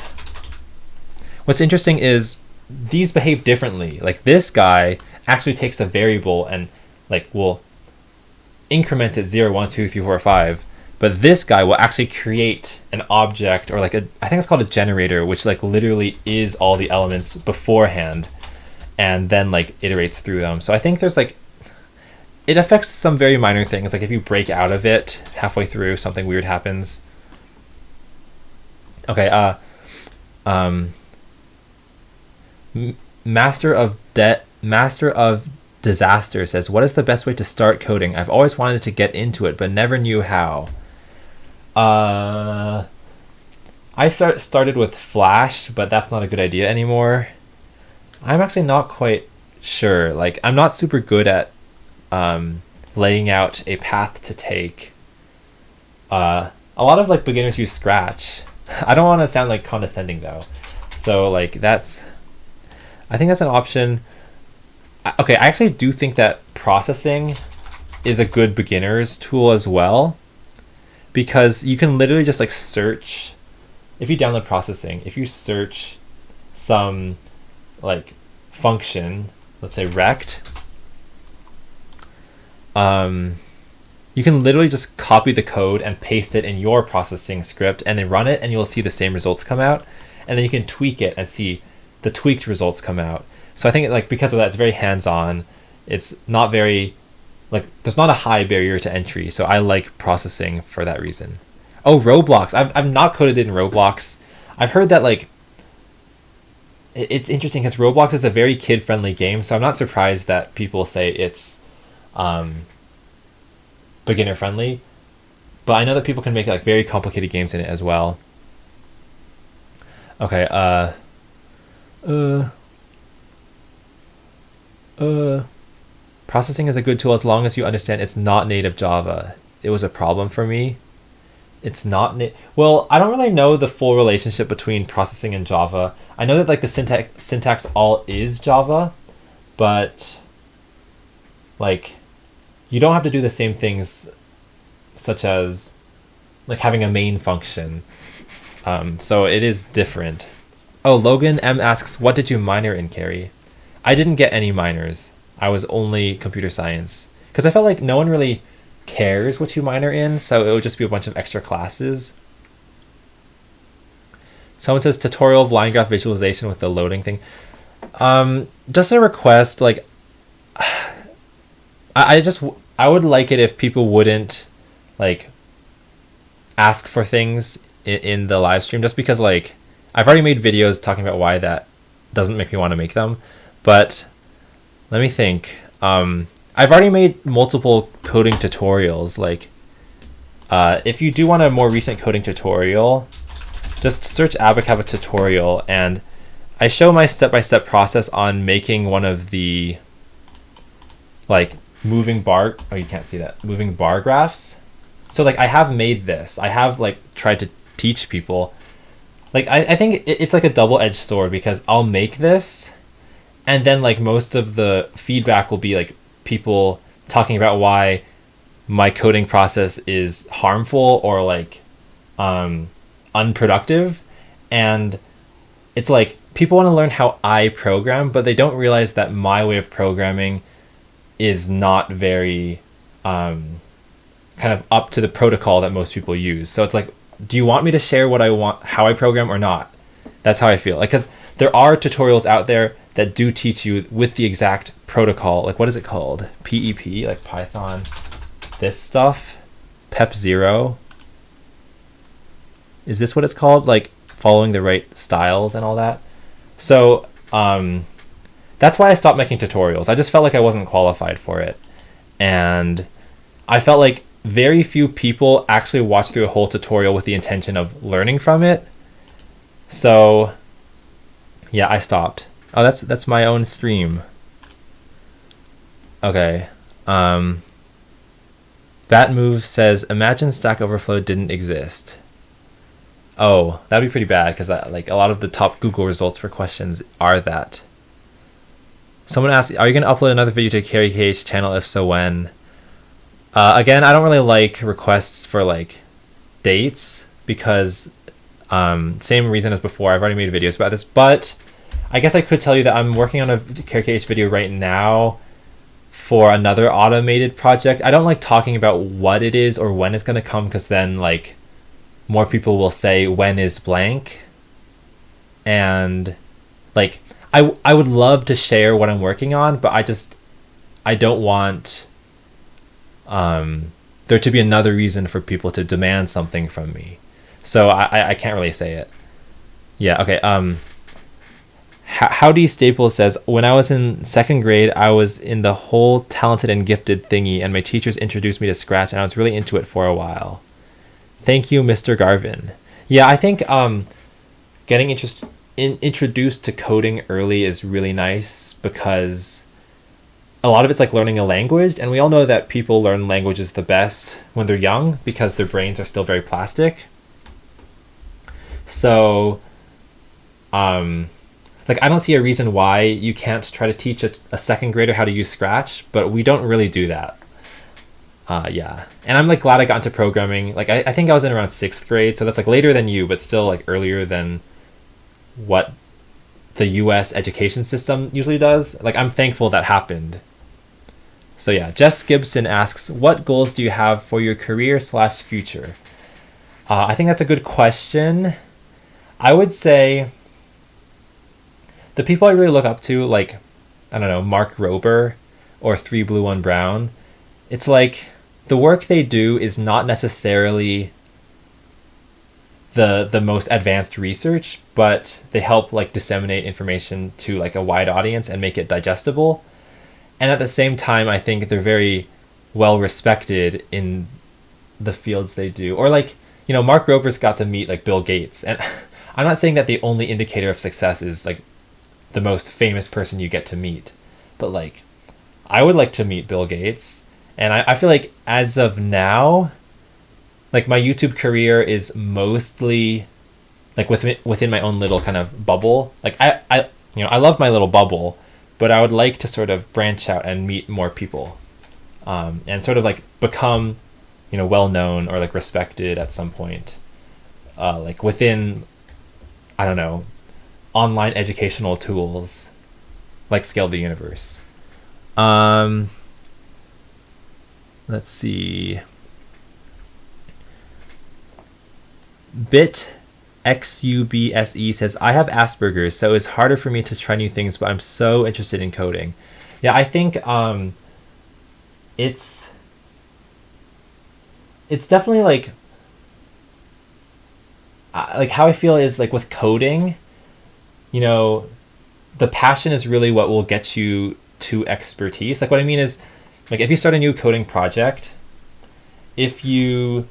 what's interesting is these behave differently. Like this guy actually takes a variable and like will increment it 0, 1, 2, 3, 4, 5. But this guy will actually create an object, or like I think it's called a generator, which like literally is all the elements beforehand and then like iterates through them. So I think there's like, it affects some very minor things. Like if you break out of it halfway through, something weird happens. Okay, Master of Disaster says, what is the best way to start coding? I've always wanted to get into it, but never knew how. I started with Flash, but that's not a good idea anymore. I'm actually not quite sure. Like, I'm not super good at laying out a path to take. A lot of like beginners use Scratch. I don't want to sound like condescending though. So like I think that's an option. Okay, I actually do think that processing is a good beginner's tool as well. because you can literally just like search. If you download processing, if you search some like function, let's say rect, you can literally just copy the code and paste it in your processing script and then run it, and you'll see the same results come out. And then you can tweak it and see the tweaked results come out. So I think like because of that, it's very hands-on. It's not very, like, there's not a high barrier to entry. So I like processing for that reason. Oh, Roblox. I've not coded in Roblox. I've heard that like it's interesting because Roblox is a very kid-friendly game. So I'm not surprised that people say it's beginner friendly, but I know that people can make like very complicated games in it as well. Okay, processing is a good tool as long as you understand it's not native Java. It was a problem for me. It's not well, I don't really know the full relationship between processing and Java. I know that like the syntax all is Java, but like you don't have to do the same things, such as like having a main function. So it is different. Oh, Logan M asks, what did you minor in, Carrie? I didn't get any minors. I was only computer science. Because I felt like no one really cares what you minor in, so it would just be a bunch of extra classes. Someone says tutorial of line graph visualization with the loading thing. Just a request, like I would like it if people wouldn't like ask for things in the live stream, just because like I've already made videos talking about why that doesn't make me want to make them. But let me think. I've already made multiple coding tutorials. Like if you do want a more recent coding tutorial, just search Abacaba tutorial, and I show my step-by-step process on making one of the like moving bar, oh, you can't see that, moving bar graphs. So like I have made this. I have like tried to teach people. Like I think it's like a double-edged sword, because I'll make this and then like most of the feedback will be like people talking about why my coding process is harmful or like unproductive. And it's like people want to learn how I program, but they don't realize that my way of programming is not very kind of up to the protocol that most people use. So it's like, do you want me to share what I want, how I program, or not? That's how I feel. Like, because there are tutorials out there that do teach you with the exact protocol. Like, what is it called? PEP, like Python, this stuff, PEP 0. Is this what it's called? Like following the right styles and all that. So that's why I stopped making tutorials. I just felt like I wasn't qualified for it. And I felt like very few people actually watch through a whole tutorial with the intention of learning from it. So yeah, I stopped. Oh, that's my own stream. Okay. That Move says, imagine Stack Overflow didn't exist. Oh, that'd be pretty bad, because like a lot of the top Google results for questions are that. Someone asked, are you going to upload another video to Carrie K's channel? If so, when? Again, I don't really like requests for like dates, because same reason as before, I've already made videos about this, but I guess I could tell you that I'm working on a Carrie K's video right now for another automated project. I don't like talking about what it is or when it's going to come, because then like more people will say when is blank. And like I would love to share what I'm working on, but I don't want there to be another reason for people to demand something from me. So I can't really say it. Yeah, okay. Howdy Staples says, when I was in second grade, I was in the whole talented and gifted thingy, and my teachers introduced me to Scratch, and I was really into it for a while. Thank you, Mr. Garvin. Yeah, I think getting introduced to coding early is really nice, because a lot of it's like learning a language, and we all know that people learn languages the best when they're young because their brains are still very plastic. So like I don't see a reason why you can't try to teach a second grader how to use Scratch, but we don't really do that. Yeah, and I'm like glad I got into programming. Like I think I was in around 6th grade, so that's like later than you, but still like earlier than what the U.S. education system usually does. Like I'm thankful that happened. So yeah, Jess Gibson asks, what goals do you have for your career/future? I think that's a good question. I would say the people I really look up to, like, I don't know, Mark Rober or 3 Blue 1 Brown, it's like the work they do is not necessarily the most advanced research, but they help like disseminate information to like a wide audience and make it digestible. And at the same time, I think they're very well respected in the fields they do. Or like, you know, Mark Rober's got to meet like Bill Gates. And I'm not saying that the only indicator of success is like the most famous person you get to meet. But like, I would like to meet Bill Gates. And I feel like as of now, like my YouTube career is mostly like within my own little kind of bubble. Like I I love my little bubble, but I would like to sort of branch out and meet more people, and sort of like become, well known or like respected at some point, like within, I don't know, online educational tools, like Scale the Universe. Let's see. BitXUBSE says, I have Asperger's, so it's harder for me to try new things, but I'm so interested in coding. Yeah, I think it's definitely like how I feel is like with coding, the passion is really what will get you to expertise. Like what I mean is, like if you start a new coding project, if you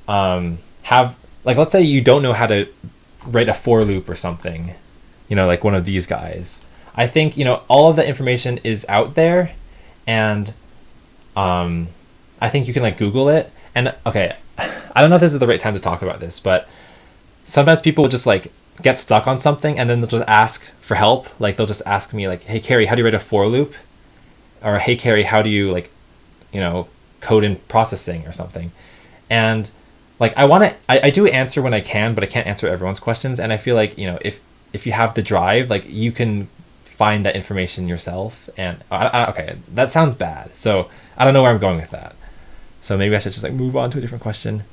have, like, let's say you don't know how to write a for loop or something, like one of these guys. I think, all of the information is out there, and I think you can like Google it. And okay, I don't know if this is the right time to talk about this, but sometimes people will just like get stuck on something and then they'll just ask for help. Like they'll just ask me like, hey Carrie, how do you write a for loop? Or hey Carrie, how do you like, code in processing or something? And like I do answer when I can, but I can't answer everyone's questions. And I feel like, if you have the drive, like you can find that information yourself. And okay, that sounds bad. So I don't know where I'm going with that. So maybe I should just like move on to a different question.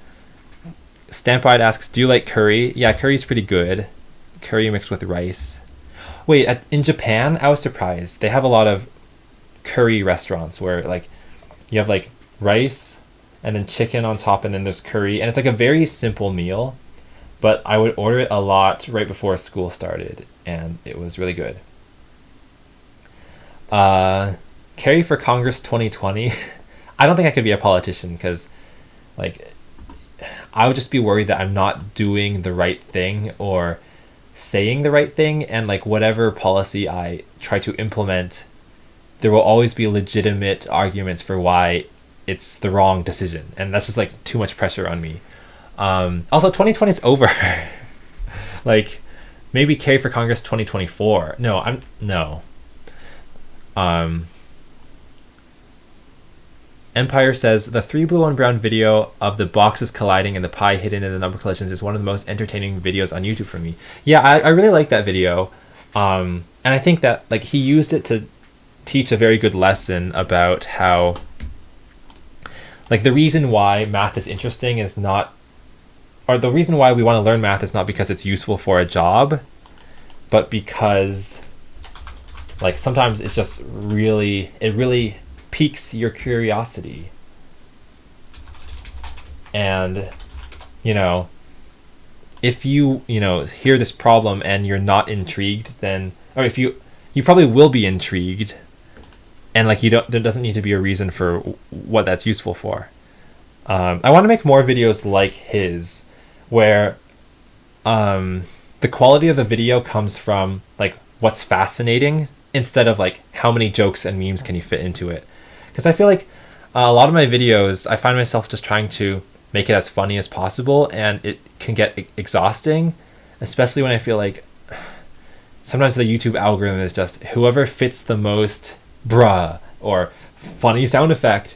Stampide asks, do you like curry? Yeah, curry's pretty good. Curry mixed with rice. Wait, in Japan, I was surprised. They have a lot of curry restaurants where like you have like rice and then chicken on top, and then there's curry, and it's like a very simple meal, but I would order it a lot right before school started, and it was really good. Carrie for Congress 2020. I don't think I could be a politician because like I would just be worried that I'm not doing the right thing or saying the right thing, and like whatever policy I try to implement, there will always be legitimate arguments for why it's the wrong decision, and that's just like too much pressure on me. Also 2020 is over. Like maybe Carrie for Congress 2024. No. Empire says, the 3 Blue 1 Brown video of the boxes colliding and the pie hidden in the number collections is one of the most entertaining videos on YouTube for me. Yeah, I really like that video. And I think that like he used it to teach a very good lesson about how like the reason why math is interesting is not, or the reason why we want to learn math is not because it's useful for a job, but because like sometimes it's just it really piques your curiosity. And if you hear this problem and you're not intrigued, then, or if you probably will be intrigued, and like there doesn't need to be a reason for what that's useful for. I want to make more videos like his where the quality of the video comes from like what's fascinating instead of like how many jokes and memes can you fit into it. Because I feel like a lot of my videos, I find myself just trying to make it as funny as possible, and it can get exhausting, especially when I feel like sometimes the YouTube algorithm is just whoever fits the most bruh or funny sound effect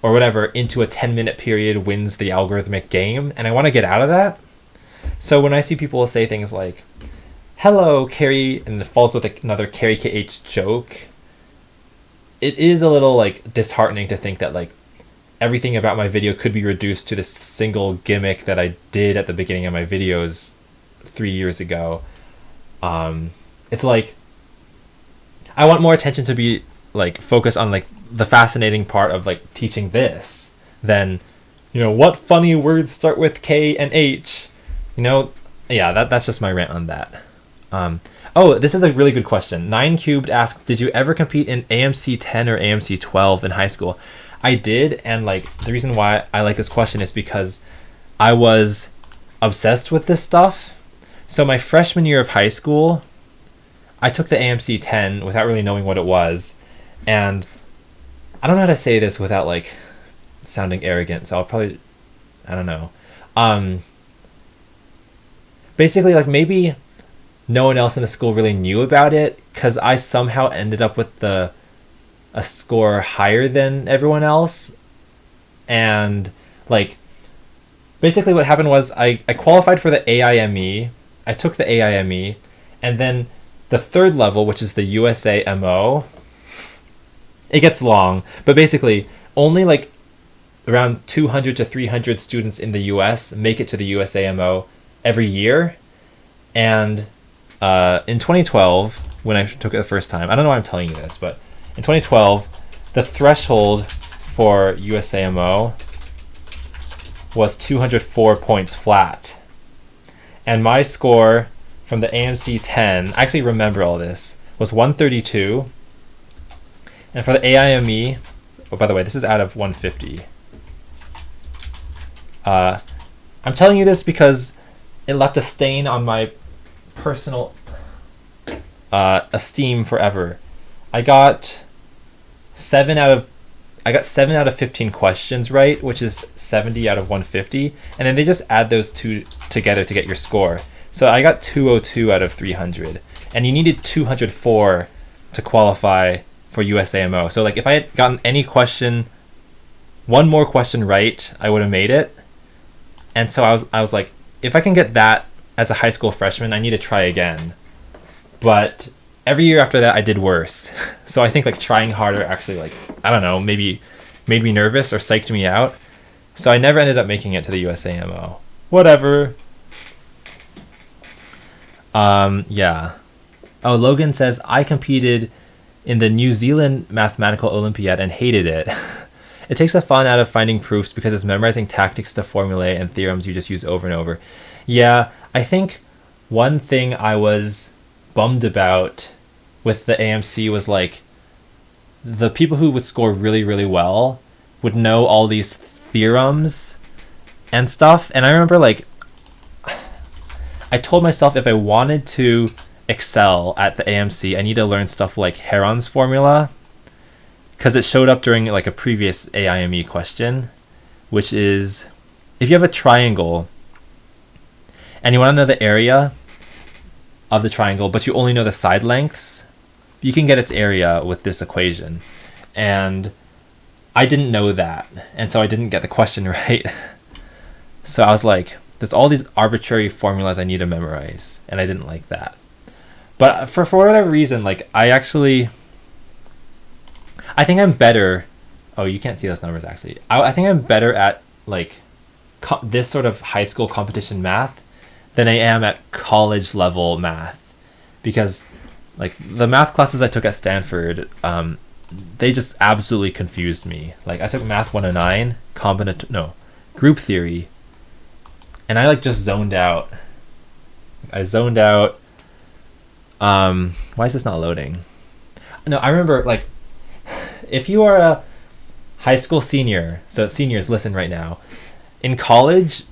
or whatever into a 10-minute period wins the algorithmic game, and I want to get out of that. So when I see people say things like, hello, Carrie, and it falls with another Carrie KH joke, it is a little like disheartening to think that like everything about my video could be reduced to this single gimmick that I did at the beginning of my videos 3 years ago. It's like, I want more attention to be like focused on like the fascinating part of like teaching this than, what funny words start with K and H, yeah, that's just my rant on that. This is a really good question. 9 Cubed asked, did you ever compete in AMC 10 or AMC 12 in high school? I did, and like the reason why I like this question is because I was obsessed with this stuff. So my freshman year of high school, I took the AMC 10 without really knowing what it was, and I don't know how to say this without like sounding arrogant, so I'll probably, I don't know. Basically, like maybe no one else in the school really knew about it because I somehow ended up with a score higher than everyone else. And like basically what happened was I qualified for the AIME. I took the AIME, and then the third level, which is the USAMO, it gets long, but basically only like around 200 to 300 students in the US make it to the USAMO every year. And in 2012, when I took it the first time, I don't know why I'm telling you this, but in 2012, the threshold for USAMO was 204 points flat. And my score from the AMC 10, I actually remember all this, was 132. And for the AIME, oh, by the way, this is out of 150. I'm telling you this because it left a stain on my personal esteem forever. I got 7 out of 15 questions right, which is 70 out of 150, and then they just add those two together to get your score. So I got 202 out of 300, and you needed 204 to qualify for USAMO. So like if I had gotten any question, one more question right, I would have made it. And so I was like, if I can get that as a high school freshman, I need to try again. But every year after that, I did worse. So I think like trying harder actually, like, I don't know, maybe made me nervous or psyched me out. So I never ended up making it to the USAMO. Whatever. Yeah. Oh, Logan says, I competed in the New Zealand Mathematical Olympiad and hated it. It takes the fun out of finding proofs because it's memorizing tactics to formulae and theorems you just use over and over. Yeah, I think one thing I was bummed about with the AMC was like the people who would score really, really well would know all these theorems and stuff. And I remember like I told myself if I wanted to excel at the AMC, I need to learn stuff like Heron's formula, because it showed up during like a previous AIME question, which is if you have a triangle and you want to know the area of the triangle, but you only know the side lengths, you can get its area with this equation. And I didn't know that, and so I didn't get the question right. So I was like, there's all these arbitrary formulas I need to memorize, and I didn't like that. But for whatever reason, like I think I'm better. Oh, you can't see those numbers actually. I think I'm better at like this sort of high school competition math than I am at college level math, because like the math classes I took at Stanford, they just absolutely confused me. Like I took Math 109, group theory, and I like just zoned out. I zoned out. Why is this not loading? No, I remember like if you are a high school senior, so seniors listen right now, in college,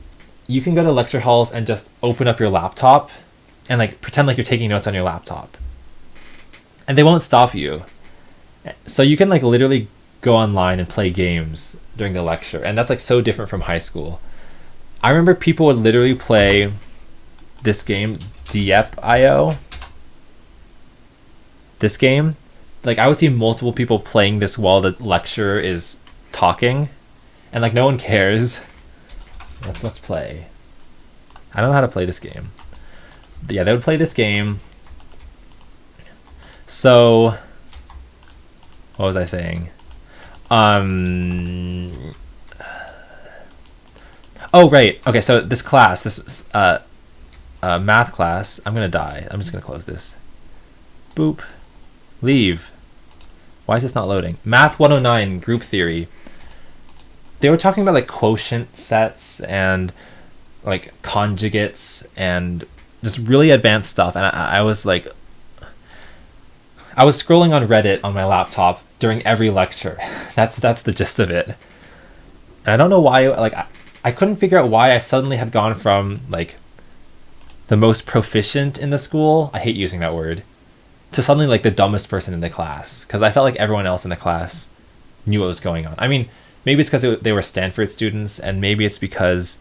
you can go to lecture halls and just open up your laptop and like pretend like you're taking notes on your laptop. And they won't stop you. So you can like literally go online and play games during the lecture. And that's like so different from high school. I remember people would literally play this game, Diep.io. This game, like I would see multiple people playing this while the lecturer is talking. and like no one cares. Let's play. I don't know how to play this game. But yeah, they would play this game. So what was I saying? Oh right. Okay, so this class, this math class, I'm gonna die. I'm just gonna close this. Boop. Leave. Why is this not loading? Math 109 group theory. They were talking about like quotient sets and like conjugates and just really advanced stuff, and I was like, I was scrolling on Reddit on my laptop during every lecture. That's the gist of it. And I don't know why, like I couldn't figure out why I suddenly had gone from like the most proficient in the school, I hate using that word, to suddenly like the dumbest person in the class, because I felt like everyone else in the class knew what was going on. I mean, maybe it's because they were Stanford students, and maybe it's because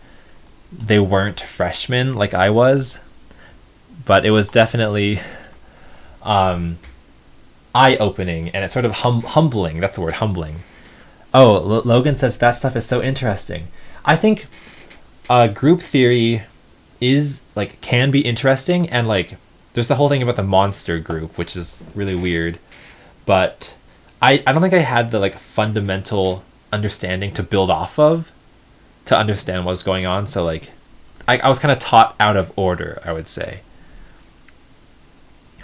they weren't freshmen like I was, but it was definitely eye-opening, and it's sort of humbling. That's the word, humbling. Oh, Logan says that stuff is so interesting. I think group theory is like can be interesting, and like there's the whole thing about the monster group, which is really weird, but I don't think I had the like fundamental understanding to build off of to understand what was going on. So like I was kind of taught out of order, I would say.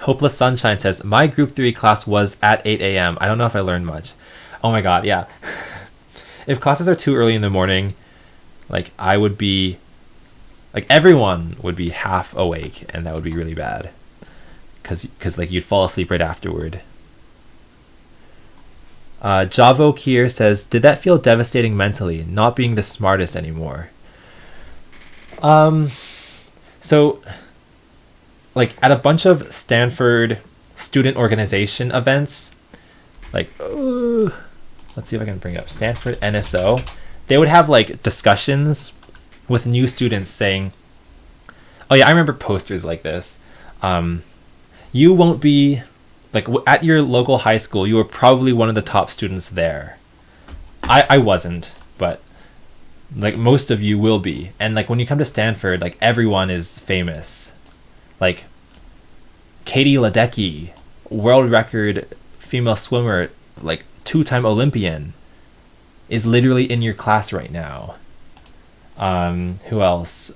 Hopeless Sunshine says, my group theory class was at 8 a.m. I don't know if I learned much. Oh my god, yeah. If classes are too early in the morning, like I would be, like everyone would be half awake, and that would be really bad. Cause like you'd fall asleep right afterward. Javo Kier says, did that feel devastating mentally, not being the smartest anymore? So like at a bunch of Stanford student organization events, like let's see if I can bring it up, Stanford NSO, they would have like discussions with new students saying, oh yeah, I remember posters like this. You won't be like at your local high school, you were probably one of the top students there. I wasn't, but like most of you will be. And like when you come to Stanford, like everyone is famous. Like Katie Ledecky, world record female swimmer, like 2-time Olympian, is literally in your class right now. Who else?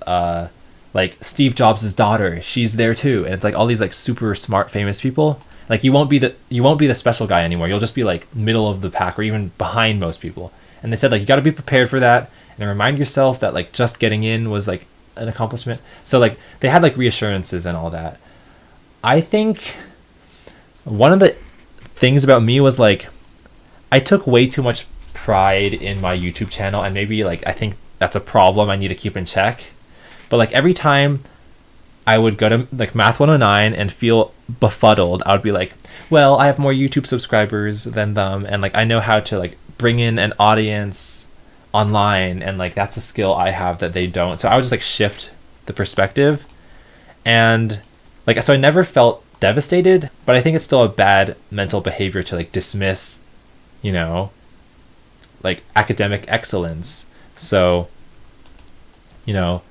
Like Steve Jobs' daughter, she's there too. And it's like all these like super smart famous people. Like you won't be the special guy anymore. You'll just be like middle of the pack or even behind most people. And they said like you got to be prepared for that and remind yourself that like just getting in was like an accomplishment. So like they had like reassurances and all that. I think one of the things about me was like I took way too much pride in my YouTube channel, and maybe like I think that's a problem I need to keep in check. But like every time I would go to like Math 109 and feel befuddled, I would be like, well, I have more YouTube subscribers than them, and like I know how to like bring in an audience online, and like that's a skill I have that they don't. So I would just like shift the perspective, and like so I never felt devastated, but I think it's still a bad mental behavior to like dismiss, you know, like academic excellence. So, you know,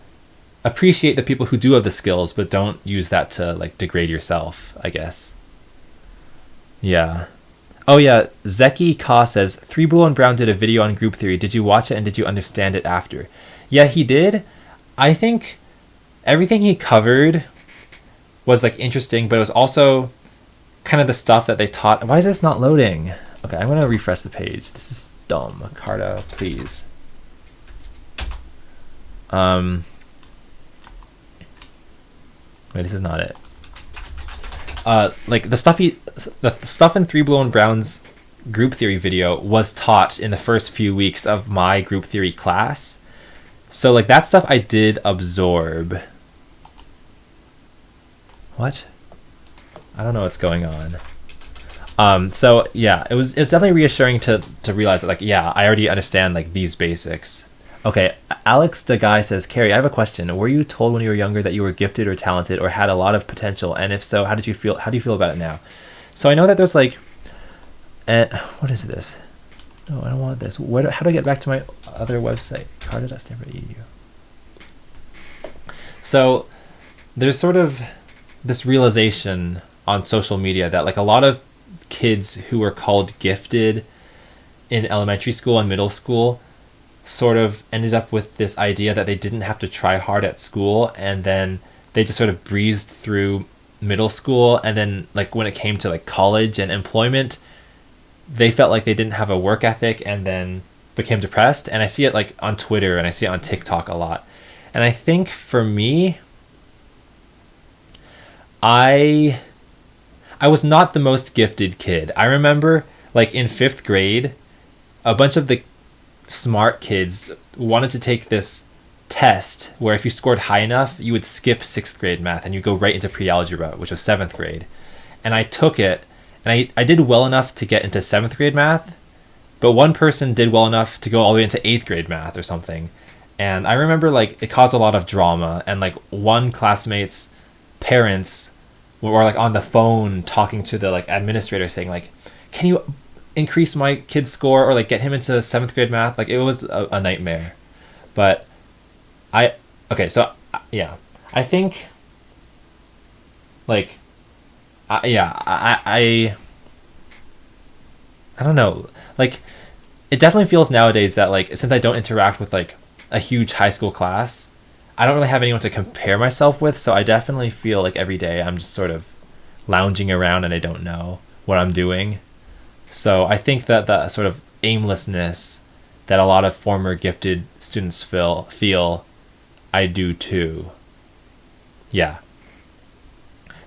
appreciate the people who do have the skills, but don't use that to like degrade yourself, I guess. Yeah. Oh yeah, Zeki Ka says, 3 Blue and Brown did a video on group theory. Did you watch it and did you understand it after? Yeah, he did. I think everything he covered was like interesting, but it was also kind of the stuff that they taught. Why is this not loading? Okay, I'm gonna refresh the page. This is dumb. Carta, please. Wait, this is not it. Like the stuff in 3 Blue and Brown's group theory video was taught in the first few weeks of my group theory class. So like that stuff I did absorb. What? I don't know what's going on. So yeah, it was definitely reassuring to realize that like, yeah, I already understand like these basics. Okay, Alex the guy says, Carrie, I have a question. Were you told when you were younger that you were gifted or talented or had a lot of potential? And if so, how do you feel about it now? So I know that there's like, what is this? No, I don't want this. How do I get back to my other website? Carter.stanford.edu. So there's sort of this realization on social media that like a lot of kids who are called gifted in elementary school and middle school sort of ended up with this idea that they didn't have to try hard at school, and then they just sort of breezed through middle school, and then like when it came to like college and employment, they felt like they didn't have a work ethic and then became depressed. And I see it like on Twitter and I see it on TikTok a lot. And I think for me, I was not the most gifted kid. I remember like in 5th grade, a bunch of the smart kids wanted to take this test where if you scored high enough, you would skip 6th grade math and you go right into pre-algebra, which was 7th grade. And I took it, and I did well enough to get into 7th grade math, but one person did well enough to go all the way into 8th grade math or something. And I remember like it caused a lot of drama, and like one classmate's parents were like on the phone talking to the like administrator saying like, can you increase my kid's score or like get him into 7th grade math? Like it was a nightmare. But I think like I don't know, like it definitely feels nowadays that like since I don't interact with like a huge high school class, I don't really have anyone to compare myself with, so I definitely feel like every day I'm just sort of lounging around and I don't know what I'm doing. So I think that the sort of aimlessness that a lot of former gifted students feel I do too. Yeah.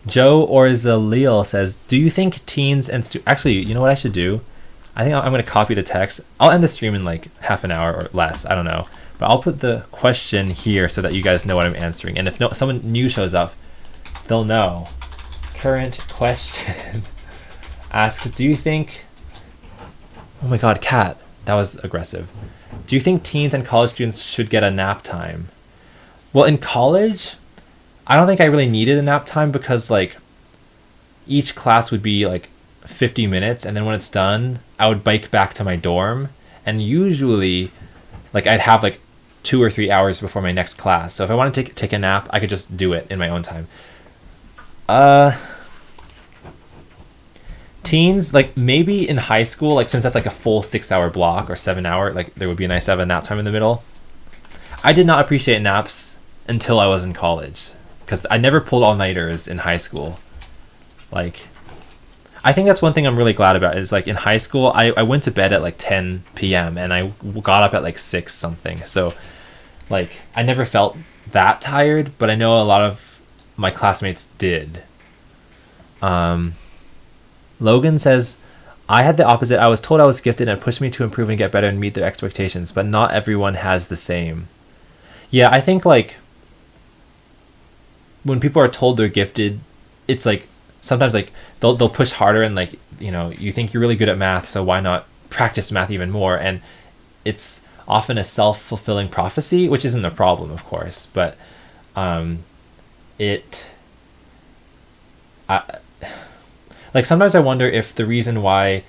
Joe Orzalil says, do you think teens and actually, you know what I should do? I think I'm going to copy the text. I'll end the stream in like half an hour or less. I don't know. But I'll put the question here so that you guys know what I'm answering. And if someone new shows up, they'll know. Current question. Ask, do you think... Oh my god, cat. That was aggressive. Do you think teens and college students should get a nap time? Well, in college, I don't think I really needed a nap time because like each class would be like 50 minutes, and then when it's done, I would bike back to my dorm, and usually like I'd have like 2 or 3 hours before my next class. So if I want to take a nap, I could just do it in my own time. Teens, like maybe in high school, like since that's like a full 6-hour block or 7-hour, like there would be nice to have a nap time in the middle. I did not appreciate naps until I was in college because I never pulled all-nighters in high school. Like, I think that's one thing I'm really glad about is like in high school, I went to bed at like 10 p.m. and I got up at like 6 something. So like I never felt that tired, but I know a lot of my classmates did. Logan says, I had the opposite. I was told I was gifted and it pushed me to improve and get better and meet their expectations, but not everyone has the same. Yeah, I think like when people are told they're gifted, it's like sometimes like they'll push harder and like, you know, you think you're really good at math, so why not practice math even more? And it's often a self-fulfilling prophecy, which isn't a problem, of course, but like sometimes I wonder if the reason why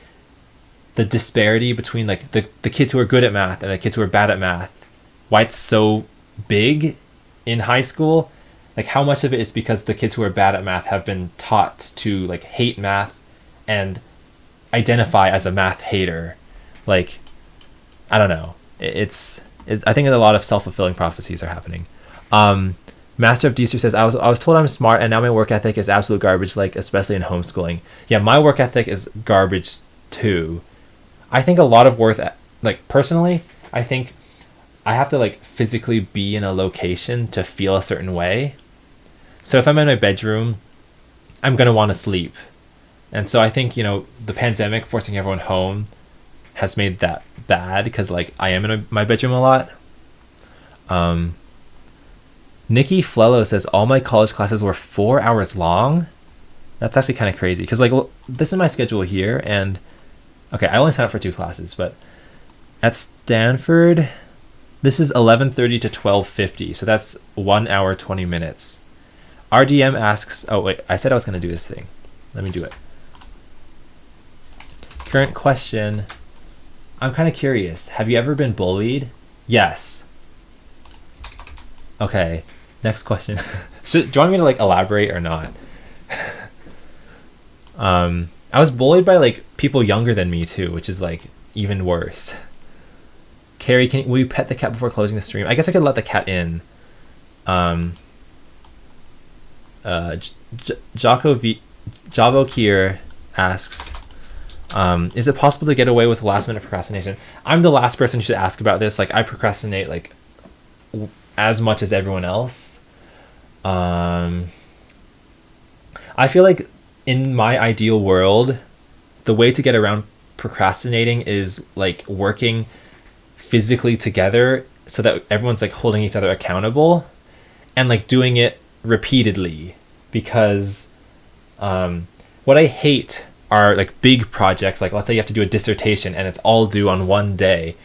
the disparity between like the kids who are good at math and the kids who are bad at math, why it's so big in high school, like how much of it is because the kids who are bad at math have been taught to like hate math and identify as a math hater. Like, I don't know. I think a lot of self-fulfilling prophecies are happening. Master of Deezer says, I was told I'm smart and now my work ethic is absolute garbage, like especially in homeschooling. Yeah, my work ethic is garbage too. I think a lot of like personally, I think I have to like physically be in a location to feel a certain way. So if I'm in my bedroom, I'm going to want to sleep. And so I think, you know, the pandemic forcing everyone home has made that bad because like I am in my bedroom a lot. Nikki Flello says, all my college classes were 4 hours long. That's actually kind of crazy because like this is my schedule here, and okay, I only signed up for 2 classes, but at Stanford, this is 11:30 to 12:50, so that's 1 hour 20 minutes. RDM asks, oh wait, I said I was going to do this thing. Let me do it. Current question. I'm kind of curious. Have you ever been bullied? Yes. Okay. Next question. Do you want me to like elaborate or not? I was bullied by like people younger than me too, which is like even worse. Carrie, will you pet the cat before closing the stream? I guess I could let the cat in. Javo Kier asks, is it possible to get away with last minute procrastination? I'm the last person you should ask about this. Like I procrastinate like as much as everyone else. I feel like in my ideal world, the way to get around procrastinating is like working physically together so that everyone's like holding each other accountable and like doing it repeatedly, because what I hate are like big projects. Like let's say you have to do a dissertation and it's all due on one day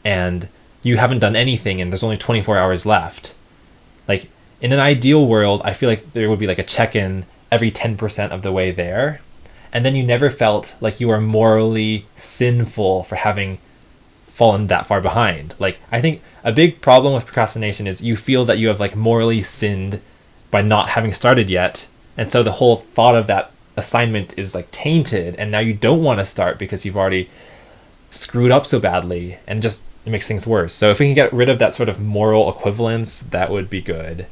and you haven't done anything and there's only 24 hours left. Like in an ideal world, I feel like there would be like a check-in every 10% of the way there, and then you never felt like you were morally sinful for having fallen that far behind. Like I think a big problem with procrastination is you feel that you have like morally sinned by not having started yet, and so the whole thought of that assignment is like tainted, and now you don't want to start because you've already screwed up so badly, and just it makes things worse. So if we can get rid of that sort of moral equivalence, that would be good.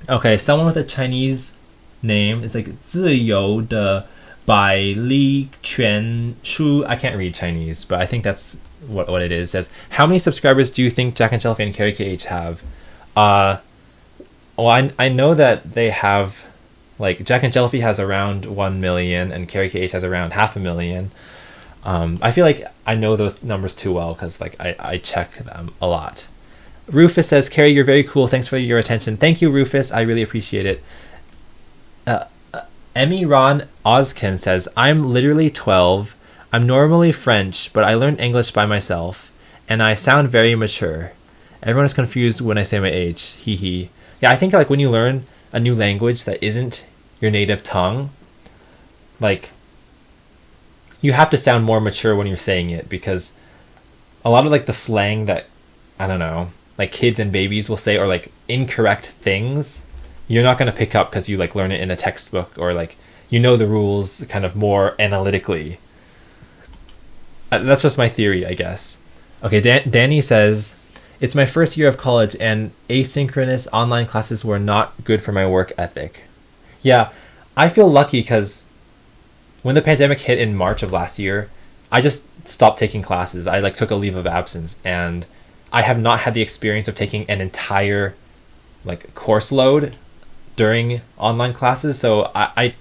Okay, someone with a Chinese name is like 自由的百里全书. I can't read Chinese, but I think that's what it is. It says, how many subscribers do you think Jack and Jellyfin and Carrie KH have? Well, I know that they have, like, Jack and Jellyfin has around 1 million and Carrie KH has around 500,000. I feel like I know those numbers too well because like I check them a lot. Rufus says, Carrie, you're very cool. Thanks for your attention. Thank you, Rufus. I really appreciate it. Emmy Ron Ozkin says, I'm literally 12. I'm normally French, but I learned English by myself, and I sound very mature. Everyone is confused when I say my age. Hee hee. Yeah, I think like when you learn a new language that isn't your native tongue, like you have to sound more mature when you're saying it, because a lot of like the slang that, I don't know, like kids and babies will say, or like incorrect things, you're not going to pick up because you like learn it in a textbook, or like you know the rules kind of more analytically. That's just my theory, I guess. Okay, Danny says, it's my first year of college and asynchronous online classes were not good for my work ethic. Yeah, I feel lucky because when the pandemic hit in March of last year, I just stopped taking classes. I like took a leave of absence, and I have not had the experience of taking an entire like course load during online classes. So I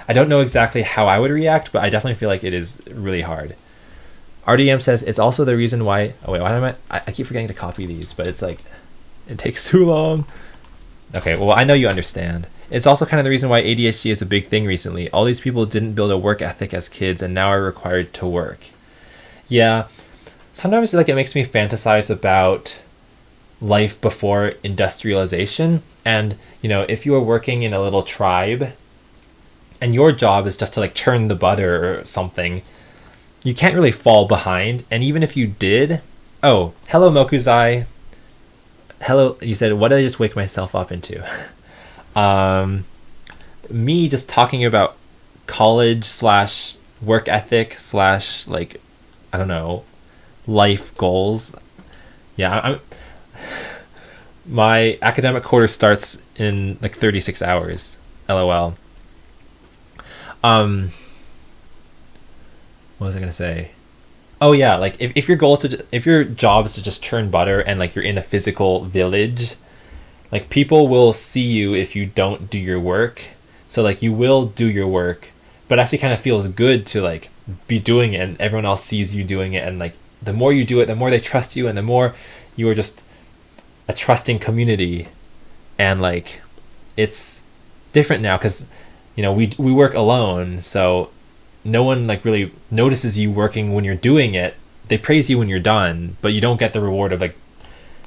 don't know exactly how I would react, but I definitely feel like it is really hard. RDM says it's also the reason why. Oh wait, why am I keep forgetting to copy these, but it's like it takes too long. Okay, well I know you understand. It's also kind of the reason why ADHD is a big thing recently. All these people didn't build a work ethic as kids and now are required to work. Yeah, sometimes like it makes me fantasize about life before industrialization. And, you know, if you were working in a little tribe and your job is just to like churn the butter or something, you can't really fall behind. And even if you did, oh, hello Mokuzai. Hello, you said, what did I just wake myself up into? Me just talking about college / work ethic / like, I don't know, life goals. Yeah, my academic quarter starts in like 36 hours. LOL. What was I gonna say? Oh yeah, like if your goal is if your job is to just churn butter and like you're in a physical village, like people will see you if you don't do your work. So like you will do your work, but it actually kind of feels good to like be doing it and everyone else sees you doing it, and like the more you do it, the more they trust you, and the more you are just a trusting community. And like it's different now because, you know, we work alone, so no one like really notices you working when you're doing it. They praise you when you're done, but you don't get the reward of like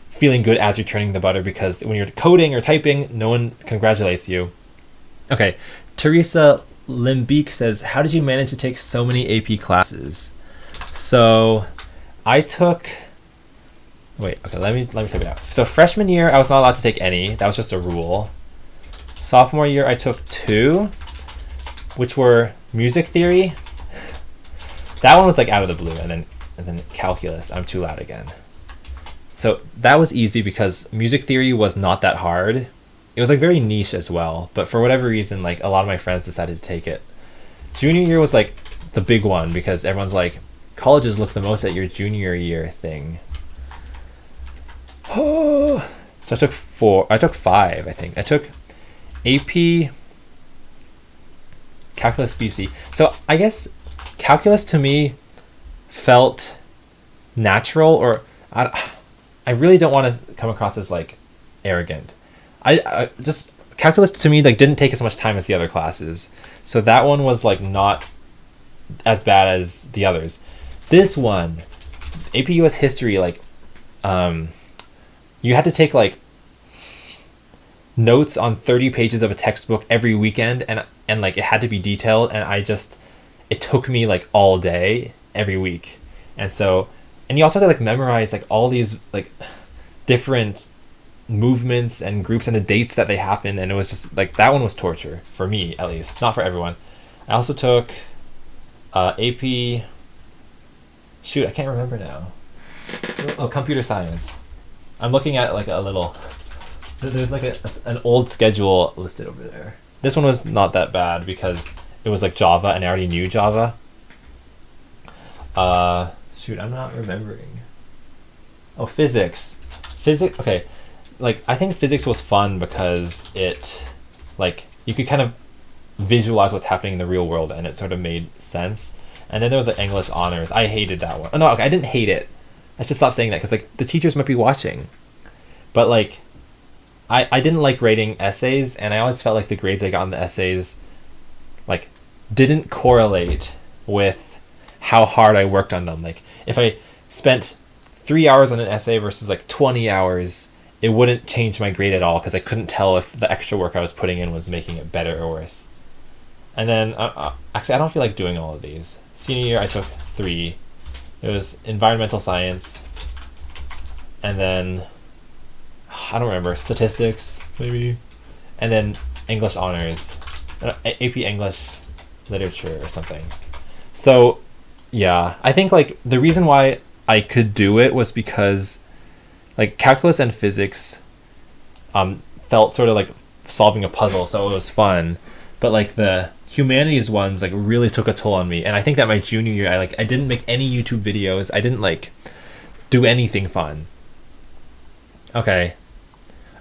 feeling good as you're churning the butter, because when you're coding or typing, no one congratulates you. Okay, Teresa Limbeek says, how did you manage to take so many AP classes? So I took. Wait, okay, let me type it out. So freshman year, I was not allowed to take any. That was just a rule. Sophomore year, I took 2, which were music theory. That one was like out of the blue, and then calculus. I'm too loud again. So that was easy because music theory was not that hard. It was like very niche as well, but for whatever reason, like a lot of my friends decided to take it. Junior year was like the big one because everyone's like, colleges look the most at your junior year thing. So I took 5, I think. I took AP Calculus BC. So I guess calculus to me felt natural, or I really don't want to come across as like arrogant. I just calculus to me like didn't take as much time as the other classes. So that one was like not as bad as the others. This one, AP US history, like you had to take like notes on 30 pages of a textbook every weekend, and like it had to be detailed, and it took me like all day every week. And you also had to like memorize like all these like different movements and groups and the dates that they happen, and it was just like that one was torture for me, at least, not for everyone. I also took AP, shoot, I can't remember now. Oh, computer science. I'm looking at like a little, there's like an old schedule listed over there. This one was not that bad because it was like Java, and I already knew Java. Shoot, I'm not remembering. Oh, physics. Okay. Like, I think physics was fun because it, like, you could kind of visualize what's happening in the real world, and it sort of made sense. And then there was like English honors. I hated that one. Oh no, okay, I didn't hate it. I should stop saying that because like the teachers might be watching. But like, I didn't like rating essays, and I always felt like the grades I got on the essays like didn't correlate with how hard I worked on them. Like if I spent 3 hours on an essay versus like 20 hours, it wouldn't change my grade at all because I couldn't tell if the extra work I was putting in was making it better or worse. And then actually I don't feel like doing all of these. Senior year I took 3. It was environmental science, and then I don't remember, statistics maybe, and then English honors, AP English literature or something. So yeah, I think like the reason why I could do it was because like calculus and physics felt sort of like solving a puzzle, so it was fun. But like the humanities ones like really took a toll on me, and I think that my junior year I didn't make any YouTube videos. I didn't like do anything fun. Okay,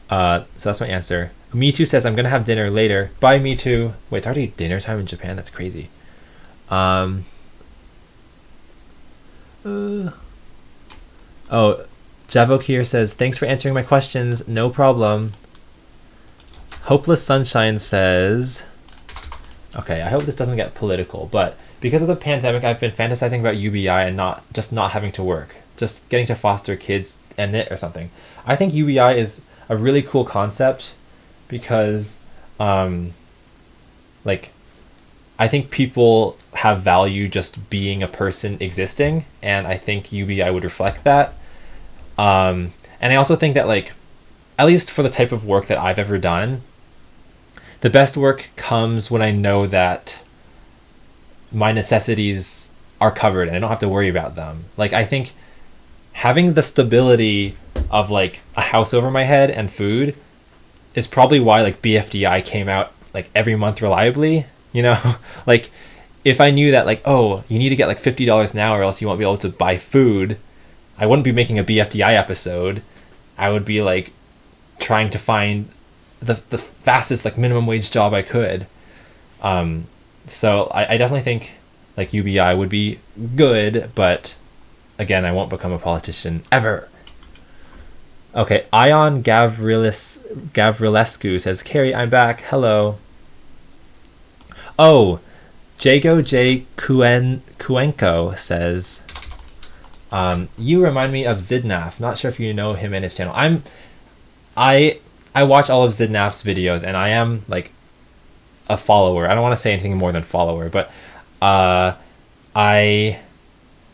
so that's my answer. Me Too says I'm gonna have dinner later. Bye, Me Too. Wait, it's already dinner time in Japan? That's crazy. Oh, Javok here says thanks for answering my questions. No problem. Hopeless Sunshine says, okay, I hope this doesn't get political, but because of the pandemic, I've been fantasizing about UBI and not having to work, just getting to foster kids and knit or something. I think UBI is a really cool concept because, like, I think people have value just being a person existing, and I think UBI would reflect that. And I also think that, like, at least for the type of work that I've ever done, the best work comes when I know that my necessities are covered and I don't have to worry about them. Like, I think having the stability of like a house over my head and food is probably why like BFDI came out like every month reliably, you know? Like if I knew that like, oh, you need to get like $50 an hour or else you won't be able to buy food, I wouldn't be making a BFDI episode. I would be like trying to find the fastest like minimum wage job I could. So I definitely think like UBI would be good, but again, I won't become a politician ever. Okay, Ion Gavrilescu says, Carrie, I'm back. Hello. Oh, Jago J. Kuenko says, you remind me of Zidnaf. Not sure if you know him and his channel. I watch all of Zidnaf's videos, and I am like a follower. I don't want to say anything more than follower, but I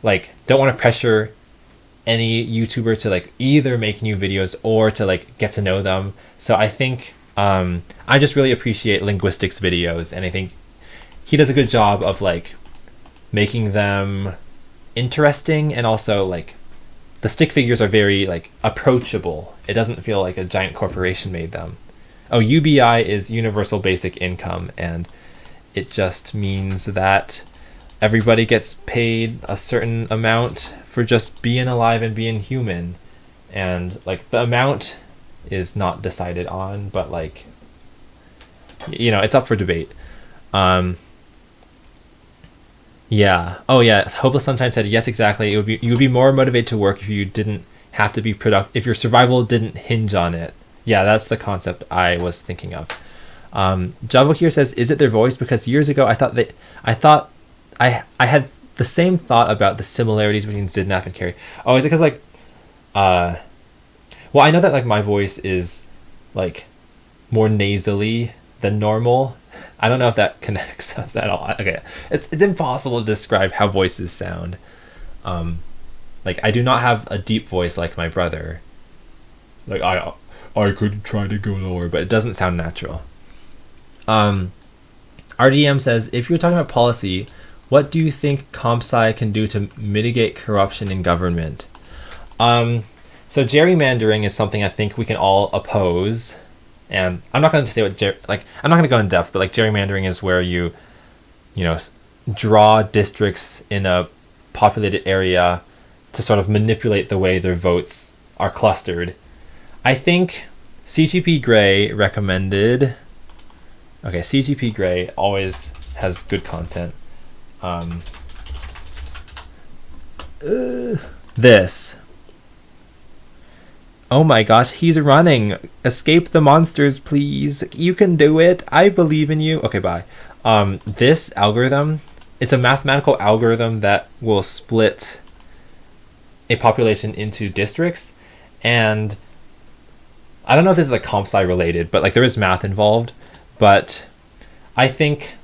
like don't want to pressure any YouTuber to like either make new videos or to like get to know them. So I think I just really appreciate linguistics videos, and I think he does a good job of like making them interesting, and also like the stick figures are very like approachable. It doesn't feel like a giant corporation made them. Oh, UBI is Universal Basic Income, and it just means that everybody gets paid a certain amount for just being alive and being human. And like the amount is not decided on, but like, you know, it's up for debate. Yeah. Oh yeah. Hopeless Sunshine said yes, exactly. You would be more motivated to work if you didn't have to be productive, if your survival didn't hinge on it. Yeah, that's the concept I was thinking of. Javo here says, is it their voice? Because years ago I had the same thought about the similarities between Zidnaf and Carrie. Oh, is it because like well, I know that like my voice is like more nasally than normal. I don't know if that connects us at all. Okay, it's impossible to describe how voices sound. Like I do not have a deep voice like my brother. Like I could try to go lower, but it doesn't sound natural. RDM says, if you're talking about policy, what do you think CompSci can do to mitigate corruption in government? So gerrymandering is something I think we can all oppose. And I'm not going to say what I'm not going to go in depth, but like gerrymandering is where you know, draw districts in a populated area to sort of manipulate the way their votes are clustered. I think CGP Grey recommended. Okay, CGP Grey always has good content. This. Oh my gosh, he's running. Escape the monsters, please. You can do it. I believe in you. Okay, bye. This algorithm, it's a mathematical algorithm that will split a population into districts. And I don't know if this is like CompSci related, but like there is math involved. But I think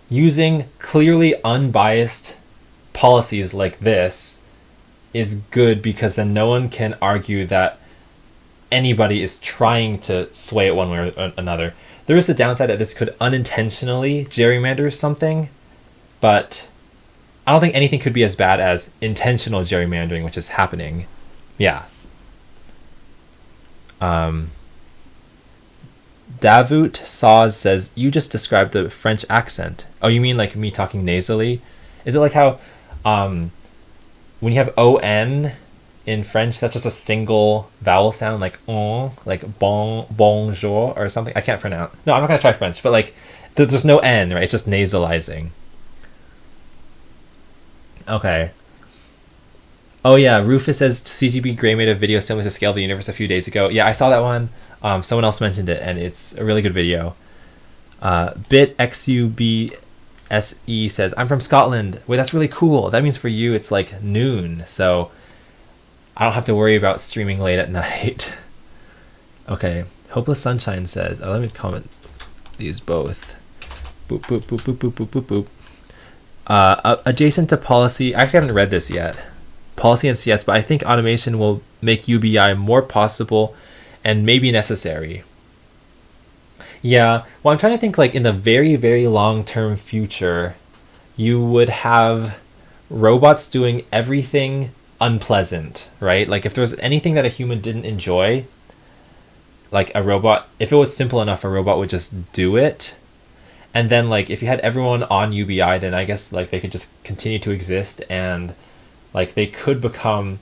using clearly unbiased policies like this is good, because then no one can argue that anybody is trying to sway it one way or another. There is the downside that this could unintentionally gerrymander something, but I don't think anything could be as bad as intentional gerrymandering, which is happening. Yeah. Davut Saz says, you just described the French accent. Oh, you mean like me talking nasally? Is it like how when you have on in French, that's just a single vowel sound, like on, like bonjour or something? I can't pronounce. No, I'm not gonna try French, but like there's no n, right? It's just nasalizing. Okay. Oh yeah, Rufus says CGP Grey made a video similar to Scale of the Universe a few days ago. Yeah, I saw that one. Someone else mentioned it, and it's a really good video. BitXUBSE says, I'm from Scotland. Wait, that's really cool. That means for you it's like noon, so I don't have to worry about streaming late at night. Okay, Hopeless Sunshine says, let me comment these both. Boop, boop, boop, boop, boop, boop, boop, boop. Adjacent to policy, I actually haven't read this yet. Policy and CS, but I think automation will make UBI more possible and maybe necessary. Yeah, well, I'm trying to think like in the very, very long-term future, you would have robots doing everything unpleasant, right? Like if there was anything that a human didn't enjoy, like a robot, if it was simple enough, a robot would just do it. And then like if you had everyone on UBI, then I guess like they could just continue to exist, and like they could become,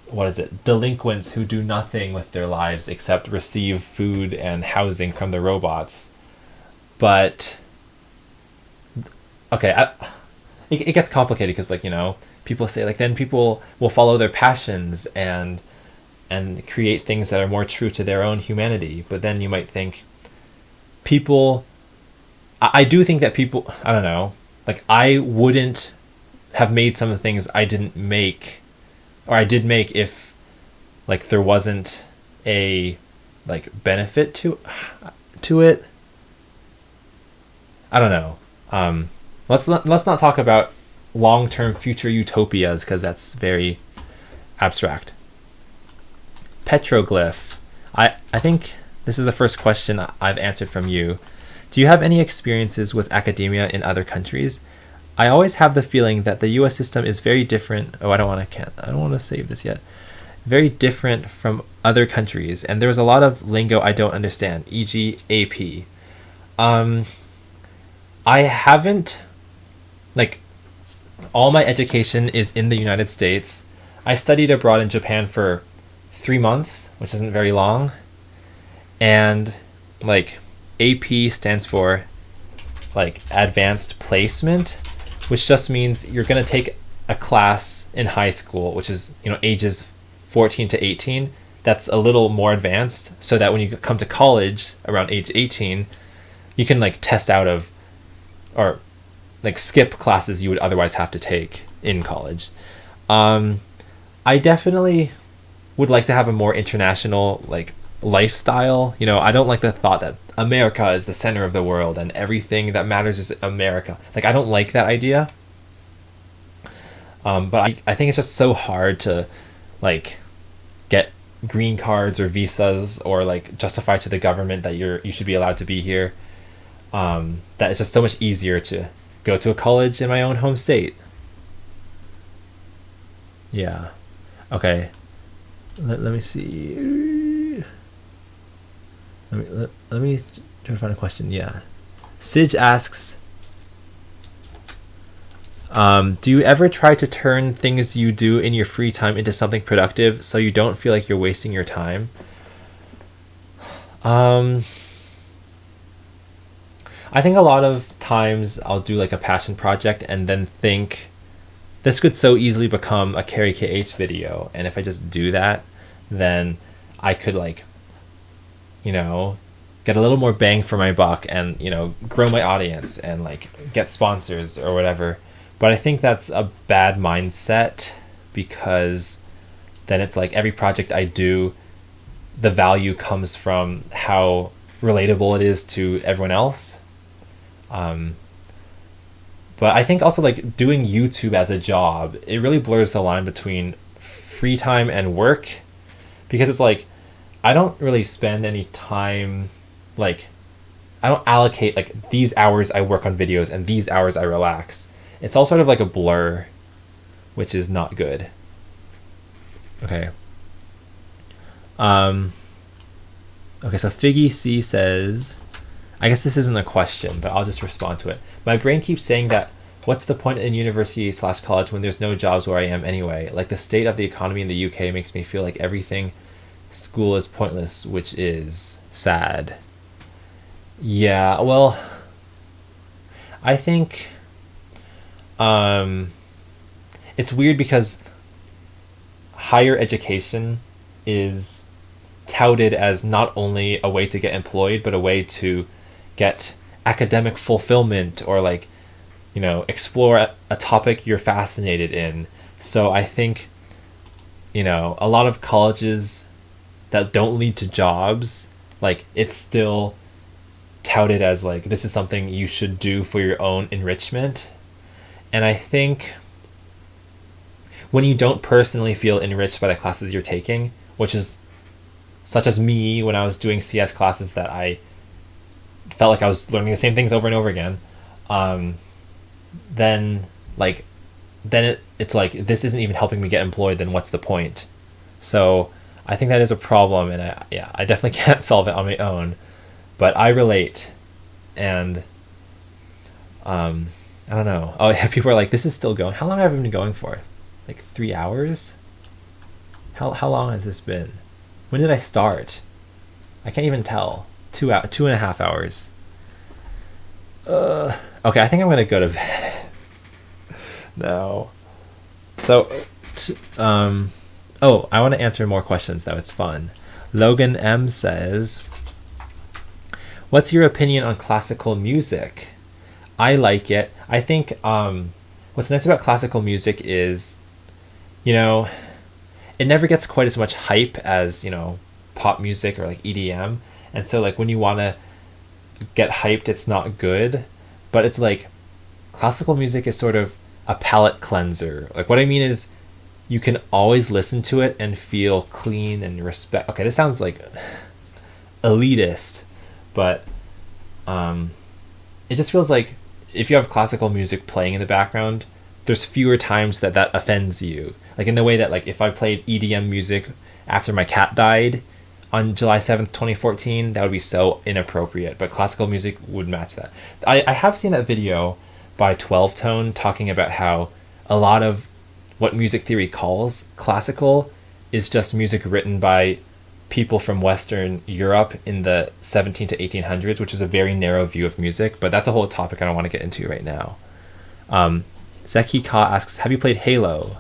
what is it, delinquents who do nothing with their lives except receive food and housing from the robots. But okay, it gets complicated because like, you know, people say like then people will follow their passions and create things that are more true to their own humanity. But then you might think people, I do think that people, I don't know, like I wouldn't have made some of the things I didn't make, or I did make, if like there wasn't a like benefit to it. I don't know. let's not talk about long-term future utopias because that's very abstract. Petroglyph. I think this is the first question I've answered from you. Do you have any experiences with academia in other countries? I always have the feeling that the US system is very different. Oh, I don't want to save this yet. Very different from other countries, and there's a lot of lingo I don't understand, e.g. AP. I haven't, like, all my education is in the United States. I studied abroad in Japan for 3 months, which isn't very long. And, like, AP stands for, like, Advanced Placement, which just means you're going to take a class in high school, which is, ages 14 to 18. That's a little more advanced, so that when you come to college around age 18, you can, like, test out of, or, like, skip classes you would otherwise have to take in college. I definitely would like to have a more international, like, lifestyle. I don't like the thought that America is the center of the world and everything that matters is America. Like, I don't like that idea. But I think it's just so hard to, like, get green cards or visas or, like, justify to the government that you should be allowed to be here. That it's just so much easier to go to a college in my own home state. Yeah. Okay. Let me see. Let me try to find a question. Yeah. Sige asks, do you ever try to turn things you do in your free time into something productive so you don't feel like you're wasting your time? I think a lot of times I'll do, like, a passion project and then think, this could so easily become a Carrie KH video, and if I just do that, then I could, like, get a little more bang for my buck and, grow my audience and, like, get sponsors or whatever. But I think that's a bad mindset, because then it's like every project I do, the value comes from how relatable it is to everyone else. But I think also, like, doing YouTube as a job, it really blurs the line between free time and work, because it's like, I don't really spend any time, like, I don't allocate, like, these hours I work on videos and these hours I relax. It's all sort of like a blur, which is not good. Okay. Okay, so Figgy C says, I guess this isn't a question, but I'll just respond to it. My brain keeps saying that, what's the point in university/college when there's no jobs where I am anyway? Like, the state of the economy in the UK makes me feel like everything school is pointless, which is sad. Yeah, well, I think it's weird because higher education is touted as not only a way to get employed, but a way to get academic fulfillment or, like, explore a topic you're fascinated in. So I think, a lot of colleges that don't lead to jobs, like, it's still touted as, like, this is something you should do for your own enrichment. And I think when you don't personally feel enriched by the classes you're taking, which is such as me when I was doing CS classes that I felt like I was learning the same things over and over again, then it's like, this isn't even helping me get employed, then what's the point? So I think that is a problem, and I definitely can't solve it on my own, but I relate. And I don't know. Oh yeah, people are like, this is still going. How long have I been going for? Like 3 hours? How long has this been? When did I start? I can't even tell. 2.5 hours. Okay, I think I'm gonna go to bed. No. So, I want to answer more questions. That was fun. Logan M says, what's your opinion on classical music? I like it. I think what's nice about classical music is, it never gets quite as much hype as, pop music or, like, EDM. And so, like, when you want to get hyped, it's not good. But it's like, classical music is sort of a palate cleanser. Like, what I mean is, you can always listen to it and feel clean and respect. Okay, this sounds like elitist, but it just feels like if you have classical music playing in the background, there's fewer times that offends you. Like, in the way that, like, if I played EDM music after my cat died on July 7th, 2014, that would be so inappropriate, but classical music would match that. I have seen that video by 12 Tone talking about how a lot of what music theory calls classical is just music written by people from Western Europe in the 17 to 1800s, which is a very narrow view of music, but that's a whole topic I don't want to get into right now. Zeki Ka asks, have you played Halo?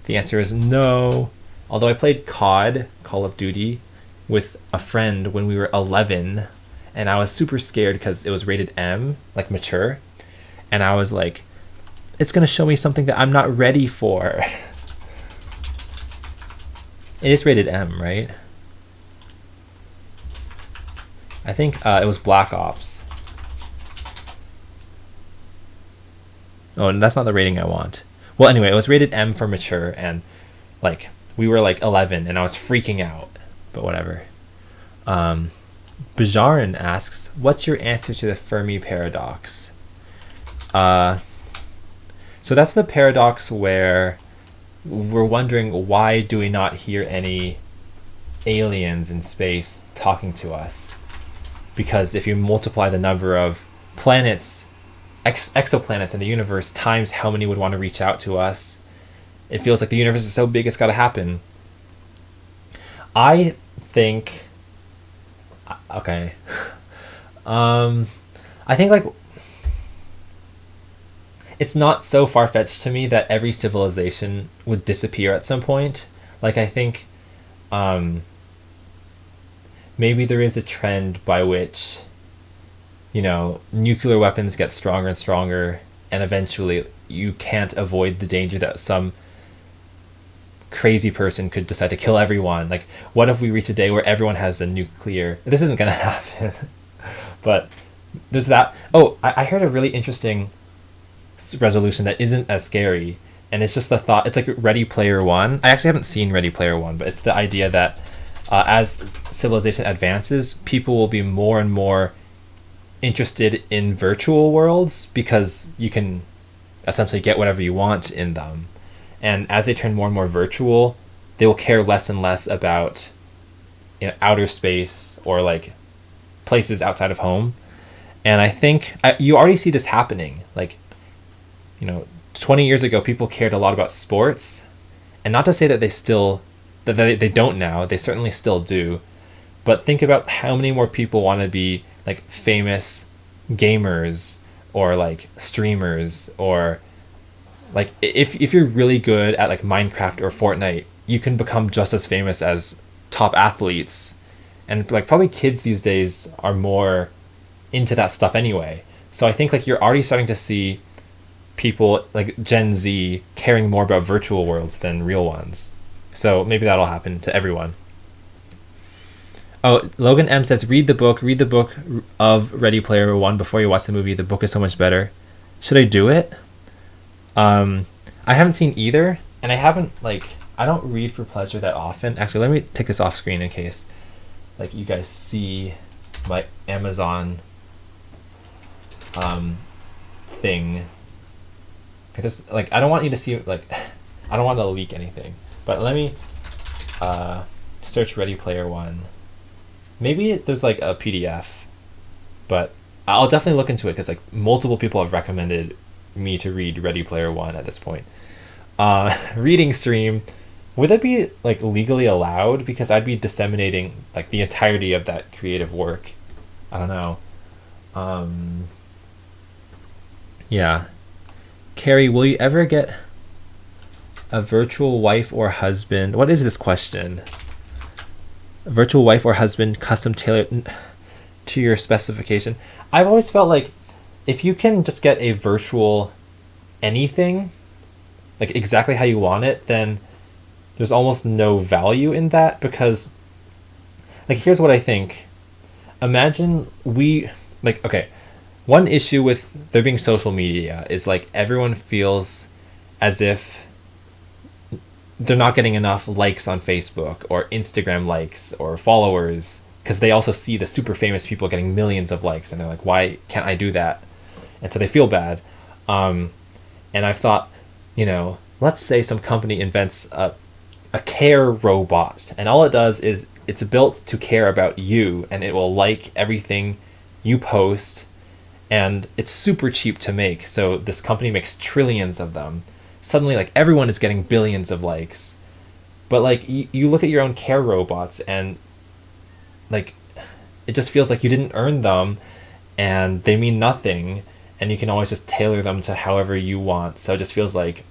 The answer is no. Although I played COD, Call of Duty, with a friend when we were 11, and I was super scared because it was rated M, like mature, and I was like, it's going to show me something that I'm not ready for. It is rated M, right? I think it was Black Ops. Oh, and that's not the rating I want. Well, anyway, it was rated M for mature, and like we were like 11, and I was freaking out. But whatever. Bajarin asks, "What's your answer to the Fermi paradox?" So that's the paradox where we're wondering, why do we not hear any aliens in space talking to us? Because if you multiply the number of planets, exoplanets in the universe times how many would want to reach out to us, it feels like the universe is so big it's got to happen. I think, okay, I think like it's not so far-fetched to me that every civilization would disappear at some point. Like, I think maybe there is a trend by which, you know, nuclear weapons get stronger and stronger, and eventually you can't avoid the danger that some crazy person could decide to kill everyone. Like, what if we reach a day where everyone has a nuclear... This isn't going to happen. But there's that. Oh, I heard a really interesting resolution that isn't as scary, and it's just the thought, it's like Ready Player One. I actually haven't seen Ready Player One, but it's the idea that as civilization advances, people will be more and more interested in virtual worlds because you can essentially get whatever you want in them. And as they turn more and more virtual, they will care less and less about, you know, outer space or like places outside of home. And I think you already see this happening. Like, you know, 20 years ago, people cared a lot about sports, and not to say that they don't now. They certainly still do. But think about how many more people want to be like famous gamers or like streamers, or like if you're really good at like Minecraft or Fortnite, you can become just as famous as top athletes. And like probably kids these days are more into that stuff anyway. So I think like you're already starting to see people like Gen Z caring more about virtual worlds than real ones. So maybe that'll happen to everyone. Oh, Logan M says, read the book of Ready Player One before you watch the movie. The book is so much better. Should I do it? I haven't seen either, and I don't read for pleasure that often. Actually, let me take this off screen in case like you guys see my Amazon thing. Because like I don't want you to see, like I don't want to leak anything. But let me search Ready Player One. Maybe there's like a PDF, but I'll definitely look into it because like multiple people have recommended me to read Ready Player One at this point. Reading stream, would that be like legally allowed? Because I'd be disseminating like the entirety of that creative work. I don't know. Yeah. Carrie, will you ever get a virtual wife or husband? What is this question? A virtual wife or husband custom tailored to your specification? I've always felt like if you can just get a virtual anything, like exactly how you want it, then there's almost no value in that, because like here's what I think. Imagine okay, one issue with there being social media is like everyone feels as if they're not getting enough likes on Facebook or Instagram likes or followers, because they also see the super famous people getting millions of likes and they're like, why can't I do that? And so they feel bad. And I've thought, let's say some company invents a care robot, and all it does is it's built to care about you, and it will like everything you post, and it's super cheap to make. So this company makes trillions of them. Suddenly, like, everyone is getting billions of likes. But like you look at your own care robots, and like it just feels like you didn't earn them, and they mean nothing, and you can always just tailor them to however you want. So it just feels like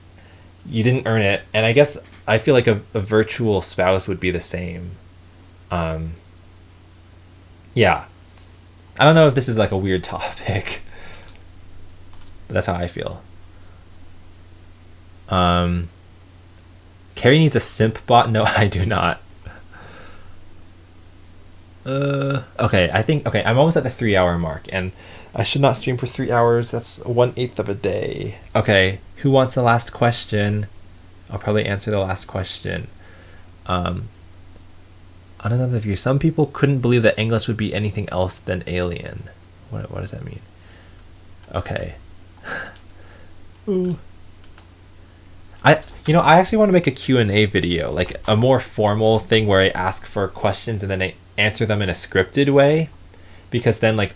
you didn't earn it. And I guess I feel like a virtual spouse would be the same. Yeah. I don't know if this is like a weird topic, but that's how I feel. Carrie needs a simp bot. No, I do not. Okay, I'm almost at the 3-hour mark, and I should not stream for 3 hours. That's 1/8 of a day. Okay, who wants the last question? I'll probably answer the last question. On another view, some people couldn't believe that English would be anything else than alien. What does that mean? Okay. Ooh. I actually want to make a Q&A video, like a more formal thing where I ask for questions and then I answer them in a scripted way, because then like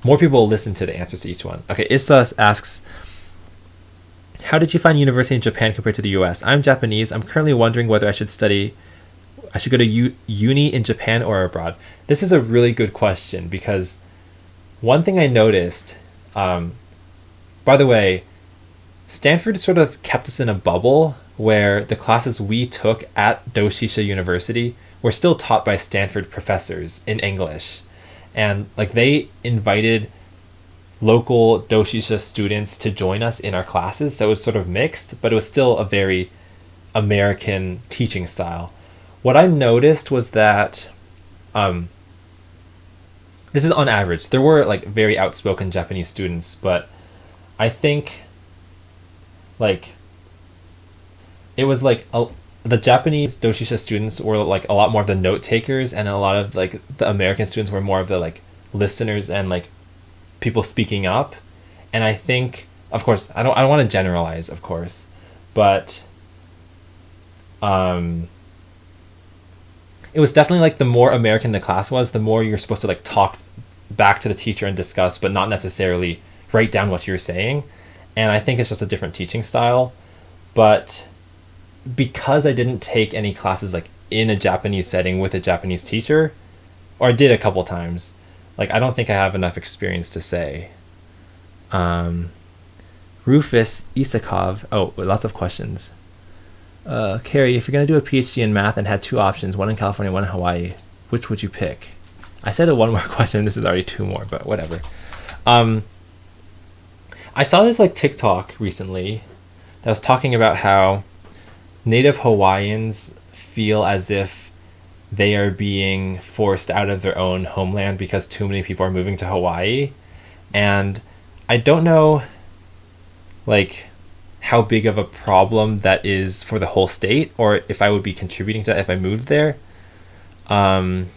more people will listen to the answers to each one. Okay, Issa asks, how did you find university in Japan compared to the US? I'm Japanese. I'm currently wondering whether I should go to uni in Japan or abroad. This is a really good question, because one thing I noticed, by the way, Stanford sort of kept us in a bubble where the classes we took at Doshisha University were still taught by Stanford professors in English. And like they invited local Doshisha students to join us in our classes. So it was sort of mixed, but it was still a very American teaching style. What I noticed was that this is on average. There were like very outspoken Japanese students, but I think like it was like the Japanese Doshisha students were like a lot more of the note takers, and a lot of like the American students were more of the like listeners and like people speaking up. And I think, of course, I don't want to generalize, of course, but it was definitely like the more American the class was, the more you're supposed to like talk back to the teacher and discuss, but not necessarily write down what you're saying. And I think it's just a different teaching style. But because I didn't take any classes like in a Japanese setting with a Japanese teacher, or I did a couple times, like I don't think I have enough experience to say. Rufus Isakov. Oh, lots of questions. Carrie, if you're going to do a PhD in math and had two options, one in California, one in Hawaii, which would you pick? I said one more question. This is already two more, but whatever. I saw this like TikTok recently that was talking about how Native Hawaiians feel as if they are being forced out of their own homeland because too many people are moving to Hawaii. And I don't know like how big of a problem that is for the whole state, or if I would be contributing to that if I moved there. I mean,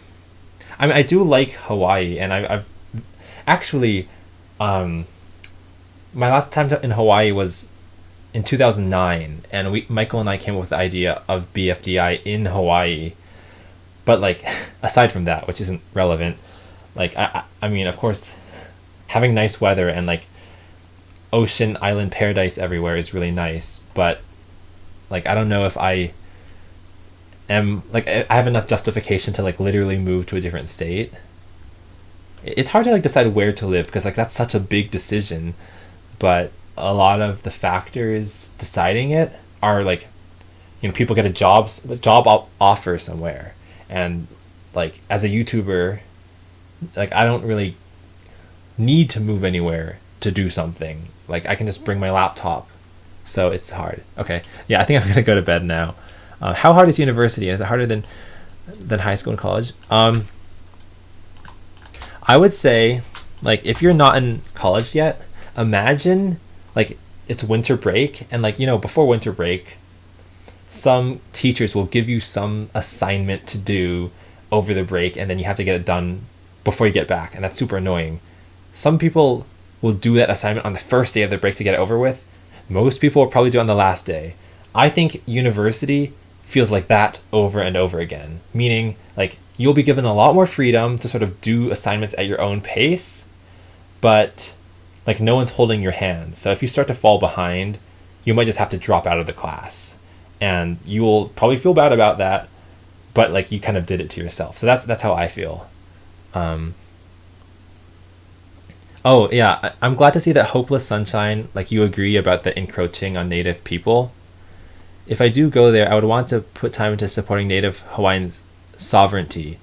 I do like Hawaii, and I've actually, my last time in Hawaii was in 2009, and Michael and I came up with the idea of BFDI in Hawaii. But like, aside from that, which isn't relevant, like I mean, of course, having nice weather and like ocean island paradise everywhere is really nice, but like I don't know if I am like I have enough justification to like literally move to a different state. It's hard to like decide where to live, because like that's such a big decision, but a lot of the factors deciding it are like, you know, people get a job offer somewhere, and like as a YouTuber, like I don't really need to move anywhere to do something. Like I can just bring my laptop, so it's hard. Okay, yeah, I think I'm gonna go to bed now. How hard is university? Is it harder than high school and college? I would say Like, if you're not in college yet, imagine, like, it's winter break, and, like, before winter break, some teachers will give you some assignment to do over the break, and then you have to get it done before you get back, and that's super annoying. Some people will do that assignment on the first day of the break to get it over with. Most people will probably do it on the last day. I think university feels like that over and over again, meaning, like, you'll be given a lot more freedom to sort of do assignments at your own pace, but, like, no one's holding your hand. So if you start to fall behind, you might just have to drop out of the class, and you will probably feel bad about that, but, like, you kind of did it to yourself. So that's how I feel. Oh yeah, I'm glad to see that Hopeless Sunshine, like, you agree about the encroaching on Native people. If I do go there, I would want to put time into supporting Native Hawaiians' sovereignty.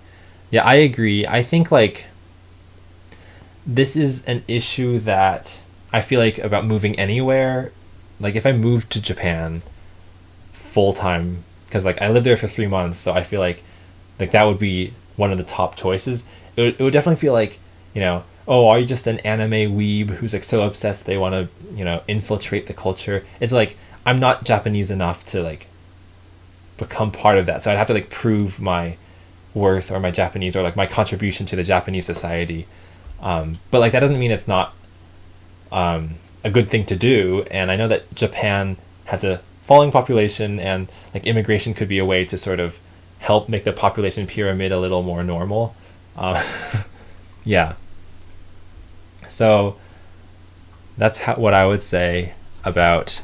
Yeah, I agree. I think, like, this is an issue that I feel like about moving anywhere. Like, if I moved to Japan full time, because, like, I lived there for 3 months, so I feel like that would be one of the top choices. It would definitely feel like, oh, are you just an anime weeb who's, like, so obsessed they want to, infiltrate the culture? It's like, I'm not Japanese enough to, like, become part of that. So I'd have to, like, prove my worth or my Japanese, or, like, my contribution to the Japanese society. But, like, that doesn't mean it's not a good thing to do. And I know that Japan has a falling population, and, like, immigration could be a way to sort of help make the population pyramid a little more normal. Yeah. So that's what I would say about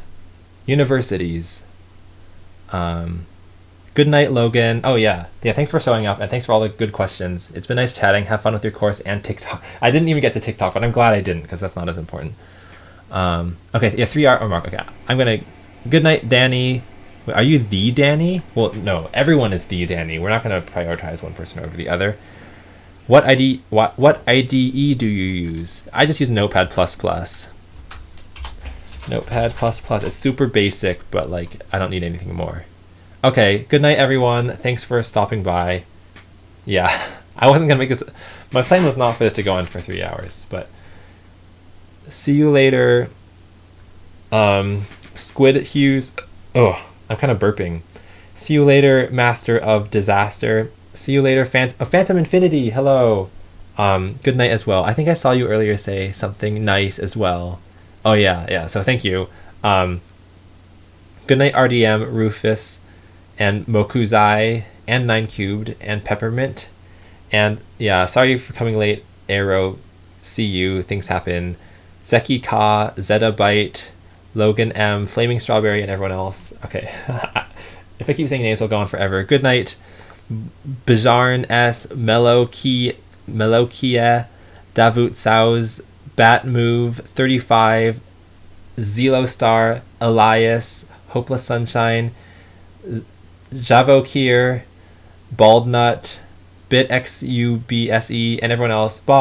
universities. Good night, Logan. Oh yeah, thanks for showing up, and thanks for all the good questions. It's been nice chatting. Have fun with your course and TikTok. I didn't even get to TikTok, but I'm glad I didn't, because that's not as important. Okay, yeah, 3-hour mark. Okay, I'm gonna. Good night, Danny. Wait, are you the Danny? Well, no, everyone is the Danny. We're not gonna prioritize one person over the other. What IDE do you use? I just use Notepad++. Notepad++. It's super basic, but, like, I don't need anything more. Okay, good night, everyone. Thanks for stopping by. Yeah, I wasn't gonna make this. My plan was not for this to go on for 3 hours, but see you later. Squid Hughes. Oh, I'm kind of burping. See you later, Master of Disaster. See you later, Phantom Infinity. Hello. Good night as well. I think I saw you earlier say something nice as well. Oh yeah. So thank you. Good night, RDM, Rufus, and Mokuzai, and 9 Cubed, and Peppermint. And yeah, sorry for coming late, Arrow. See you. Things happen. Zeki Ka, Zettabyte, Logan M, Flaming Strawberry, and everyone else. Okay. If I keep saying names, I'll go on forever. Good night, Bajarn S, Melokia, Davut Sauz, Bat Move, 35, Zelostar, Elias, Hopeless Sunshine, Javokir, Baldnut, BitXUBSE, and everyone else. Bye.